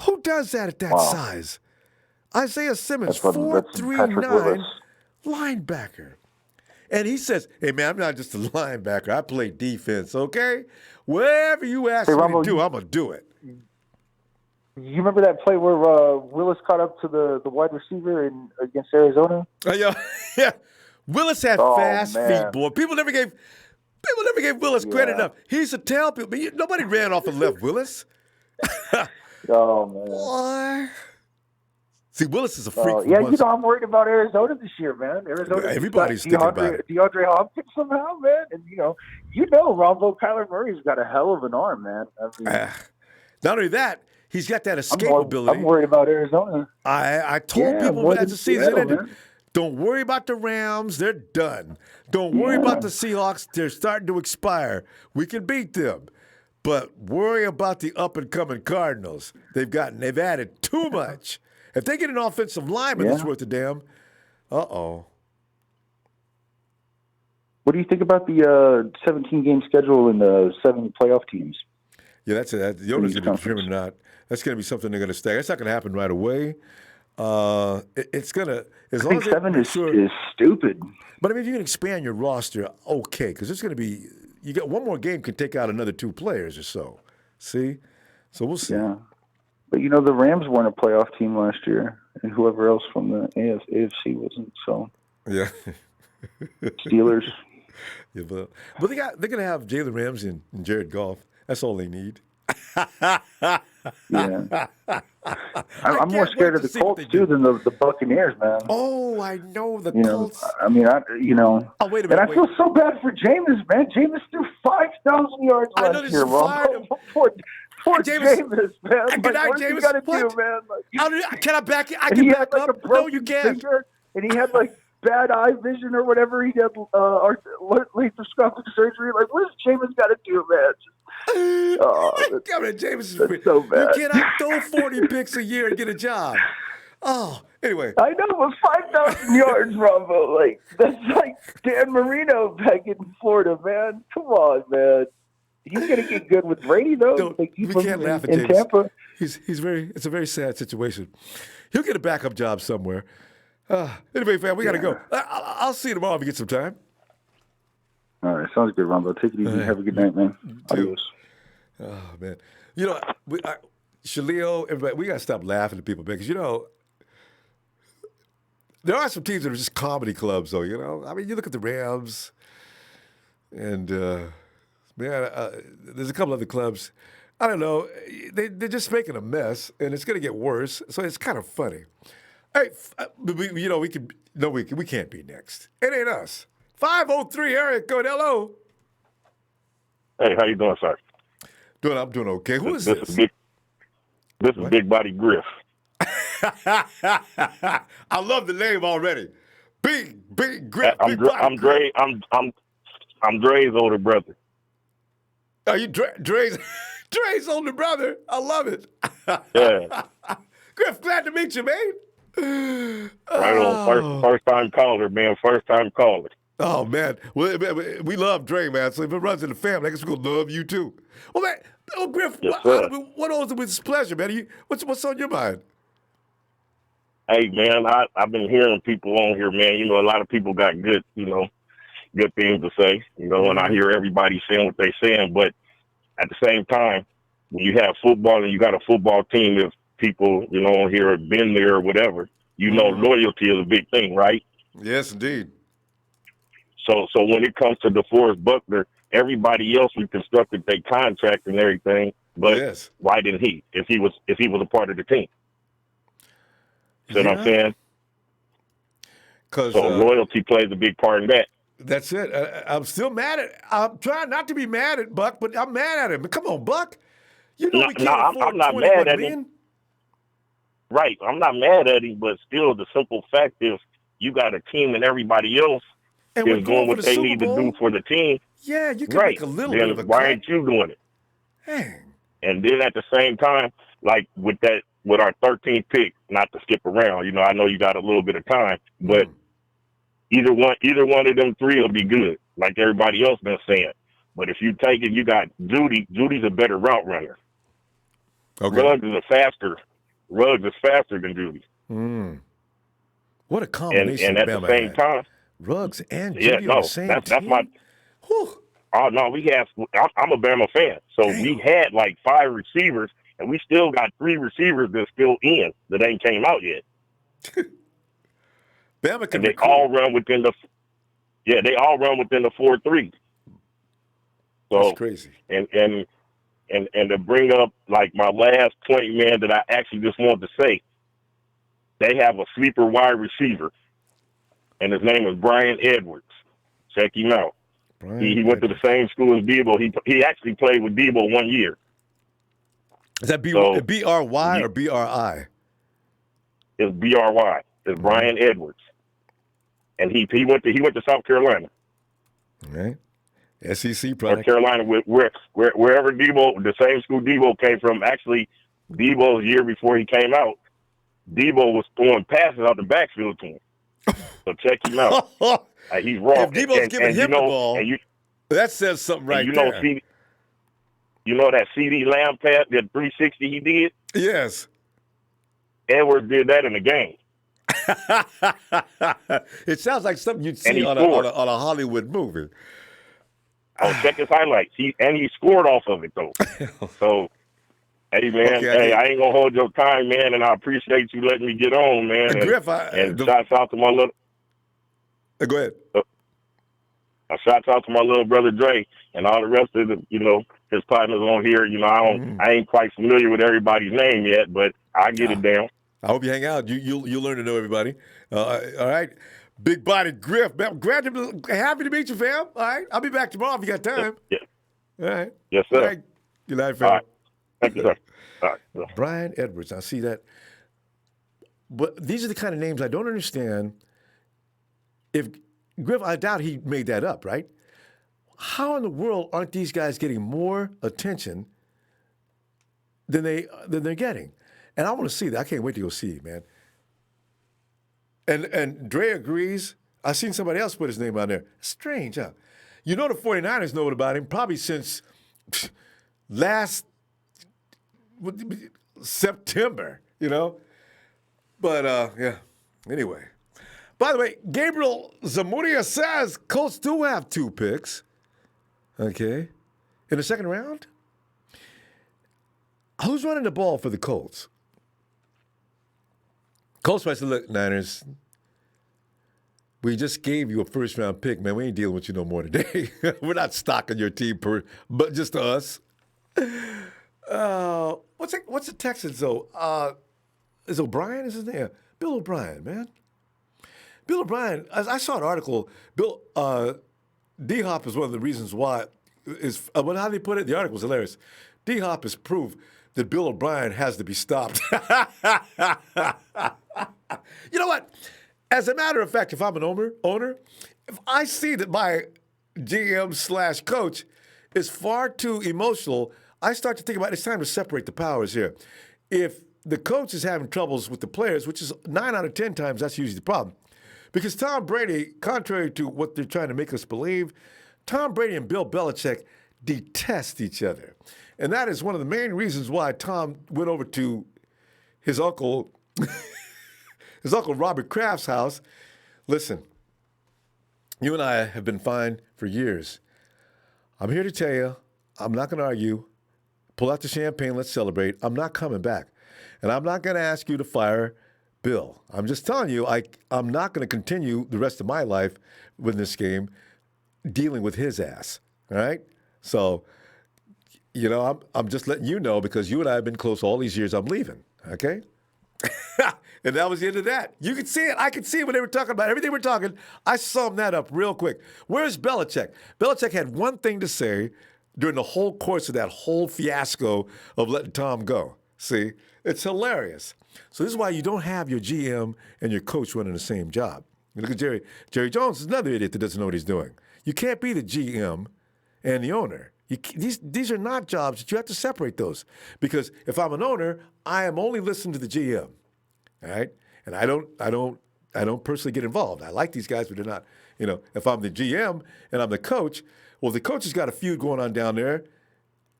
Who does that at that size? Isaiah Simmons, 4'3'9", linebacker. And he says, hey, man, I'm not just a linebacker. I play defense, okay? Whatever you ask me to do, I'm going to do it. You remember that play where Willis caught up to the wide receiver against Arizona? Yeah. Willis had fast feet, boy. People never gave Willis credit enough. He's a tailpill, but nobody ran off and left Willis. Oh, man. Boy. See, Willis is a freak. I'm worried about Arizona this year, man. Everybody's thinking about it. DeAndre Hopkins somehow, man. And, Ronbo Kyler Murray's got a hell of an arm, man. I mean, Not only that, he's got that escapability. I'm worried about Arizona. I told people as the season ended, don't worry about the Rams. They're done. Don't worry about the Seahawks. They're starting to expire. We can beat them. But worry about the up-and-coming Cardinals. They've added too much. If they get an offensive lineman that's worth a damn, uh-oh. What do you think about the 17-game schedule and the 7 playoff teams? Yeah, that's it. The owner's going to determine that. That's going to be something they're going to stagger. That's not going to happen right away. It's going to, as long as 7 is stupid. But I mean, if you can expand your roster, okay, because it's going to be, you got one more game could take out another 2 players or so. See? So we'll see. Yeah. But, the Rams weren't a playoff team last year, and whoever else from the AFC wasn't, so. Yeah. Steelers. Yeah, but they're going to have Jalen Ramsey and Jared Goff. That's all they need. Yeah. I'm more scared of the Colts, too, than the Buccaneers, man. Oh, I know the Colts. I mean, Oh, wait a minute. And I feel so bad for Jameis, man. Jameis threw 5,000 yards last year, bro. Poor Jameis, man. Good night, what Jameis. you got to What? do, man? Can I back it? I can back up. No, you can't. And he had, bad eye vision or whatever. He had laparoscopic surgery. What does Jameis got to do, man? Jameis is so bad. You cannot throw 40 picks a year and get a job. Oh, anyway. I know, but 5,000 yards, Ronbo. That's like Dan Marino back in Florida, man. Come on, man. He's going to get good with Brady, though. We can't laugh at Jameis. Tampa. It's a very sad situation. He'll get a backup job somewhere. Anyway, fam, we got to go. I'll see you tomorrow if you get some time. All right, sounds good, Ronbo. Take it easy. Have a good night, man. Adios. Oh, man. Shalil, everybody, we got to stop laughing at people because, there are some teams that are just comedy clubs, though, I mean, you look at the Rams and, there's a couple other clubs. I don't know. They're just making a mess, and it's going to get worse, so it's kind of funny. Hey, we can't be next. It ain't us. 503 Arik, go hello. Hey, how you doing, sir? I'm doing okay. Who is this? This is Big Body Griff. I love the name already. Big Griff. I'm Dre's older brother. Are you Dre's older brother? I love it. Yeah. Griff, glad to meet you, man. Right on. First time caller, man. First time caller. Oh, man. We love Dre, man. So if it runs in the family, I guess we're going to love you, too. Well, man, Griff, yes, what else with this pleasure, man? What's on your mind? Hey, man, I've been hearing people on here, man. A lot of people got good things to say, and I hear everybody saying what they're saying. But at the same time, when you have football and you got a football team, if people, on here have been there or whatever, loyalty is a big thing, right? Yes, indeed. So when it comes to DeForest Buckner, everybody else reconstructed their contract and everything, but why didn't he? If he was a part of the team, see what I'm saying? So loyalty plays a big part in that. That's it. I'm still mad at. I'm trying not to be mad at Buck, but I'm mad at him. Come on, Buck. We can't afford I'm not 21 mad at million. him. Right, I'm not mad at him, but still, the simple fact is, you got a team and everybody else is doing what they need to do for the team. Yeah, you can make a little bit of a why cut. ain't you doing it? Dang. And then at the same time, like with our 13th pick, not to skip around, I know you got a little bit of time, but either one of them three will be good, like everybody else been saying. But if you take it, you got Judy. Judy's a better route runner. Okay. Ruggs is faster than Judy. What a combination! And at the same time, Ruggs and Judy on the same that's team? my. Whew. Oh no, I'm a Bama fan, so we had like 5 receivers, and we still got 3 receivers that's still in that ain't came out yet. Bama can and they all run within the 4-3. So that's crazy. And to bring up like my last point, man, that I actually just wanted to say, they have a sleeper wide receiver, and his name is Brian Edwards. Check him out. He went to the same school as Debo. He actually played with Debo 1 year. Is that So, B-R-Y or B-R-I? It's B-R-Y. It's Brian Edwards. And he went to South Carolina. All right. SEC North product. Carolina, wherever Debo, the same school Debo came from. Actually, Debo's year before he came out, Debo was throwing passes out the backfield to him. So check him out. He's raw. If Debo's giving him the ball, that says something right there. You know that CD Lamb pass, that 360 he did? Yes. Edwards did that in the game. It sounds like something you'd see on a Hollywood movie. Oh, check his highlights. He scored off of it, though. So, hey, man, I ain't going to hold your time, man, and I appreciate you letting me get on, man. Griff, and shouts out to my little... Go ahead. Shouts out to my little brother Dre and all the rest of the, his partners on here. I ain't quite familiar with everybody's name yet, but I get it down. I hope you hang out. You'll learn to know everybody. All right. Big body Griff. Happy to meet you, fam. All right. I'll be back tomorrow if you got time. Yeah. All right. Yes, sir. All right. Good night, fam. All right. Thank you, sir. All right. Brian Edwards. I see that. But these are the kind of names I don't understand. If Griff, I doubt he made that up, right? How in the world aren't these guys getting more attention than they're getting? And I want to see that. I can't wait to go see it, man. And Dre agrees. I seen somebody else put his name on there. Strange, huh? The 49ers know about him probably since last September, But, yeah, anyway. By the way, Gabriel Zamudia says Colts do have 2 picks. Okay. In the second round? Who's running the ball for the Colts? Colts might say, look, Niners, we just gave you a first-round pick, man. We ain't dealing with you no more today. We're not stocking your team, but just to us. What's the Texans, though? Is O'Brien is his name? Bill O'Brien, man. Bill O'Brien, I saw an article. D-Hop is one of the reasons why. How do they put it? The article was hilarious. D-Hop is proof that Bill O'Brien has to be stopped. You know what? As a matter of fact, if I'm an owner, if I see that my GM/coach is far too emotional, I start to think about it's time to separate the powers here. If the coach is having troubles with the players, which is 9 out of 10 times, that's usually the problem. Because Tom Brady, contrary to what they're trying to make us believe, Tom Brady and Bill Belichick detest each other. And that is one of the main reasons why Tom went over to his uncle, his uncle Robert Kraft's house. Listen, you and I have been fine for years. I'm here to tell you, I'm not going to argue. Pull out the champagne, let's celebrate. I'm not coming back. And I'm not going to ask you to fire Bill. I'm just telling you, I'm not going to continue the rest of my life with this game dealing with his ass. All right? So, I'm just letting you know because you and I have been close all these years. I'm leaving. Okay? And that was the end of that. You could see it. I could see it when they were talking about everything we're talking. I summed that up real quick. Where's Belichick? Belichick had one thing to say during the whole course of that whole fiasco of letting Tom go. See? It's hilarious. So this is why you don't have your GM and your coach running the same job. You look at Jerry. Jerry Jones is another idiot that doesn't know what he's doing. You can't be the GM and the owner. These are not jobs that you have to separate those. Because if I'm an owner, I am only listening to the GM. All right? And I don't personally get involved. I like these guys, but they're not, if I'm the GM and I'm the coach, well, the coach has got a feud going on down there.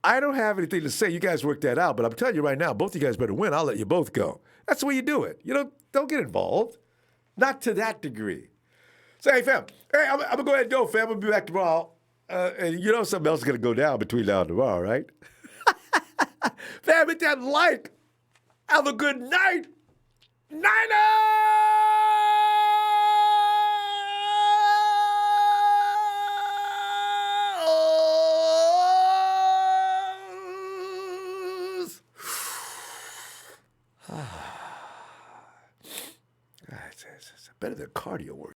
I don't have anything to say. You guys work that out. But I'm telling you right now, both of you guys better win. I'll let you both go. That's the way you do it. Don't get involved. Not to that degree. So, hey, fam. Hey, I'm going to go ahead and go, fam. We'll be back tomorrow. And something else is going to go down between now and tomorrow, right? Fam, hit that like. Have a good night. It's better than cardio work.